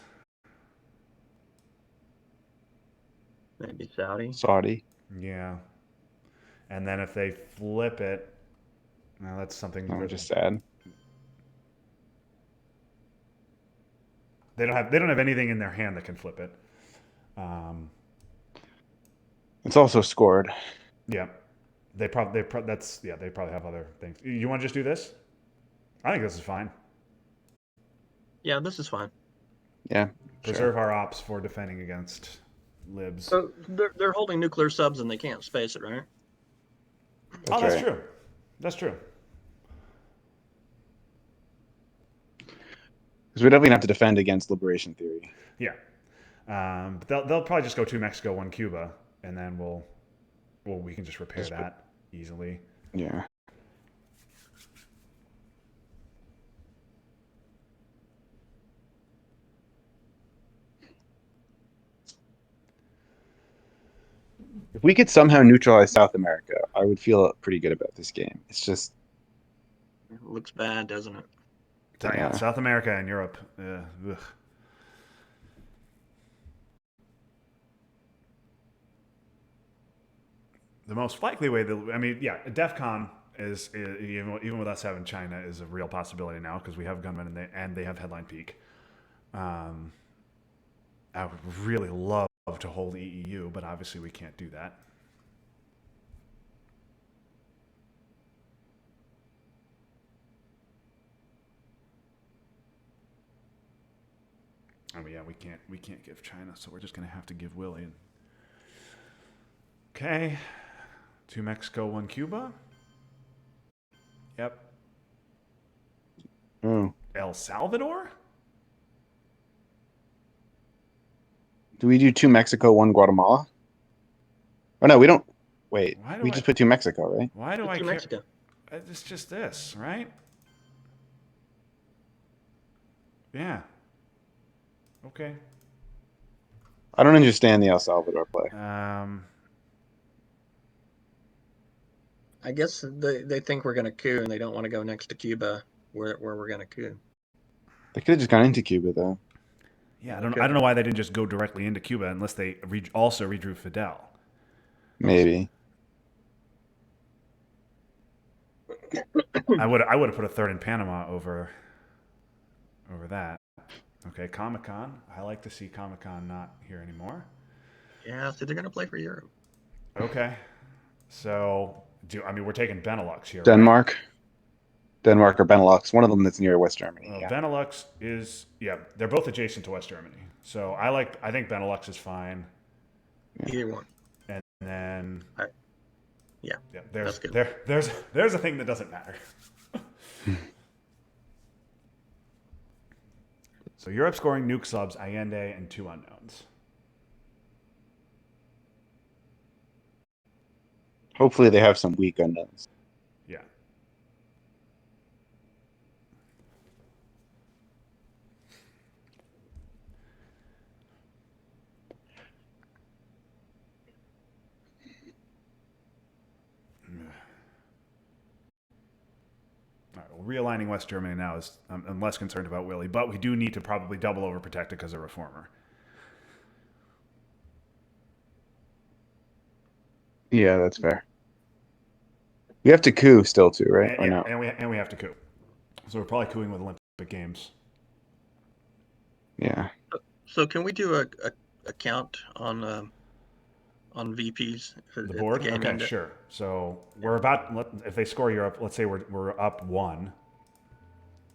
Maybe Saudi. Saudi. Yeah. And then if they flip it, now that's something. Oh, just sad. They don't have anything in their hand that can flip it. It's also scored. Yeah. They probably they probably have other things. You want to just do this? I think this is fine. Yeah, this is fine. Yeah. Preserve our ops for defending against libs. So they're holding nuclear subs and they can't space it, right? Oh, that's right. true. That's true. Because we're definitely gonna have to defend against liberation theory. Yeah. But they'll probably just go 2 Mexico, 1 Cuba, and then we can just repair that easily. Yeah. If we could somehow neutralize South America, I would feel pretty good about this game. It's just It looks bad, doesn't it? So, yeah, South America and Europe. Ugh. The most likely way DEF CON is even with us having China is a real possibility now because we have gunmen and they have Headline Peak. I would really love to hold EEU, but obviously we can't do that. Oh yeah, we can't give China, so we're just gonna have to give Willie. Okay, 2 Mexico, 1 Cuba. Yep. oh. El Salvador. Do we do 2 Mexico, 1 Guatemala? Oh no, we don't. Wait, Why do we I- just put 2 Mexico, right? Why do I To care? Mexico. It's just this, right? Yeah. Okay. I don't understand the El Salvador play. I guess they think we're going to coup and they don't want to go next to Cuba where we're going to coup. They could have just gone into Cuba though. Yeah, I don't know why they didn't just go directly into Cuba unless they also redrew Fidel. Maybe. I would have put a third in Panama over that. Okay, Comic-Con. I like to see Comic-Con not here anymore. Yeah, so they're going to play for Europe. Okay. So, we're taking Benelux here. Denmark. Right? Denmark or Benelux. One of them that's near West Germany. Well, Yeah. Benelux is they're both adjacent to West Germany. So I think Benelux is fine. Either one. And then Yeah, there's that's good. there's a thing that doesn't matter. So Europe scoring nuke subs, Allende, and 2 unknowns. Hopefully they have some weak unknowns. Yeah. All right, well, realigning West Germany now is I'm less concerned about Willie, but we do need to probably double overprotect it because of Reformer. Yeah, that's fair. We have to coup still too, right? Or no? And we have to coup. So we're probably cooing with Olympic Games. Yeah. So can we do a count on VPs? The board? Okay, sure. So we're if they score Europe, let's say we're up 1.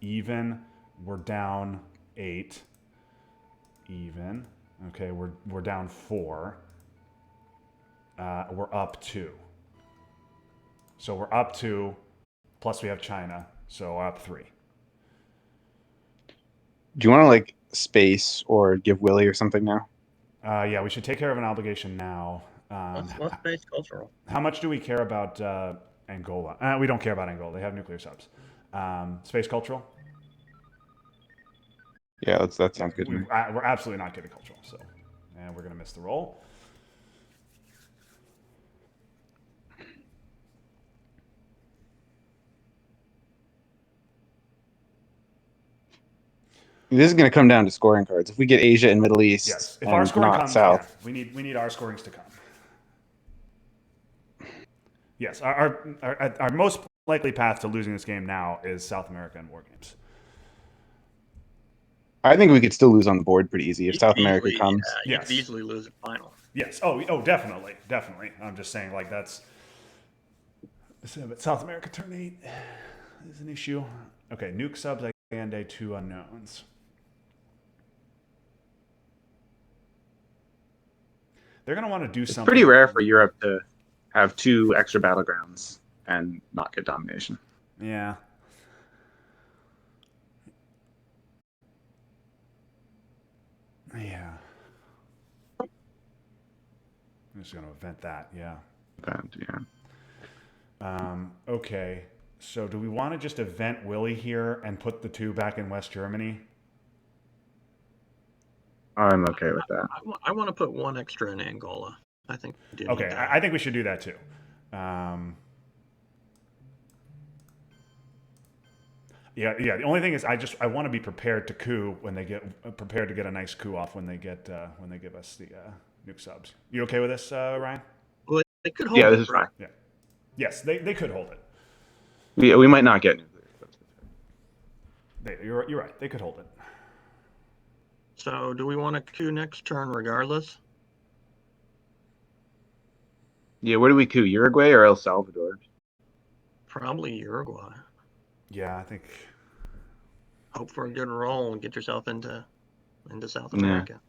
Even, we're down 8. Even. Okay, we're down 4. We're up 2. So we're up 2, plus we have China, so up 3. Do you want to like space or give Willie or something now? Yeah, we should take care of an obligation now. Let's base cultural. How much do we care about Angola? We don't care about Angola. They have nuclear subs. Space cultural? Yeah, that sounds good. We're absolutely not getting cultural, so we're going to miss the roll. This is going to come down to scoring cards. If we get Asia and Middle East, Yes, if and our scoring not comes, South, we need our scorings to come. Yes, our most likely path to losing this game now is South America and War Games. I think we could still lose on the board pretty easy if South America comes. Yeah, you Yes. could easily lose a final. Yes. Oh, definitely. I'm just saying, like, that's So, but South America turn 8 is an issue. Okay, nuke subs and 2 unknowns. They're going to want to do It's something. pretty rare for Europe to have 2 extra battlegrounds and not get domination. Yeah. Yeah. I'm just going to event that, yeah. But, yeah. Okay, so do we want to just event Willie here and put the 2 back in West Germany? I'm okay with that. I want to put 1 extra in Angola. I think we do need Okay, that. I think we should do that too. Yeah. The only thing is, I want to be prepared to coup when they get prepared to get a nice coup off when they get when they give us the nuke subs. You okay with this, Ryan? Well, they could hold Yeah, it, this is right? fine. Yeah. Yes, they could hold it. We might not get nuclear. You're right. They could hold it. So do we want to coup next turn regardless? Yeah, where do we coup? Uruguay or El Salvador? Probably Uruguay. Yeah, I think. Hope for a good roll and get yourself into South Yeah. America.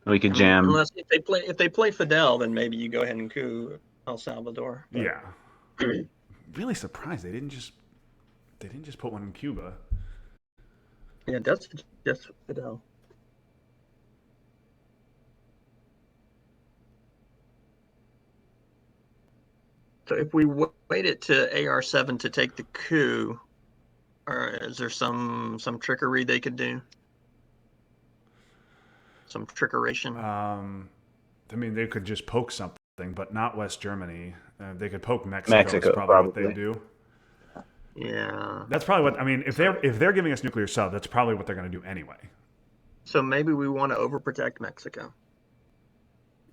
We could I mean, jam. unless if they play Fidel, then maybe you go ahead and coup El Salvador. But Yeah. Really surprised they didn't just put one in Cuba. yeah, that's just Fidel. So if we wait it to AR7 to take the coup, or is there some trickery they could do? Some trickeration? I mean, they could just poke something, but not West Germany. They could poke Mexico. Mexico, is probably what they probably. do. Yeah. That's probably what I mean. If they're giving us nuclear sub, that's probably what they're going to do anyway. So maybe we want to overprotect Mexico.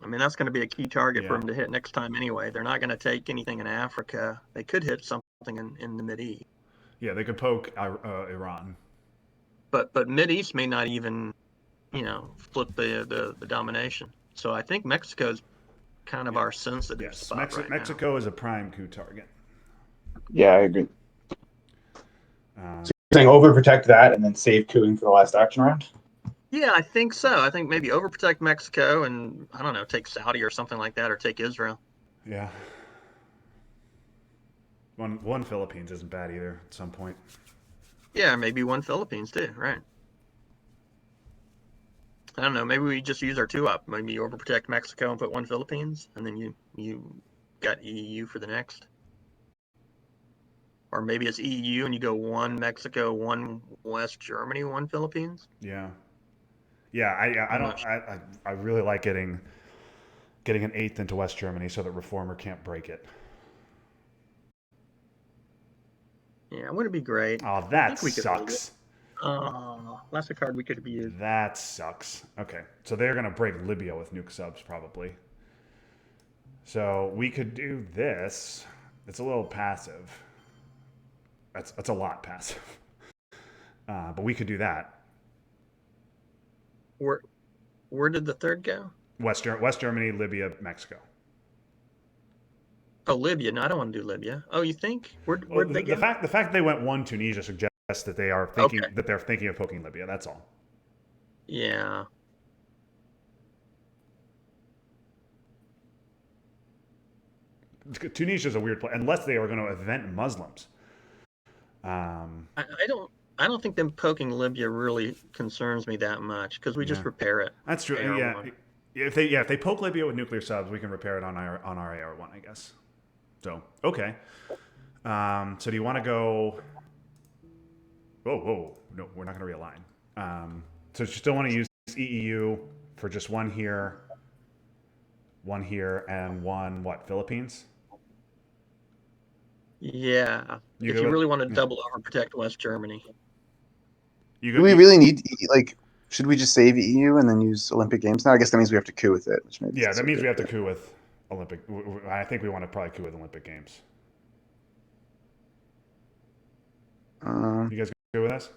I mean, that's going to be a key target for Yeah. them to hit next time anyway. They're not going to take anything in Africa. They could hit something in the Mideast. Yeah, they could poke Iran. But Mideast may not even, flip the domination. So I think Mexico's kind of our sensitive Yes, spot right Mexico is a prime coup target. Yeah, I agree. Um, So you're saying overprotect that and then save cooing for the last action round? now. Yeah, I think so. I think maybe overprotect Mexico and, I don't know, take Saudi or something like that, or take Israel. yeah. One Philippines isn't bad either at some point. Yeah, maybe 1 Philippines too, right? I don't know. Maybe we just use our 2-up. Maybe you overprotect Mexico and put 1 Philippines, and then you got EU for the next. Or maybe it's EU and you go 1 Mexico, 1 West Germany, 1 Philippines. Yeah. Yeah, I really like getting an 8th into West Germany so that Reformer can't break it. Yeah, wouldn't it be great? Oh, I that think we could hold sucks. Oh, that's a card we could have used. That sucks. Okay, so they're gonna break Libya with nuke subs probably. So we could do this. It's a little passive. That's a lot passive. But we could do that. Where did the third go? West Germany, Libya, Mexico. Oh, Libya. No, I don't want to do Libya. Oh, you think? Well, Where'd they the go? fact that they went 1 Tunisia suggests that they are thinking that they're thinking of poking Libya. That's all. Yeah. Tunisia is a weird place unless they are going to event Muslims. I don't think them poking Libya really concerns me that much because we just Yeah. repair it. That's true. AR1. Yeah. If they poke Libya with nuclear subs, we can repair it on our AR1, I guess. So okay. So do you want to go? Whoa! No, we're not going to realign. So you still want to use EEU for just 1 here, 1 here, and 1 Philippines? Yeah. You If go you with- really want to yeah. double overprotect West Germany. You Do we really need should we just save EU and then use Olympic Games now? I guess that means we have to coup with it, which maybe Yeah, isn't that so means good, we have to but- coup with Olympic. I think we want to probably coup with Olympic Games. You guys good with us?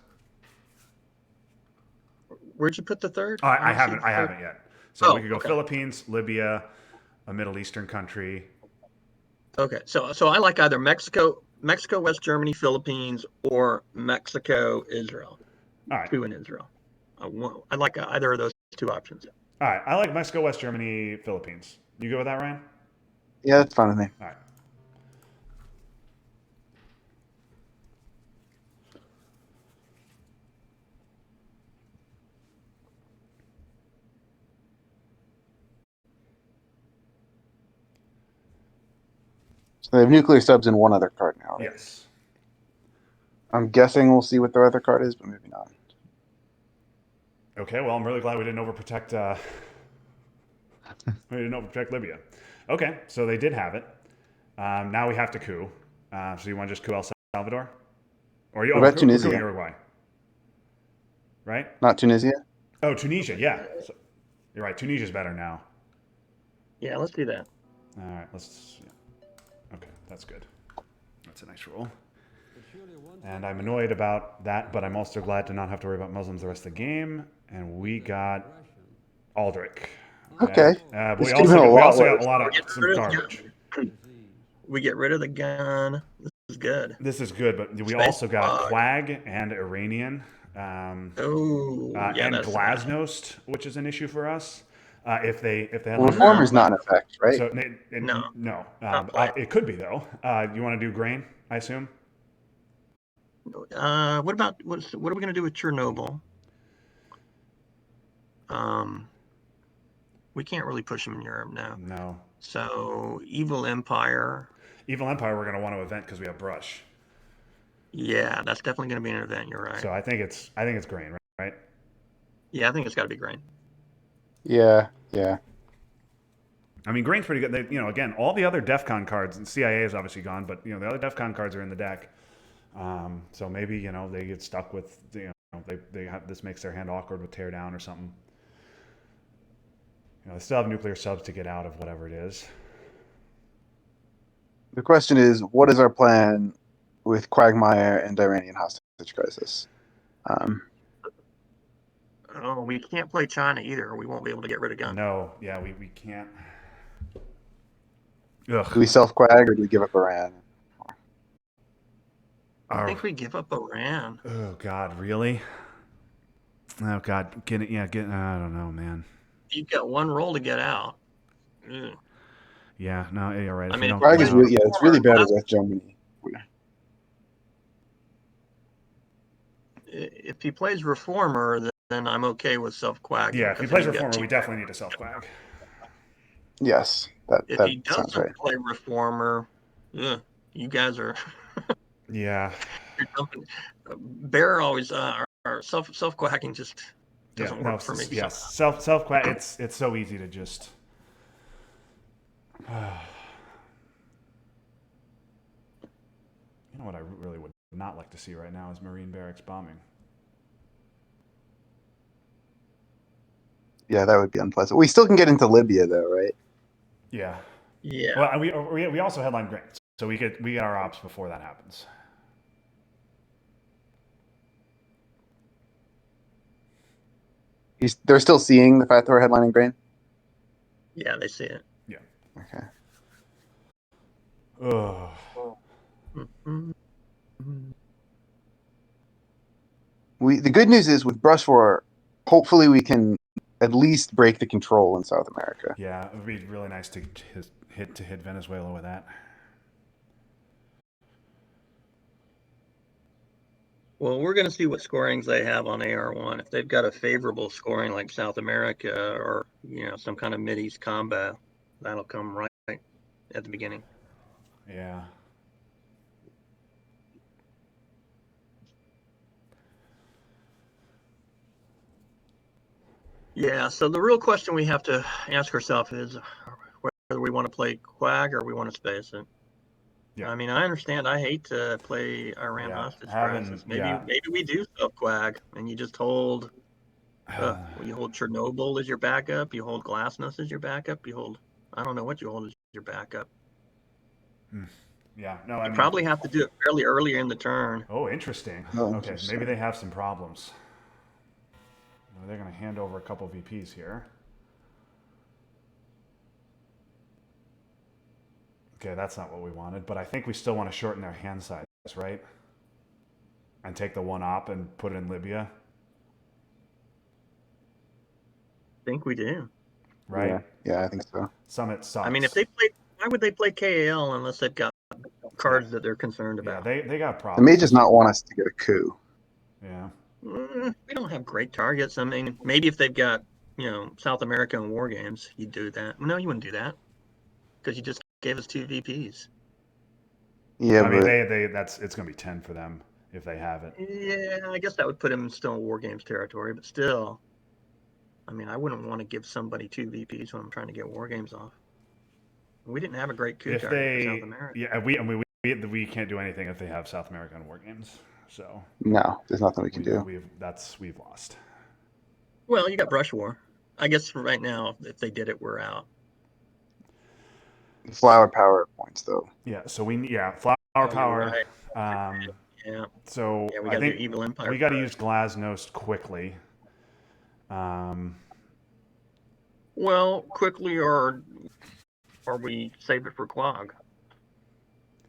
Where'd you put the third? Oh, I don't see haven't. the I third. haven't yet. So Oh, we could go okay. Philippines, Libya, a Middle Eastern country. Okay, so I like either Mexico, West Germany, Philippines, or Mexico, Israel. All right. 2 in Israel. I like either of those 2 options. All right. I like Mexico, West Germany, Philippines. You go with that, Ryan? Yeah, that's fine with me. All right. So they have nuclear subs in one other card now, right? Yes. I'm guessing we'll see what their other card is, but maybe not. Okay. Well, I'm really glad we didn't overprotect. We didn't overprotect Libya. Okay. So they did have it. Now we have to coup. So you want to just coup El Salvador, or you? What Oh, about we're coupping Tunisia? Uruguay. Right? Not Tunisia? Oh, Tunisia. Yeah. So, you're right. Tunisia's better now. Yeah, let's do that. All right. Let's. Yeah. Okay. That's good. That's a nice roll. And I'm annoyed about that, but I'm also glad to not have to worry about Muslims the rest of the game. And we got Aldrich. Okay. But This we could've been a lot also got worse. a lot of some garbage. We get rid of the gun. This is good. This is good, but we Space also got Fog. Quag and Iranian. Oh, yeah, And that's Glasnost, which is an issue for us. If they had Well, like, Reformer's not in effect, right? so No. no, Not quite. it could be though. You want to do grain? I assume. What are we going to do with Chernobyl? We can't really push them in Europe now. No. So Evil Empire. Evil Empire, we're going to want to event because we have Brush. Yeah, that's definitely going to be an event. You're right. So I think it's grain, right? Yeah, I think it's got to be grain. Yeah. I mean, grain's pretty good. They, again, all the other DEF CON cards, and CIA is obviously gone, but the other DEF CON cards are in the deck. So maybe they get stuck with they have this makes their hand awkward with Teardown or something. They still have nuclear subs to get out of whatever it is. The question is, what is our plan with Quagmire and Iranian hostage crisis? Oh, we can't play China either. We won't be able to get rid of guns. No, yeah, we can't. Do Ugh. we self-Quag or do we give up Iran? I think we give up Iran. Oh God, really? Oh God, get it? Yeah, get. I don't know, man. You've got one roll to get out. Ugh. Yeah, no, you're right. I mean, Quag is really, it's really bad at West Germany. If he plays Reformer, then I'm okay with self-Quag. Yeah, if he plays Reformer, we definitely need to self-Quag. Yes, If that he sounds doesn't right. play Reformer, you guys are. Yeah. You're dumping. Bear always or self-quacking just doesn't work for me. Yes, self-quag. It's so easy to just. You know what I really would not like to see right now is Marine barracks bombing. Yeah, that would be unpleasant. We still can get into Libya though, right? Yeah. Yeah. Well, we also headline grain, so we get our ops before that happens. They're still seeing the fact that we're headlining grain. Yeah, they see it. Yeah. Okay. Ugh. The good news is with Brush 4, hopefully we can at least break the control in South America. Yeah, it would be really nice to hit Venezuela with that. Well, we're going to see what scorings they have on AR1. If they've got a favorable scoring like South America or some kind of Mideast combo, that'll come right at the beginning. Yeah. Yeah, so the real question we have to ask ourselves is whether we want to play Quag or we want to space it. Yeah. I mean, I understand. I hate to play Iran hostage crisis. Maybe we do self-Quag and you just hold. You hold Chernobyl as your backup. You hold Glasnost as your backup. You hold. I don't know what you hold as your backup. Yeah. No, I mean, probably have to do it fairly early in the turn. Oh, interesting. Okay, maybe they have some problems. They're going to hand over a couple of VPs here. Okay, that's not what we wanted, but I think we still want to shorten their hand size, right? And take the one op and put it in Libya, I think we do. right? Yeah, I think so. Summit sucks. I mean, if they play, why would they play KAL unless they've got cards that they're concerned yeah, about? they got They problems. may just not want us to get a coup. Yeah. We don't have great targets. I mean, maybe if they've got, South America and war games, you'd do that. No, you wouldn't do that because you just gave us 2 VPs. Yeah, I mean, but it's going to be 10 for them if they have it. Yeah, I guess that would put them still in war games territory, but still, I mean, I wouldn't want to give somebody 2 VPs when I'm trying to get war games off. We didn't have a great coup If target for South America. yeah, we can't do anything if they have South American war games. So no, there's nothing we can do. we've lost. Well, you got Brush War. I guess for right now, if they did it, we're out. Flower power points though. Yeah. So flower you're power. right. Yeah. So Yeah, we I got to think do Evil Empire. we got to first. use Glasnost quickly. Well, quickly, or we save it for Quag.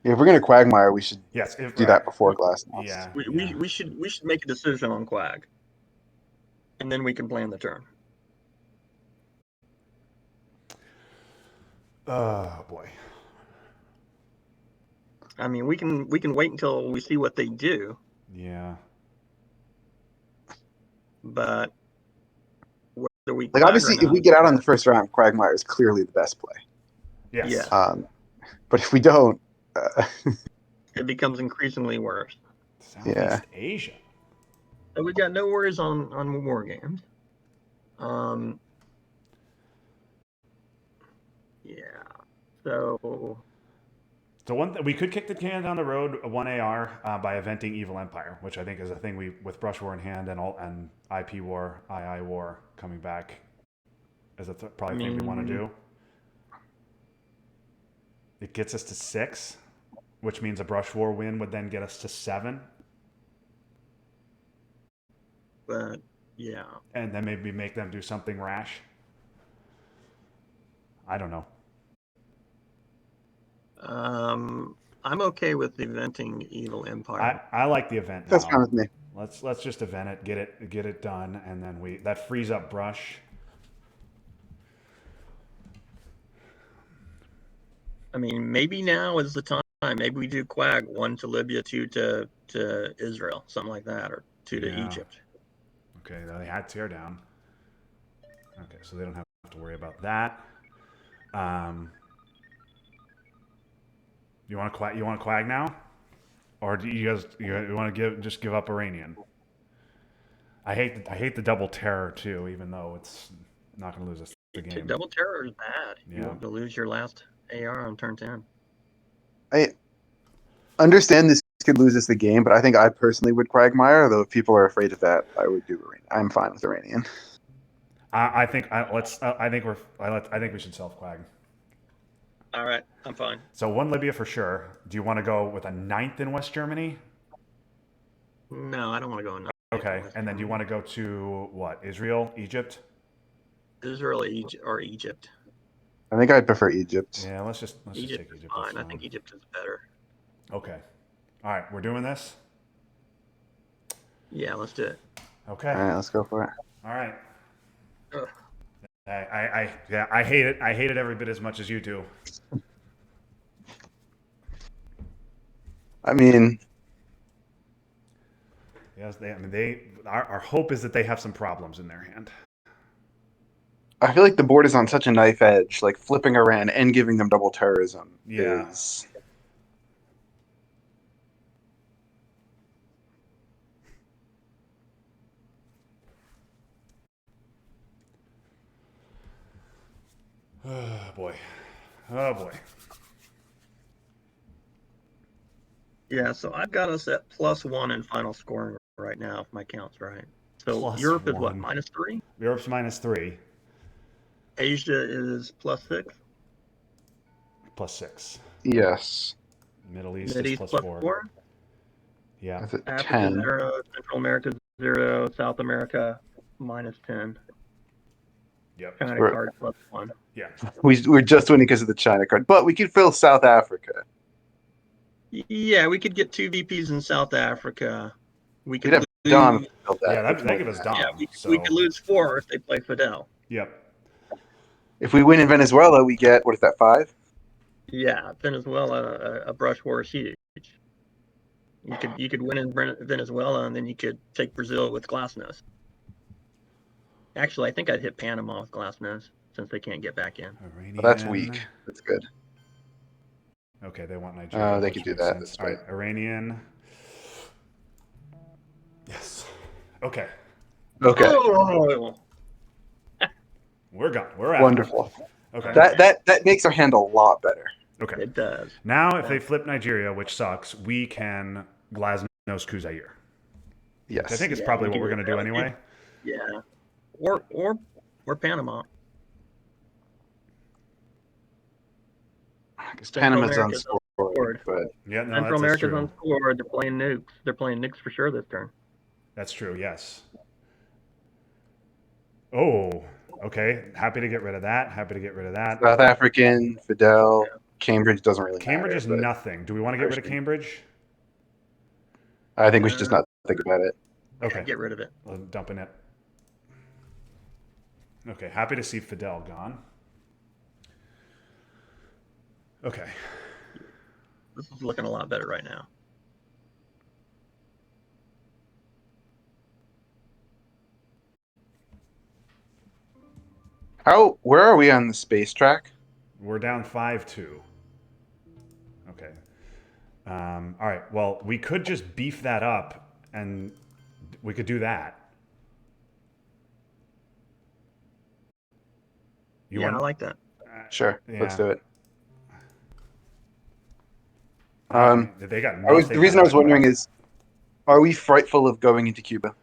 Yeah, if we're gonna Quagmire, we should Yes. do that before Glasnost. Yeah. We should make a decision on Quag, and then we can plan the turn. Oh boy. I mean, we can wait until we see what they do, Yeah. but whether we Like Quag or obviously, if not- we get out on the first round, Quagmire is clearly the best play. Yes. Yeah. But if we don't, it becomes increasingly worse. Southeast Yeah. Asia. So we got no worries on war games. Yeah. So So we could kick the can down the road, 1AR, by eventing Evil Empire, which I think is a thing with Brush War in hand and IP War, II War coming back is a probably thing we want to do. It gets us to 6, which means a Brush War win would then get us to 7. but yeah. And then maybe make them do something rash. I don't know. I'm okay with eventing Evil Empire. I like the event now. that's fine with me. Let's just event it, get it done, and then that frees up Brush. I mean, maybe now is the time. Maybe we do Quag, 1 to Libya, 2 to Israel, something like that, or 2 to Yeah. Egypt. Okay, they had tear down. Okay, so they don't have to worry about that. You want to Quag now, or do you guys you want to give up Iranian? I hate the double terror too, even though it's not going to lose us the game. Double terror is bad. Yeah. You'll lose your last AR on turn 10. I understand this could lose us the game, but I think I personally would Quagmire. Though if people are afraid of that, I would do Iranian. I'm fine with Iranian. I think we should self Quag. All right, I'm fine. So 1 Libya for sure. Do you want to go with a 9th in West Germany? No, I don't want to go in. Okay, and then do you want to go to what? Israel, Egypt? Israel or Egypt. I think I'd prefer Egypt. Yeah, let's just Egypt take is Egypt. fine. That's I think Egypt is better. Okay. All right, we're doing this. Yeah, let's do it. Okay. All right, let's go for it. All right. Ugh. I hate it. I hate it every bit as much as you do. I mean, Yes, our hope is that they have some problems in their hand. I feel like the board is on such a knife edge. Like flipping Iran and giving them double terrorism Yeah. is. Oh boy. Oh boy. Yeah, so I've got us at +1 in final scoring right now, if my count's right. So +1. Europe is what, -3? Europe's -3, Asia is +6. +6. Yes. Middle East Mid is East +4. +4. Yeah. That's at Africa 10. 0, Central America 0, South America -10. Yep. China We're- card +1. Yeah. We're just winning because of the China card, but we could fill South Africa. Yeah, we could get 2 VPs in South Africa. We We'd could have Dom lose. fill that. Yeah, That's that more give than us that. Dom. Yeah, we so could lose 4 if they play Fidel. Yep. If we win in Venezuela, we get what is that 5? Yeah, Venezuela, a brush war is huge. You could win in Venezuela, and then you could take Brazil with Glasnost. Actually, I think I'd hit Panama with Glasnost since they can't get back in. Iranian. Well, that's weak. That's good. Okay, they want Nigeria. They which could do makes that, sense. that's All right, right. Iranian. Yes. Okay, Okay, Oh, we're gone. We're out. wonderful. Okay. That makes our hand a lot better. Okay. it does. Now, if they flip Nigeria, which sucks, we can Glasnost coup Zaire. Yes. I think it's Yeah, probably we what can we're do going to do that. anyway. Yeah, or Panama. Because Central Panama's America's unscored, but Yeah, no, Central that's America's true. unscored. They're playing nukes. They're playing nukes for sure this turn. That's true. Yes. Oh, okay. Happy to get rid of that. Happy to get rid of that. South African, Fidel, Cambridge doesn't really Cambridge matter. is but nothing. Do we want to get rid of Cambridge? I think we should just not think about it. Okay. Yeah, get rid of it. I'm dumping it. Okay, happy to see Fidel gone. Okay. This is looking a lot better right now. Where are we on the space track? We're down 5-2. Okay. All right. Well, we could just beef that up, and we could do that. I like that. Sure, let's Yeah. do it. They got the reason I was wondering is, are we frightful of going into Cuba?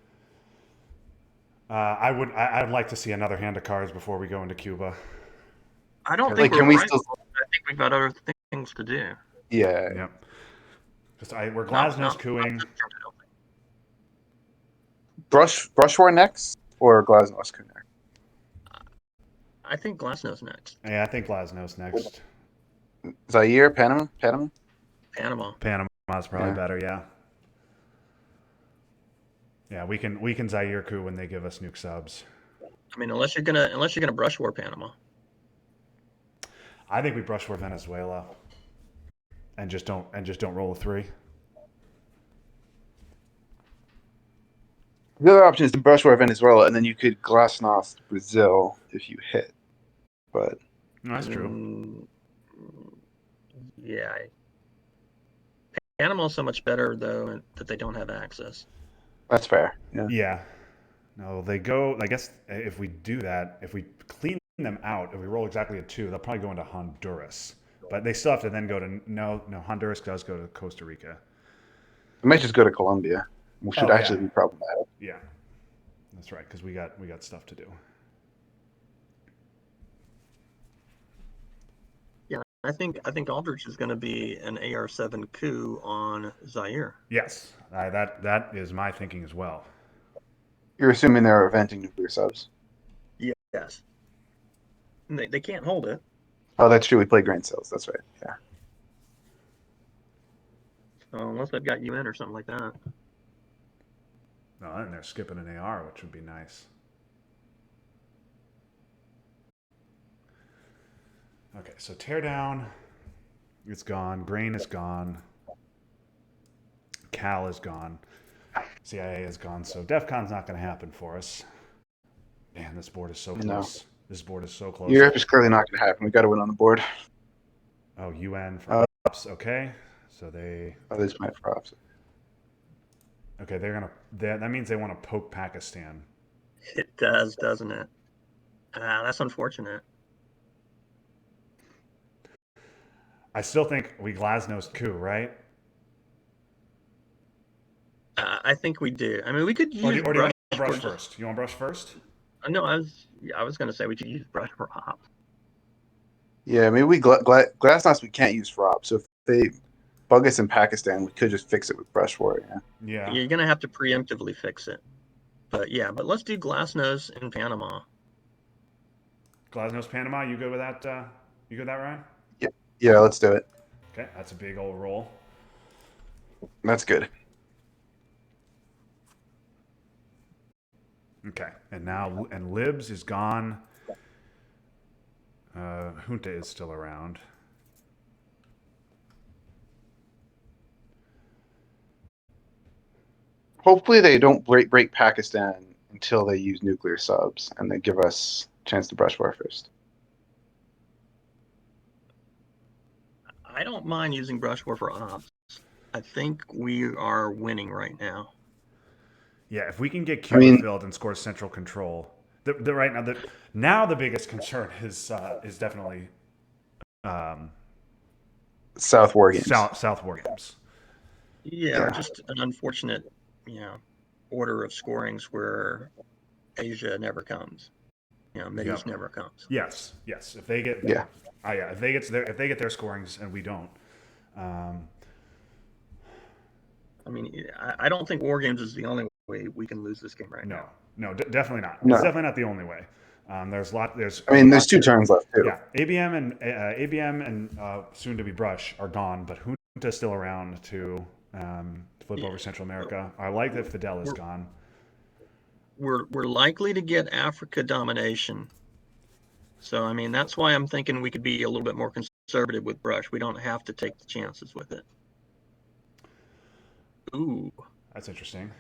I'd like to see another hand of cards before we go into Cuba. I don't Like, think can we're we right. still? I think we've got other things to do. Yeah. Yep. We're Glasnost cooing. Brush war next or Glasnost coup next? I think Glasnost next. Yeah, I think Glasnost next. Zaire, Panama. Panama. Panama's probably Yeah. better. Yeah. Yeah, we can Zaire coup when they give us nuke subs. I mean, unless you're gonna brush war Panama. I think we brush for Venezuela, and just don't roll a 3. The other option is to brush war Venezuela, and then you could Glasnost Brazil if you hit. But No, that's true. Yeah. Panama's so much better though that they don't have access. that's fair. Yeah. Yeah. No, they go. I guess if we do that, if we clean them out, if we roll exactly a 2, they'll probably go into Honduras. But they still have to then go to no. Honduras does go to Costa Rica. We might just go to Colombia, which should Oh, actually yeah. be problematic. Yeah, that's right. Because we got stuff to do. Yeah, I think Aldrich is going to be an AR-7 coup on Zaire. Yes, that is my thinking as well. You're assuming they're eventing nuclear subs. Yes. And they can't hold it. Oh, that's true. We play grain cells. That's right. Yeah. So unless they've got UN or something like that. No, and they're skipping an AR, which would be nice. Okay, so tear down. It's gone. Grain is gone. Cal is gone. CIA is gone. So DEF CON's not going to happen for us. Man, this board is so No. close. This board is so close. Europe is clearly not going to happen. We got to win on the board. Oh, UN for props. Okay, so they. Oh, this is my props. Okay, they're gonna. That means they want to poke Pakistan. It does, doesn't it? That's unfortunate. I still think we Glasnost coup, right? I think we do. I mean, we could use Or do you want to brush for- first? You want to brush first? No, I was going to say we should use brush for ops. Yeah, maybe we Glasnost we can't use for ops. So if they bug us in Pakistan, we could just fix it with brush war. Yeah. Yeah. You're going to have to preemptively fix it. But let's do Glasnost in Panama. Glasnost, Panama. You good with that? You good with that, Ryan? Yeah, let's do it. Okay, that's a big old roll. That's good. Okay, and now Libs is gone. Junta is still around. Hopefully they don't break Pakistan until they use nuclear subs, and they give us a chance to brush war first. I don't mind using brush war for ops. I think we are winning right now. Yeah, if we can get Cuba filled and score central control, right now the biggest concern is definitely South War Games. South War Games. Yeah, just an unfortunate, order of scorings where Asia never comes. Mideast never comes. Yes. If they get if they get their scorings and we don't. I mean, I don't think War Games is the only way we can lose this game right now. No, definitely not. No. It's definitely not the only way. There's there's 2 turns left too. Yeah, ABM and soon to be Brush are gone, but Junta's still around to flip over Central America. I like that Fidel is gone. We're likely to get Africa domination. So, I mean, that's why I'm thinking we could be a little bit more conservative with Brush. We don't have to take the chances with it. Ooh. That's interesting.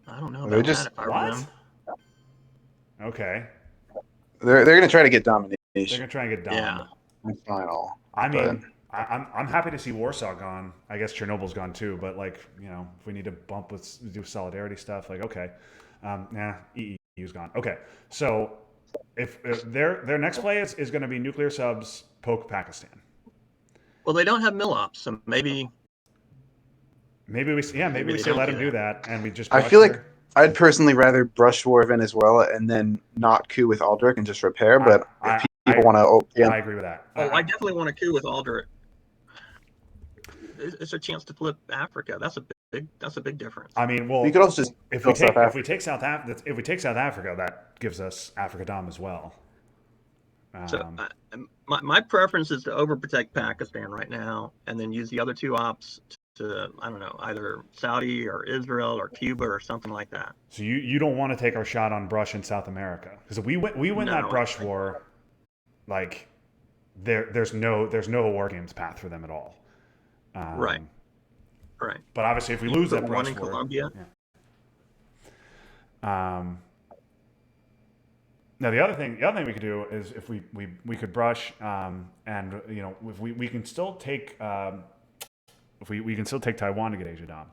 I don't know about that if I What? remember. Okay. They're going to try to get domination. They're going to try and get dom. Yeah. in final. I mean, I'm happy to see Warsaw gone. I guess Chernobyl's gone too, but if we need to do solidarity stuff, okay. EU's gone. Okay. So if their next play is going to be nuclear subs poke Pakistan. Well, they don't have mill-ops, so maybe we say let them do that, and we just. I feel like I'd personally rather brush war Venezuela and then not coup with Aldrich and just repair. But if people want to, I agree with that. Oh, I definitely want to coup with Aldrich. It's a chance to flip Africa. That's a big difference. I mean, well, we could also just if we take South Africa, that gives us Africa Dom as well. So my preference is to overprotect Pakistan right now, and then use the other 2 ops to, I don't know, either Saudi or Israel or Cuba or something like that. So you don't want to take our shot on Brush in South America, because if we win that Brush war, there's no War Games path for them at all. Right. But obviously, if we lose that Brush one in war, Colombia. Yeah. Now the other thing we could do is if we could Brush, and if we can still take if we can still take Taiwan to get Asia Dom.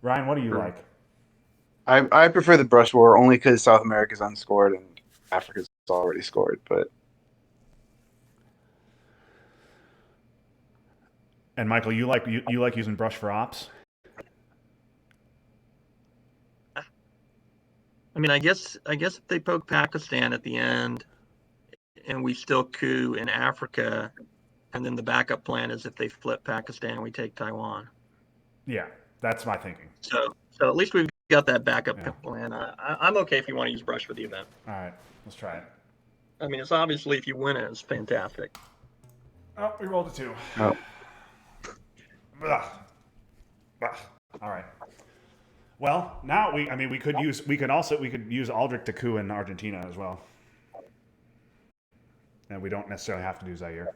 Ryan, what do you like? I prefer the brush war only because South America's unscored and Africa's already scored. But and Michael, you like using brush for ops? I mean, I guess if they poke Pakistan at the end, and we still coup in Africa, and then the backup plan is if they flip Pakistan, we take Taiwan. Yeah, that's my thinking. So at least we've got that backup plan. I'm okay if you want to use brush for the event. All right, let's try it. I mean, it's obviously if you win it, it's fantastic. Oh, we rolled a 2. Oh. Ugh. All right. Well, now we could use Aldrich to coup in Argentina as well, and we don't necessarily have to do Zaire.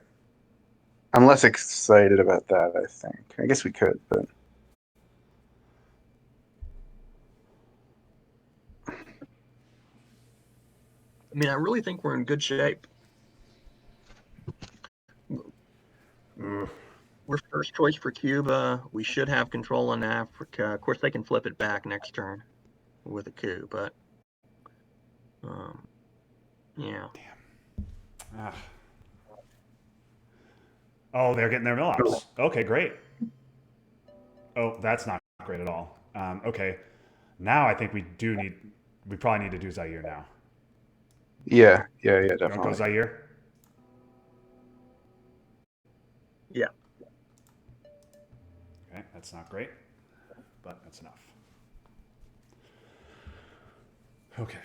I'm less excited about that. I think. I guess we could, but. I mean, I really think we're in good shape. We're first choice for Cuba. We should have control in Africa. Of course, they can flip it back next turn with a coup, but yeah. Damn. Oh, they're getting their mill-ops. Okay, great. Oh, that's not great at all. Okay, now I think we probably need to do Zaire now. Yeah, You want to definitely. go Zaire? Yeah. Okay, that's not great, but that's enough. Okay.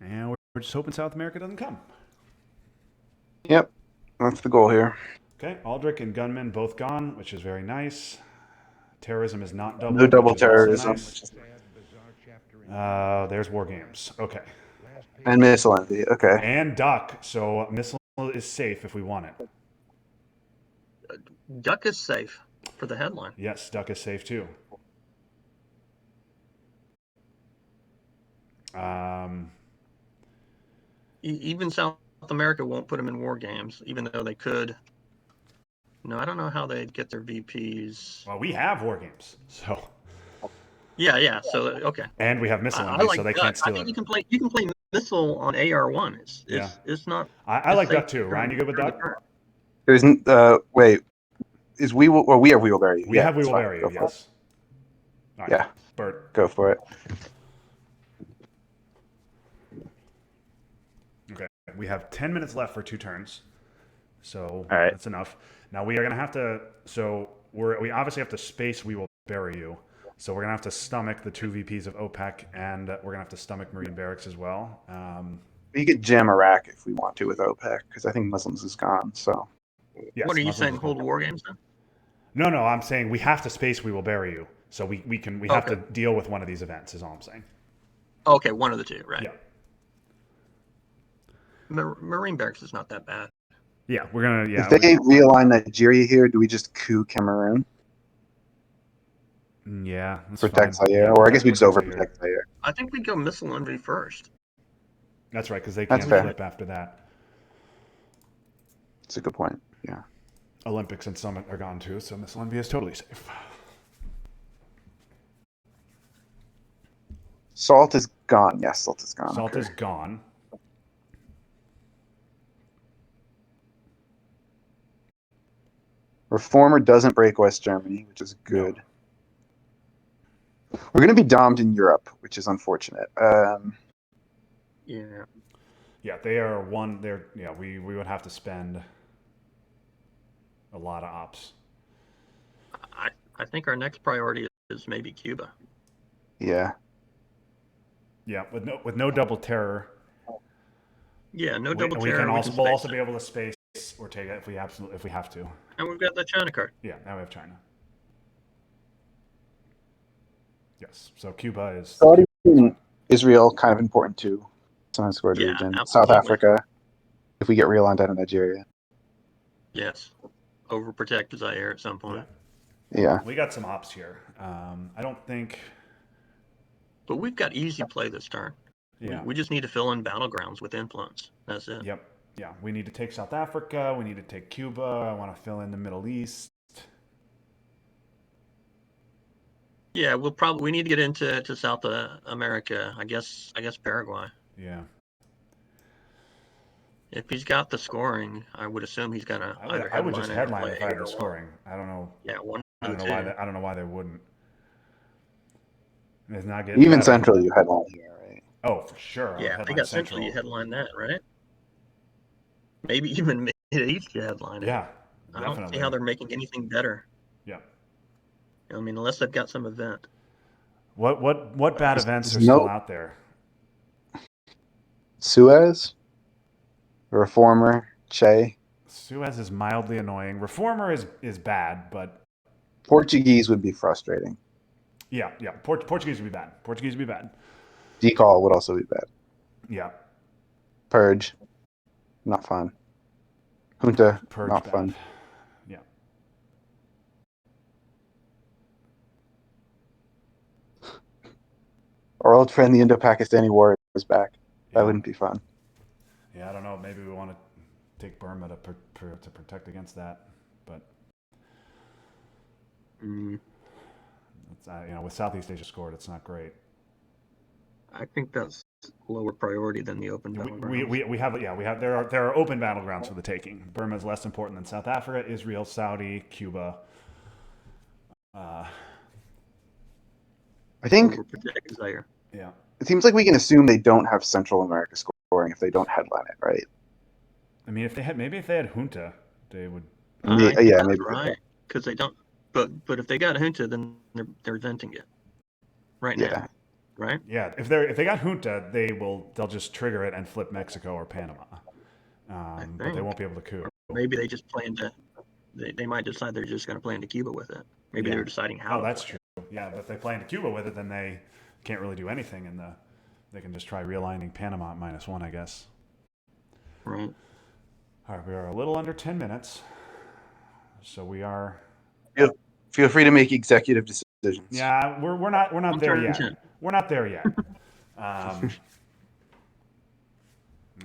And we're just hoping South America doesn't come. Yep, that's the goal here. Okay, Aldrich and Gunman both gone, which is very nice. Terrorism is not doubled, No double which is also terrorism, nice. which is There's War Games. Okay. and missile envy. Okay. And Duck, so missile is safe if we want it. Duck is safe for the headline. Yes, Duck is safe too. Even South America won't put them in war games, even though they could. No, I don't know how they'd get their VPs. Well, we have War Games, so Yeah. So okay. and we have missile I envy, like so they Duck. can't I steal think it. you can play missile on AR1. Yeah. It's not. I it's like safe Duck too. Ryan, you good with during Duck? the turn. There's wait, is we will? Well, we have Wheelberry. We have We Will Bury You, Go for it. yes. All right, Yeah. Bert. Go for it. Okay, we have 10 minutes left for 2 turns, so All right. that's enough. Now we are gonna have to. So we obviously have to space We Will Bury You. So we're gonna have to stomach the 2 VPs of OPEC, and we're gonna have to stomach Marine Barracks as well. We could jam Iraq if we want to with OPEC because I think Muslims is gone. So Yes, What are you Muslims saying? is Hold gone. war games then? No, I'm saying we have to space We Will Bury You. So we have to Okay. deal with one of these events. Is all I'm saying. Okay, one of the two, right? Yeah. Marine barracks is not that bad. Yeah, we're gonna. Yeah, if they realign Nigeria here, do we just coup Cameroon? yeah, that's Protect fine. Zaire, Yeah, or I guess we just protect Zaire. overprotect Zaire. I think we'd go missile envy first. That's right, because they That's can't fair. flip after that. It's a good point. Yeah. Olympics and Summit are gone too, so Miss Olympia is totally safe. Salt is gone. Yes, Salt is gone. Salt okay. is gone. Reformer doesn't break West Germany, which is good. We're going to be domed in Europe, which is unfortunate. Yeah. Yeah, they are one. They're we would have to spend a lot of ops. I think our next priority is maybe Cuba. Yeah. Yeah, with no double terror. Yeah, no double we terror. can also space we'll also it. be able to space Ortega if we have to. And we've got the China card. Yeah, now we have China. Yes, so Cuba is. Saudi and Israel kind of important too. Sometimes squared Yeah, region. absolutely. South Africa, if we get realigned out of Nigeria. Yes. Overprotect Zaire at some point. Yeah. We got some ops here. I don't think. But we've got easy play this turn. Yeah. We just need to fill in battlegrounds with influence. That's it. Yep. Yeah. We need to take South Africa. We need to take Cuba. I want to fill in the Middle East. Yeah, we need to get into South America. I guess Paraguay. Yeah. If he's got the scoring, I would assume he's gonna either I would just it or headline play if I had or the one. scoring. I don't know. Yeah, one. I don't of know the why. two. I don't know why they wouldn't. It's not getting Even better. Central, you headline here, right? Oh, for sure. Yeah, I got Central. You headline that, right? Maybe even Mid East you headline it. Yeah, I definitely. don't see how they're making anything better. Yeah. I mean, unless they've got some event. What bad events are there's no- still out there? Suez, Reformer, Che. Suez is mildly annoying. Reformer is bad, but Portuguese would be frustrating. yeah. Portuguese would be bad. Portuguese would be bad. Decall would also be bad. Yeah. Purge, not fun. Junta, Purge not bad. fun. Yeah. Our old friend, the Indo-Pakistani war, is back. That Yeah. wouldn't be fun. Yeah, I don't know. Maybe we want to take Burma to protect against that, but it's, with Southeast Asia scored, it's not great. I think that's lower priority than the open battlegrounds. We have there are open battlegrounds for the taking. Burma is less important than South Africa, Israel, Saudi, Cuba. I think Overprotect Zaire. Yeah. it seems like we can assume they don't have Central America scoring if they don't headline it, right? I mean, if they had Junta, they would. I think Yeah, that's maybe. right. Because they don't. But if they got Junta, then they're venting it, right Yeah. now, right? Yeah, if they got junta, they'll just trigger it and flip Mexico or Panama, but they think. won't be able to coup. Maybe they just play into. They might decide they're just going to play into Cuba with it. Maybe Yeah. they're deciding how. Oh, to that's play. true. Yeah, but if they play into Cuba with it, then they can't really do anything, and they can just try realigning Panama at -1, I guess. Right. All right, we are a little under 10 minutes, so we are. Feel free to make executive decisions. Yeah, we're not I'm there turning yet. 10. We're not there yet.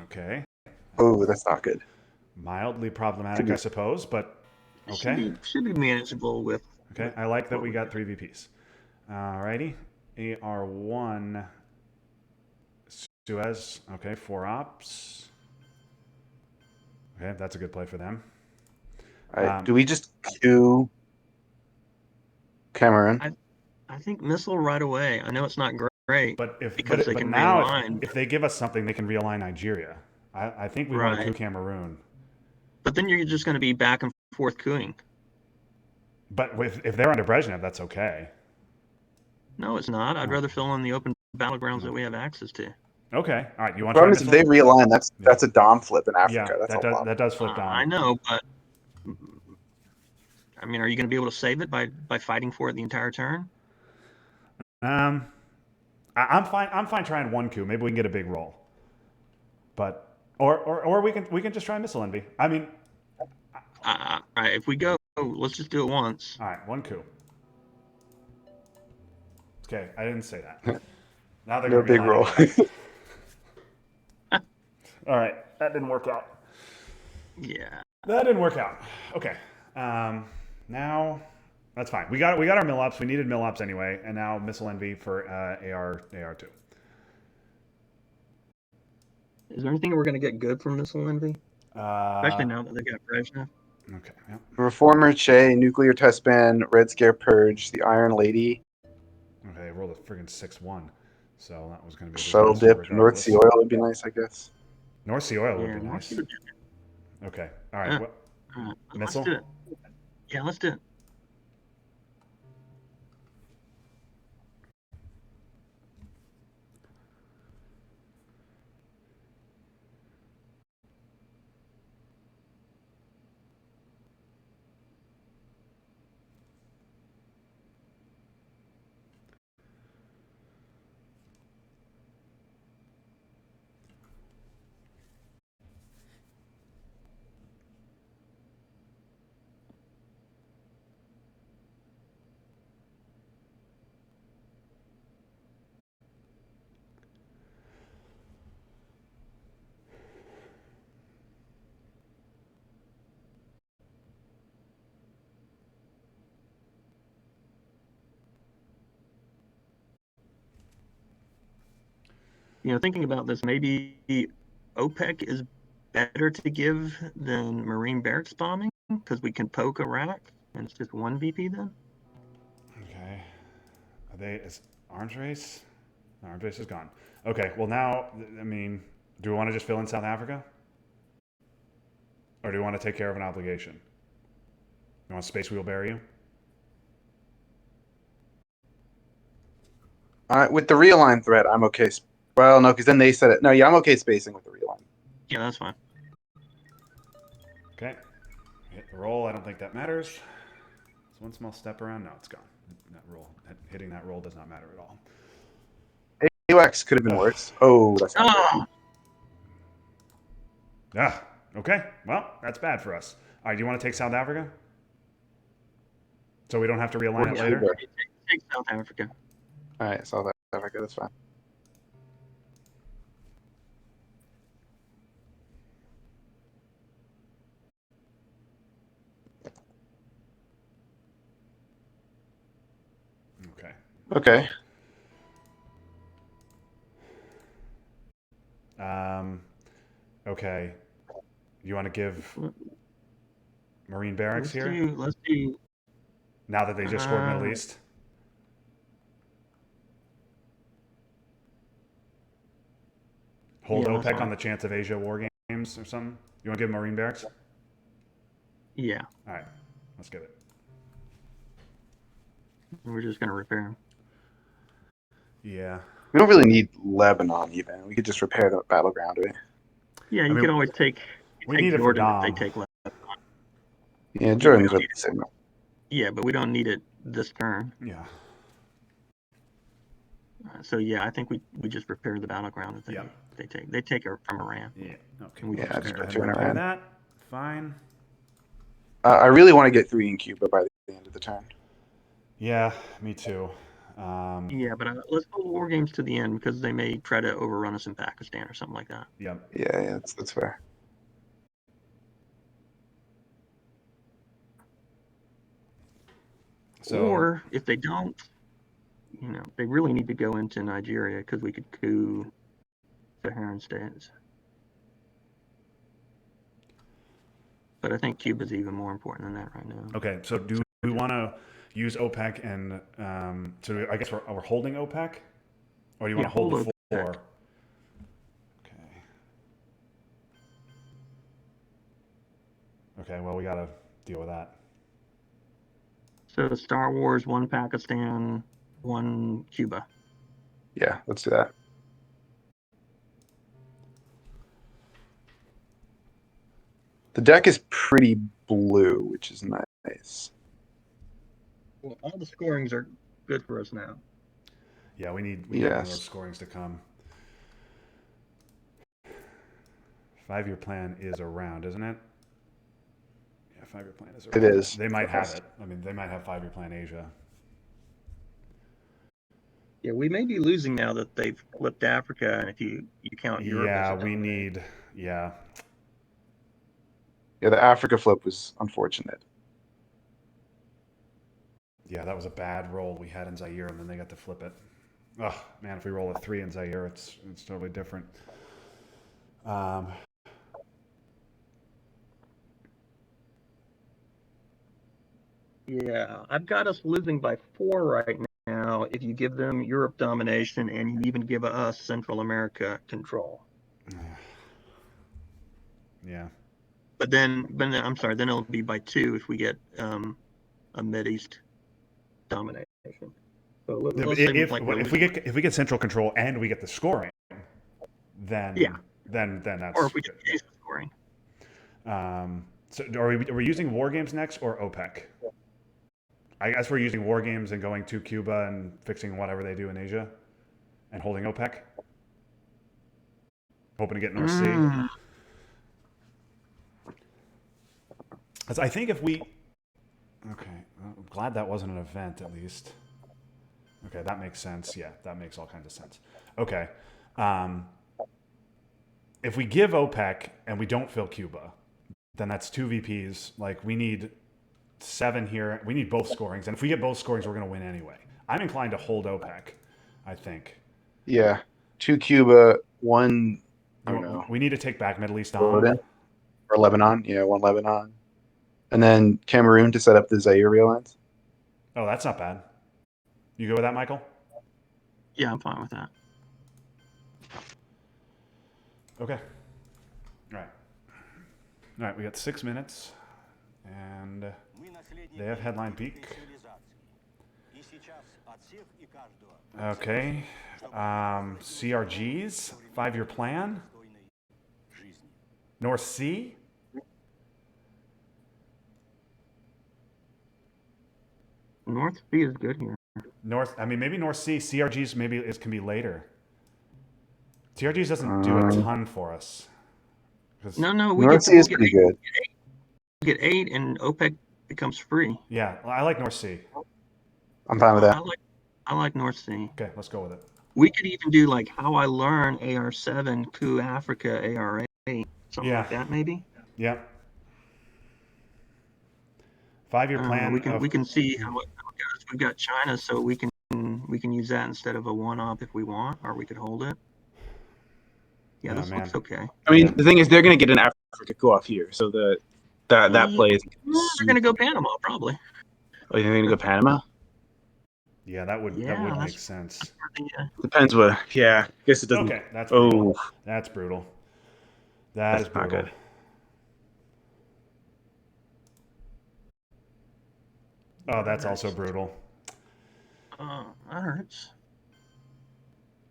Okay, Oh, that's not good. mildly problematic, I suppose, but okay. Should be manageable with. Okay, I like that we got 3 VPs. Alrighty, AR1 Suez. Okay, 4 ops. Okay, that's a good play for them. All right. Do we just queue Cameroon? I think missile right away. I know it's not great, But because they can now realign. if they give us something, they can realign Nigeria. I think we want to Right. coup Cameroon. But then you're just going to be back and forth cooing. But if they're under Brezhnev, that's okay. No, it's not. I'd rather fill in the open battlegrounds that we have access to. Okay, all right. You The want to try problem is if they realign, that's a Dom flip in Africa. Yeah, That's a lot. that does flip Dom. I know, but I mean, are you going to be able to save it by fighting for it the entire turn? I'm fine. I'm fine trying 1 coup. Maybe we can get a big roll. But or we can just try missile envy. I mean, All right, if we go, let's just do it once. all right, 1 coup. Okay, I didn't say that. Now they're No gonna be big lying roll. again. All right, that didn't work out. Yeah. That didn't work out. Okay. Now that's fine. We got our mill ops. We needed mill ops anyway, and now missile envy for AR2. Is there anything we're going to get good from missile envy? Especially Uh, now that they got Brezhnev. okay. Yep. Reformer Che, Nuclear Test Ban, Red Scare Purge, the Iron Lady, Okay. Rolled a friggin' 6-1, so that was going to be a Shuttle disaster Dip, North regardless. Sea Oil would be nice, I guess. North Sea oil would Yeah, be let's nice. do it. Okay. All right. Yeah. Well, All right, Missile? Let's do it. Yeah, let's do it. Thinking about this, maybe OPEC is better to give than Marine barracks bombing because we can poke Iraq and it's just 1 VP then. okay. Is arms race? No, arms race is gone. Okay. Well, now, I mean, do we want to just fill in South Africa? Or do we want to take care of an obligation? You want Space Wheel bury you? With the realign threat, I'm okay. Well, no, because then they said it. No, yeah, I'm okay spacing with the realign. Yeah, that's fine. Okay. Hit the roll. I don't think that matters. It's one small step around. No, it's gone. That roll, hitting that roll does not matter at all. AUX could have been worse. Oh, that's not good. Oh, Ah, okay. Well, that's bad for us. All right, do you want to take South Africa? So we don't have to realign it Yeah, later? sure. take South Africa. All right, South Africa, that's fine. Okay. Okay. Okay. You want to give Marine barracks here? Let's do. Now that they just scored Middle East? Hold Yeah, that's OPEC fine. on the chance of Asia war games or something? You want to give Marine barracks? Yeah, All right. Let's get it. we're just going to repair them. Yeah. We don't really need Lebanon even. We could just repair the battleground. Right? Yeah, you mean, could always take we need it for Jordan if they Dom. take left. Yeah, Jordan's about the same. Yeah, but we don't need it this turn. Yeah. So yeah, I think we just repair the battleground that Yeah. they take. They take it from Iran. Yeah. Okay. We Yeah, just just repair put it. two in Repair Iran. that. Fine. I really want to get 3 in Cuba by the end of the turn. Yeah, me too. Yeah, but let's hold war games to the end because they may try to overrun us in Pakistan or something like that. Yep. Yeah, that's fair. So, or if they don't, they really need to go into Nigeria because we could coup Saharan states. But I think Cuba's even more important than that right now. okay. So do we want to use OPEC and so I guess we're holding OPEC, or do you want to hold the OPEC. 4? Okay. Okay. Well, we got to deal with that. So Star Wars, 1 Pakistan, 1 Cuba. Yeah, let's do that. The deck is pretty blue, which is nice. Well, all the scorings are good for us now. Yeah, we need those scorings to come. 5-year plan is around, isn't it? Yeah, 5-year plan is around. It is. They might have it. I mean, they might have 5-year plan Asia. Yeah, we may be losing now that they've flipped Africa, and if you count Europe. Yeah, we need. Yeah, the Africa flip was unfortunate. Yeah, that was a bad roll we had in Zaire, and then they got to flip it. Oh man, if we roll a 3 in Zaire, it's totally different. Yeah, I've got us losing by 4 right now if you give them Europe domination and you even give us Central America control. Yeah. But then I'm sorry, then it'll be by 2 if we get a Mideast domination. So let's say if we get central control and we get the scoring, then then that's or if we just chase the scoring. So are we using war games next or OPEC? I guess we're using war games and going to Cuba and fixing whatever they do in Asia, and holding OPEC. Hoping to get North Sea. I think if we, okay, well, I'm glad that wasn't an event at least. Okay, that makes sense. Yeah, that makes all kinds of sense. Okay, if we give OPEC and we don't fill Cuba, then that's 2 VPs. Like we need 7 here. We need both scorings, and if we get both scorings, we're going to win anyway. I'm inclined to hold OPEC. I think. Yeah, 2 Cuba, 1. I don't know. We need to take back Middle East or Lebanon. Yeah, 1 Lebanon, and then Cameroon to set up the Zaire realigns. Oh, that's not bad. You go with that, Michael? Yeah, I'm fine with that. Okay. All right. We got 6 minutes, and they have headline peak. Okay. CRGs, 5-year plan. North Sea. North Sea is good here. Maybe North Sea. CRGs maybe it can be later. CRGs doesn't do a ton for us. No, North Sea is pretty good. We get 8 and OPEC becomes free. Yeah, I like North Sea. I'm fine with that. I like North Sea. Okay, let's go with it. We could even do like How I Learn AR7, Coup Africa AR8, something like that maybe. Yeah. 5-year plan. We can see how it goes. We've got China, so we can use that instead of a 1-op if we want, or we could hold it. Yeah, this looks okay. I mean, the thing is, they're going to get an Africa coup off here, so that play is. They're going to go Panama probably. Oh, you're going to go Panama? Yeah, that would make sense. Depends what. Yeah, I guess it doesn't. Okay, that's brutal. That's brutal. That's brutal. Not good. Oh, that's also brutal. That hurts.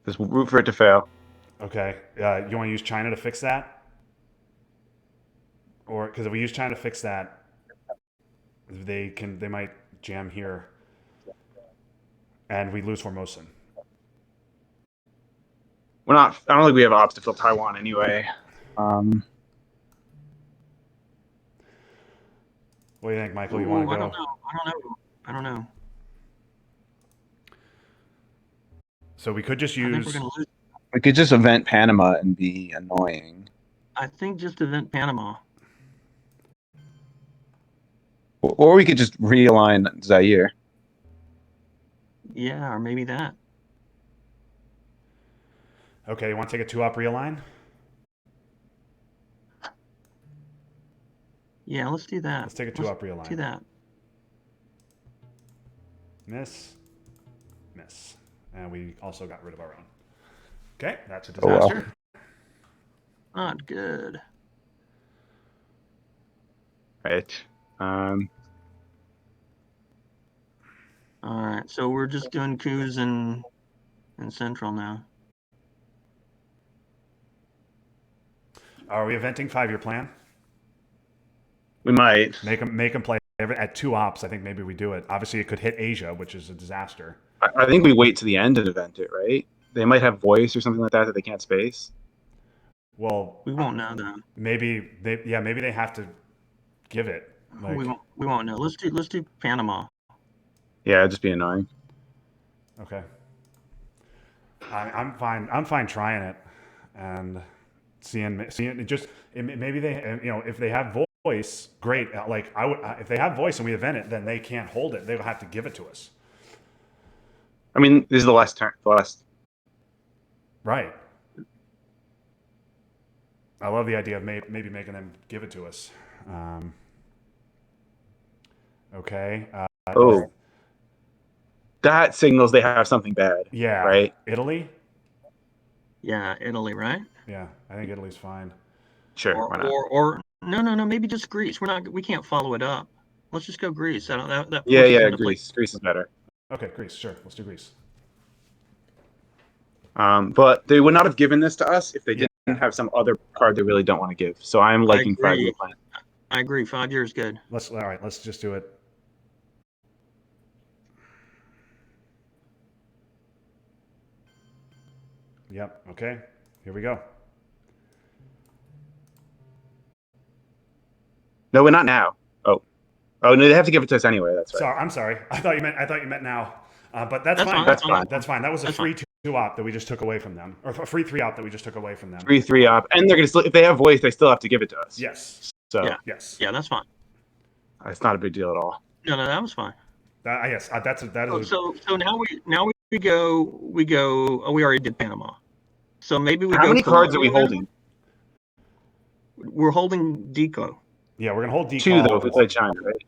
Just root for it to fail. Okay. You want to use China to fix that? Or because if we use China to fix that, they might jam here, and we lose Formosan. We're not. I don't think we have ops to fill Taiwan anyway. What do you think, Michael? You want to I go? I don't know. So we could just I think we're use. gonna lose. We could just event Panama and be annoying. I think just event Panama. Or we could just realign Zaire. Yeah, or maybe that. Okay, you want to take a 2-op realign? Yeah, let's do that. Let's take a 2-op realign. Do that. Miss. And we also got rid of our own. Okay, that's a Oh, well. disaster. Not good. Right. All right, so we're just doing coups in Central now. Are we eventing 5-year plan? We might. Make them play at 2 ops. I think maybe we do it. Obviously, it could hit Asia, which is a disaster. I think we wait to the end and event it, right? They might have voice or something like that they can't space. Well, We won't know though. maybe they have to give it. Like, We won't know. Let's do Panama. Yeah, it'd just be annoying. okay. I'm fine trying it and seeing it. Just maybe they, if they have voice, great. Like I would, if they have voice and we event it, then they can't hold it. They'll have to give it to us. I mean, this is the last turn. Right. I love the idea of maybe making them give it to us. Okay. Oh. That signals they have something bad. Yeah. Right? Italy? Yeah, Italy, right? Yeah, I think Italy's fine. Sure, why not? Or no, maybe just Greece. We can't follow it up. Let's just go Greece. That Yeah, forces them to play. Greece. Greece is better. Okay, Greece. Sure, let's do Greece. But they would not have given this to us if they didn't have some other card they really don't want to give. So I'm liking 5-year plan. I agree. 5 years good. All right, let's just do it. Yep, okay. Here we go. No, we're not now. Oh no, they have to give it to us anyway. That's right. I'm sorry. I thought you meant now. But that's fine. fine. That's fine. That's fine. That was a That's free 2-op that we just took away from them, or a free 3-op that we just took away from them. 3-3 op, and they're gonna still, if they have voice, they still have to give it to us. Yes. So Yeah. Yes. Yeah, that's fine. it's not a big deal at all. No, that was fine. Yes. That is. So now we go. Oh, we already did Panama. So maybe we. How go many cards are we Colombia holding? now? We're holding Deco. Yeah, we're gonna hold D. 2 though if we play China, right?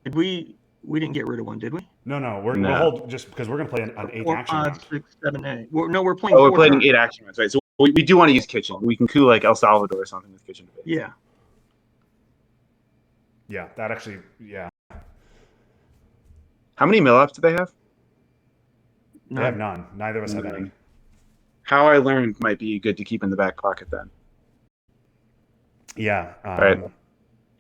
Did we? We didn't get rid of one, did we? No, we'll No. hold just because we're gonna play an 8 4, action 5, round. 6, 7, 8. We're playing. Oh, we're 4 playing turns. 8 action rounds, right? So we do want to use kitchen. We can coup like El Salvador or something with kitchen. Yeah. Yeah, that actually. Yeah, How many mill ups do they have? they have none. Neither of us have any. None. How I Learned might be good to keep in the back pocket then. Yeah. Right.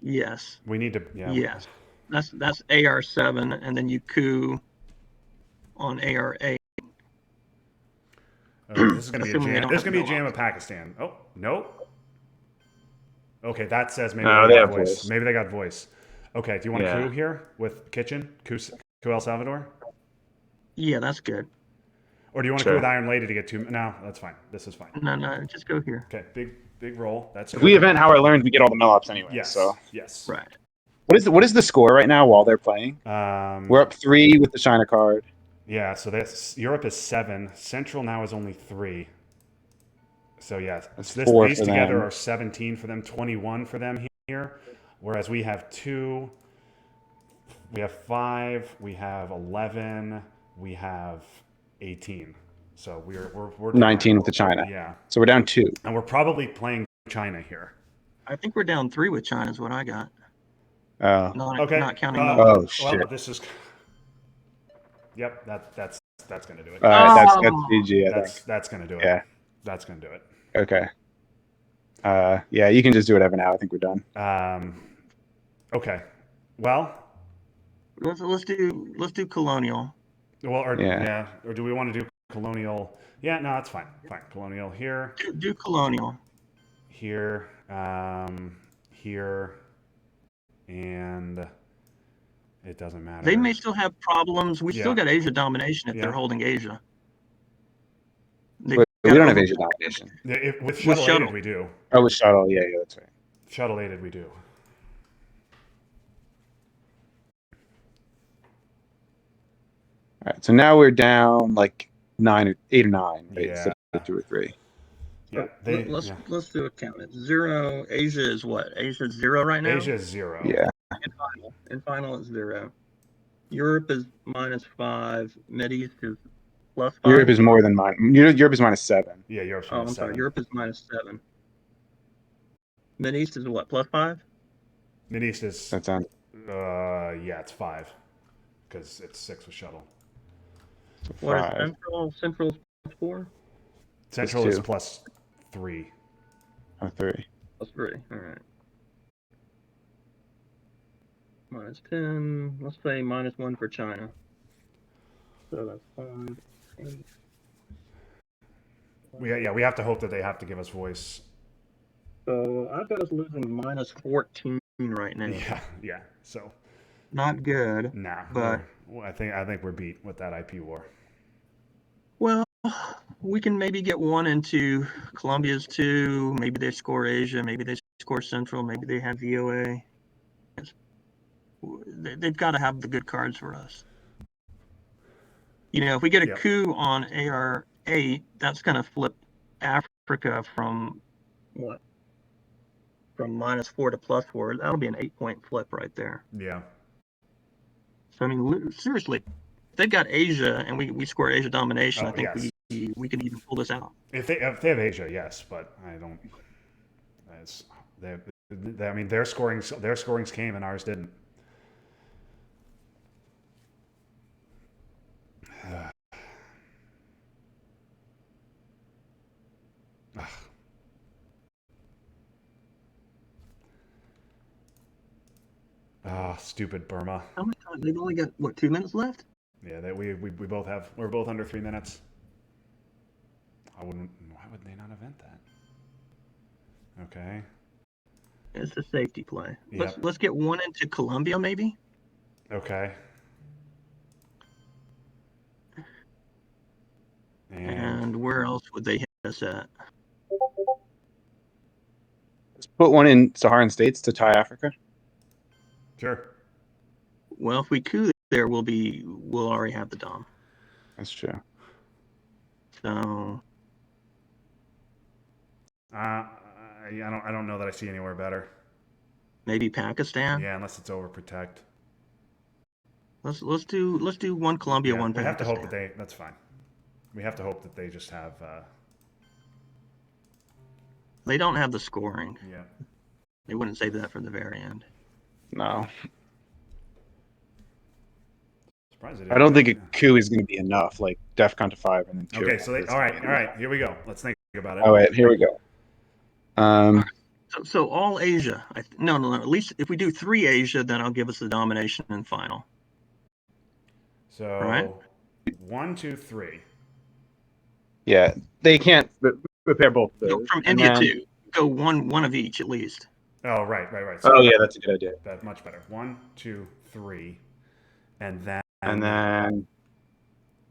Yes. We need to. Yeah. Yes. That's AR7, and then you coup on AR8. This is gonna be a Assuming they jam. don't This is have gonna be a no jam with Pakistan. Oh no. Okay, that says maybe No, they they got have voice. voice. Maybe they got voice. Okay, do you want to Yeah. coup here with kitchen? Coup El Salvador? Yeah, that's good. Or do you want to Sure. coup with Iron Lady to get 2? No, that's fine. This is fine. No, just go here. Okay, big roll. That's If we event How I Learned, we get all the mill ups anyway. Yes. So Yes. Right. What is the score right now while they're playing? We're up 3 with the China card. Yeah, so that's Europe is 7. Central now is only 3. So yeah, That's these 4 for together them. are 17 for them, 21 for them here. Whereas we have 2, we have 5, we have 11, we have 18. So we're 19 with the China. Yeah, So we're down 2. and we're probably playing China here. I think we're down 3 with China is what I got. Oh. Not, Okay. not counting Uh, the. Oh, Well, shit. this is. Yep, that's that's gonna do it. All right, that's Oh. GG. I think. That's gonna do it. Yeah. That's gonna do it. Okay. Yeah, you can just do whatever now. I think we're done. Okay. Well, Let's do colonial. Yeah. or do we want to do colonial? Yeah, no, that's fine. Fine. Colonial here, Do colonial. here, here, and it doesn't matter. They may still have problems. We Yeah. still got Asia domination if Yeah. they're holding Asia. They've But we got don't have over- Asia domination. With shuttle aided, shuttle. we do. Oh, with shuttle. Yeah, that's right. Shuttle aided, we do. All right, so now we're down like 8 or 9, right? Yeah. Instead of 2 or 3. Yeah. Let's do a count. It's 0. Asia is what? Asia's 0 right now. Asia is 0. Yeah. In final it's 0. Europe is -5. Mideast is +5. Europe is more than mine. Europe is -7. Yeah, Europe's Oh, I'm -7. sorry. Europe is -7. Mideast is what? +5. Mideast is That sounds yeah, it's 5 because it's 6 with shuttle. What is 5. Central? Central's +4. Central is 2. +3. Oh, 3. +3. All right. -10. Let's say -1 for China. So that's 5, 8. We have to hope that they have to give us voice. So I've got us losing -14 right now. Yeah. So Not good. nah, But- I think we're beat with that IP war. Well, we can maybe get one into Colombia's 2. Maybe they score Asia. Maybe they score Central. Maybe they have VOA. They've got to have the good cards for us. If we get a Yep. coup on AR8, that's going to flip Africa from what? From -4 to +4. That'll be an 8-point flip right there. Yeah. So I mean, seriously, if they've got Asia and we score Asia domination, Oh, I think yes. we can even pull this out. If they have Asia, yes, but I don't. I mean, their scorings came and ours didn't. Ah, stupid Burma. How much time? They've only got what, 2 minutes left? Yeah, we both have. We're both under 3 minutes. Why would they not event that? Okay. It's a safety play. Yep. Let's get one into Colombia, maybe. Okay. And where else would they hit us at? Let's put one in Saharan states to tie Africa. Sure. Well, if we coup there, we'll already have the Dom. That's true. So I don't know that I see anywhere better. maybe Pakistan. Yeah, unless it's overprotect. Let's do one Colombia, Yeah, one we have to Pakistan. hope that that's fine. We have to hope that they just have. They don't have the scoring. Yeah. They wouldn't save that for the very end. No. Surprised they I don't think didn't. a coup is going to be enough. Like DEFCON to 5 and then 2. Okay, so all right. Here we go. Let's think about it. All right, here we go. So all Asia. No. At least if we do 3 Asia, then I'll give us the domination in final. So All right. 1, 2, 3. Yeah, they can't repair both of Go those. from And India then- too. Go one of each at least. Oh, right. Oh yeah, that's a good idea. That's much better. 1, 2, 3, and then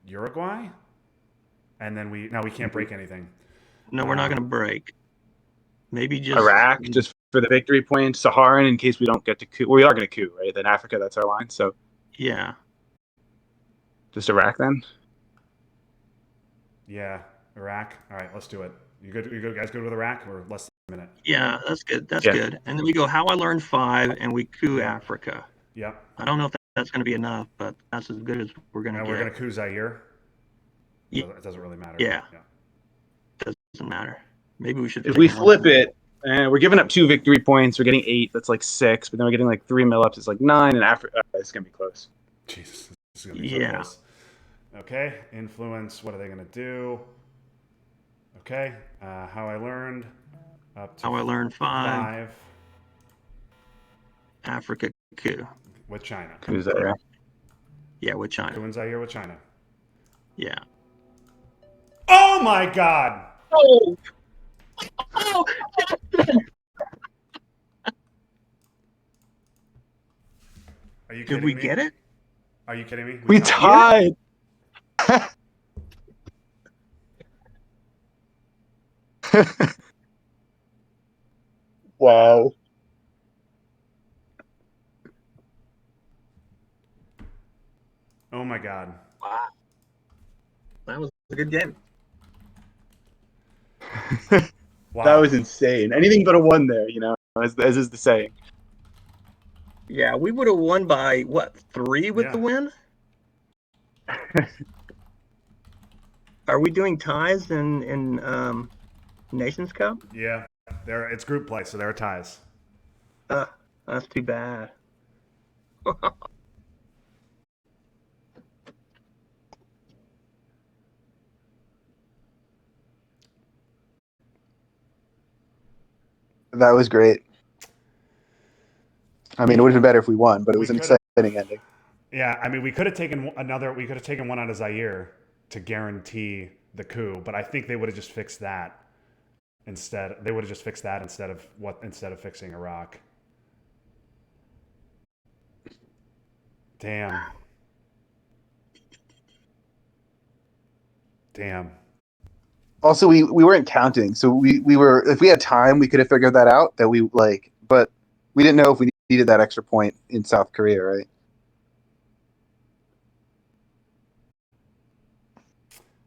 Uruguay, and then we can't break anything. No, we're not going to break. Maybe just Iraq just for the victory point. Saharan in case we don't get to coup. Well, we are going to coup, right? Then Africa, that's our line. So Yeah. just Iraq then. Yeah, Iraq. All right, let's do it. You guys good with Iraq? Or less than a minute? Yeah, that's good. That's Yeah. good. And then we go How I Learned 5, and we coup Africa. Yep. I don't know if that's going to be enough, but that's as good as we're going to Now get. we're gonna coup Zaire. Yeah. It doesn't really matter. Yeah. Doesn't matter. Maybe we should. If pick we one. flip it, we're giving up 2 victory points. We're getting 8. That's like 6. But then we're getting like 3 mill ups. It's like 9. And Africa, it's gonna be close. Jesus, this is gonna be so Yeah. close. Okay, influence. What are they going to do? Okay, how I learned up to How I learned 5. 5 Africa coup. with China. Who's that? Yeah, with China. Coup and Zaire with China. Yeah. Oh my God! Oh. Oh. Are you Did kidding we me? get it? Are you kidding me? We tied. Wow. Oh my God! Wow. That was a good game. Wow. That was insane. Anything but a 1 there, as is the saying. Yeah, we would have won by what, 3 with the Yeah. win? Are we doing ties in Nations Cup? Yeah. It's group play, so there are ties. That's too bad. That was great. I mean, it would have been better if we won, but it was an exciting ending. Yeah, I mean, we could have taken one out of Zaire to guarantee the coup, but I think they would have just fixed that instead. They would have just fixed that instead of fixing Iraq. Damn. Also, we weren't counting, so we were, if we had time, we could have figured that out. But we didn't know if we needed that extra point in South Korea, right?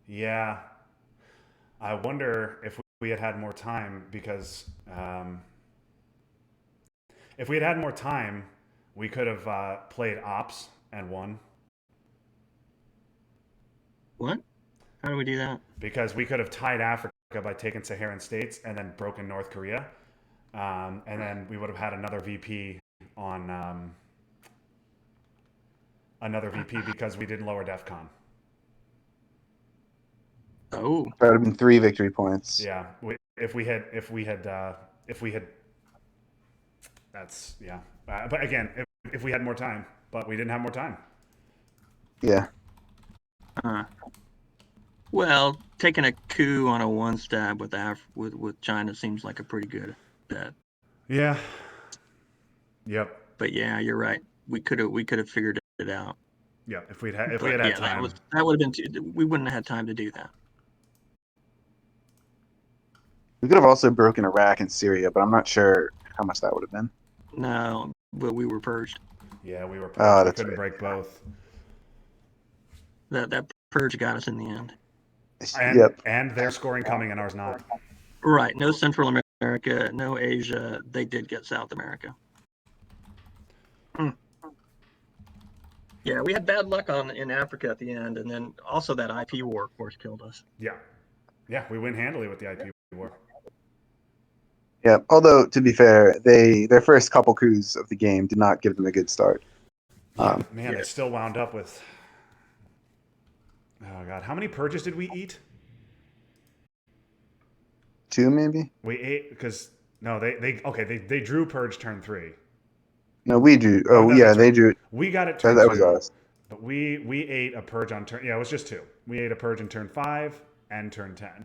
Yeah. I wonder if we had had more time because if we had had more time, we could have played ops and won. What? How do we do that? Because we could have tied Africa by taking Saharan states and then broken North Korea. And then we would have had another VP on because we didn't lower DEFCON. Oh. That would have been 3 victory points. Yeah, if we had, that's yeah. But again, if we had more time, but we didn't have more time. Yeah. Well, taking a coup on a 1 stab with China seems like a pretty good bet. Yeah. Yep. But yeah, you're right. We could have figured it out. Yeah, if we had time, that would have been we wouldn't have had time to do that. We could have also broken Iraq and Syria, but I'm not sure how much that would have been. No, but we were purged. Yeah, we were purged. Oh, We that's couldn't right. break both. That purge got us in the end. Yep. And their scoring coming and ours not. Right. No Central America, no Asia. They did get South America. Yeah, we had bad luck in Africa at the end, and then also that IP war, of course, killed us. Yeah. Yeah, we win handily with the IP war. Yeah. Although, to be fair, their first couple coups of the game did not give them a good start. They still wound up with. Oh God, how many purges did we eat? 2 maybe. We ate because no, they drew purge turn 3. No, we drew. Oh, no, yeah, that's they right. drew. We got it turn That 2. was us. But we ate a purge on turn. Yeah, it was just 2. We ate a purge in turn 5 and turn 10.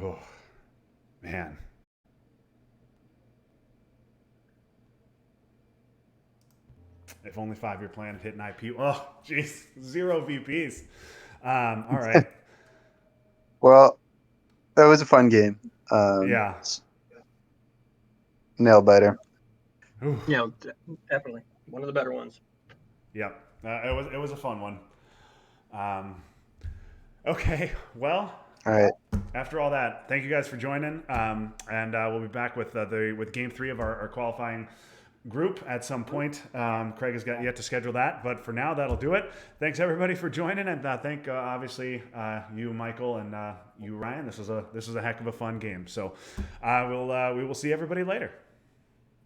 Oh man. If only 5-year plan had hit an IP. Oh, jeez, 0 VPs. All right. Well, that was a fun game. Yeah. Nail biter. Ooh. Yeah, definitely one of the better ones. Yep. It was a fun one. Okay. Well. All right. After all that, thank you guys for joining. And we'll be back with game 3 of our qualifying group at some point. Craig has got yet to schedule that, but for now, that'll do it. Thanks everybody for joining, and thank obviously you, Michael, and you, Ryan. This was a heck of a fun game. So we will see everybody later.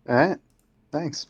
All right. Thanks.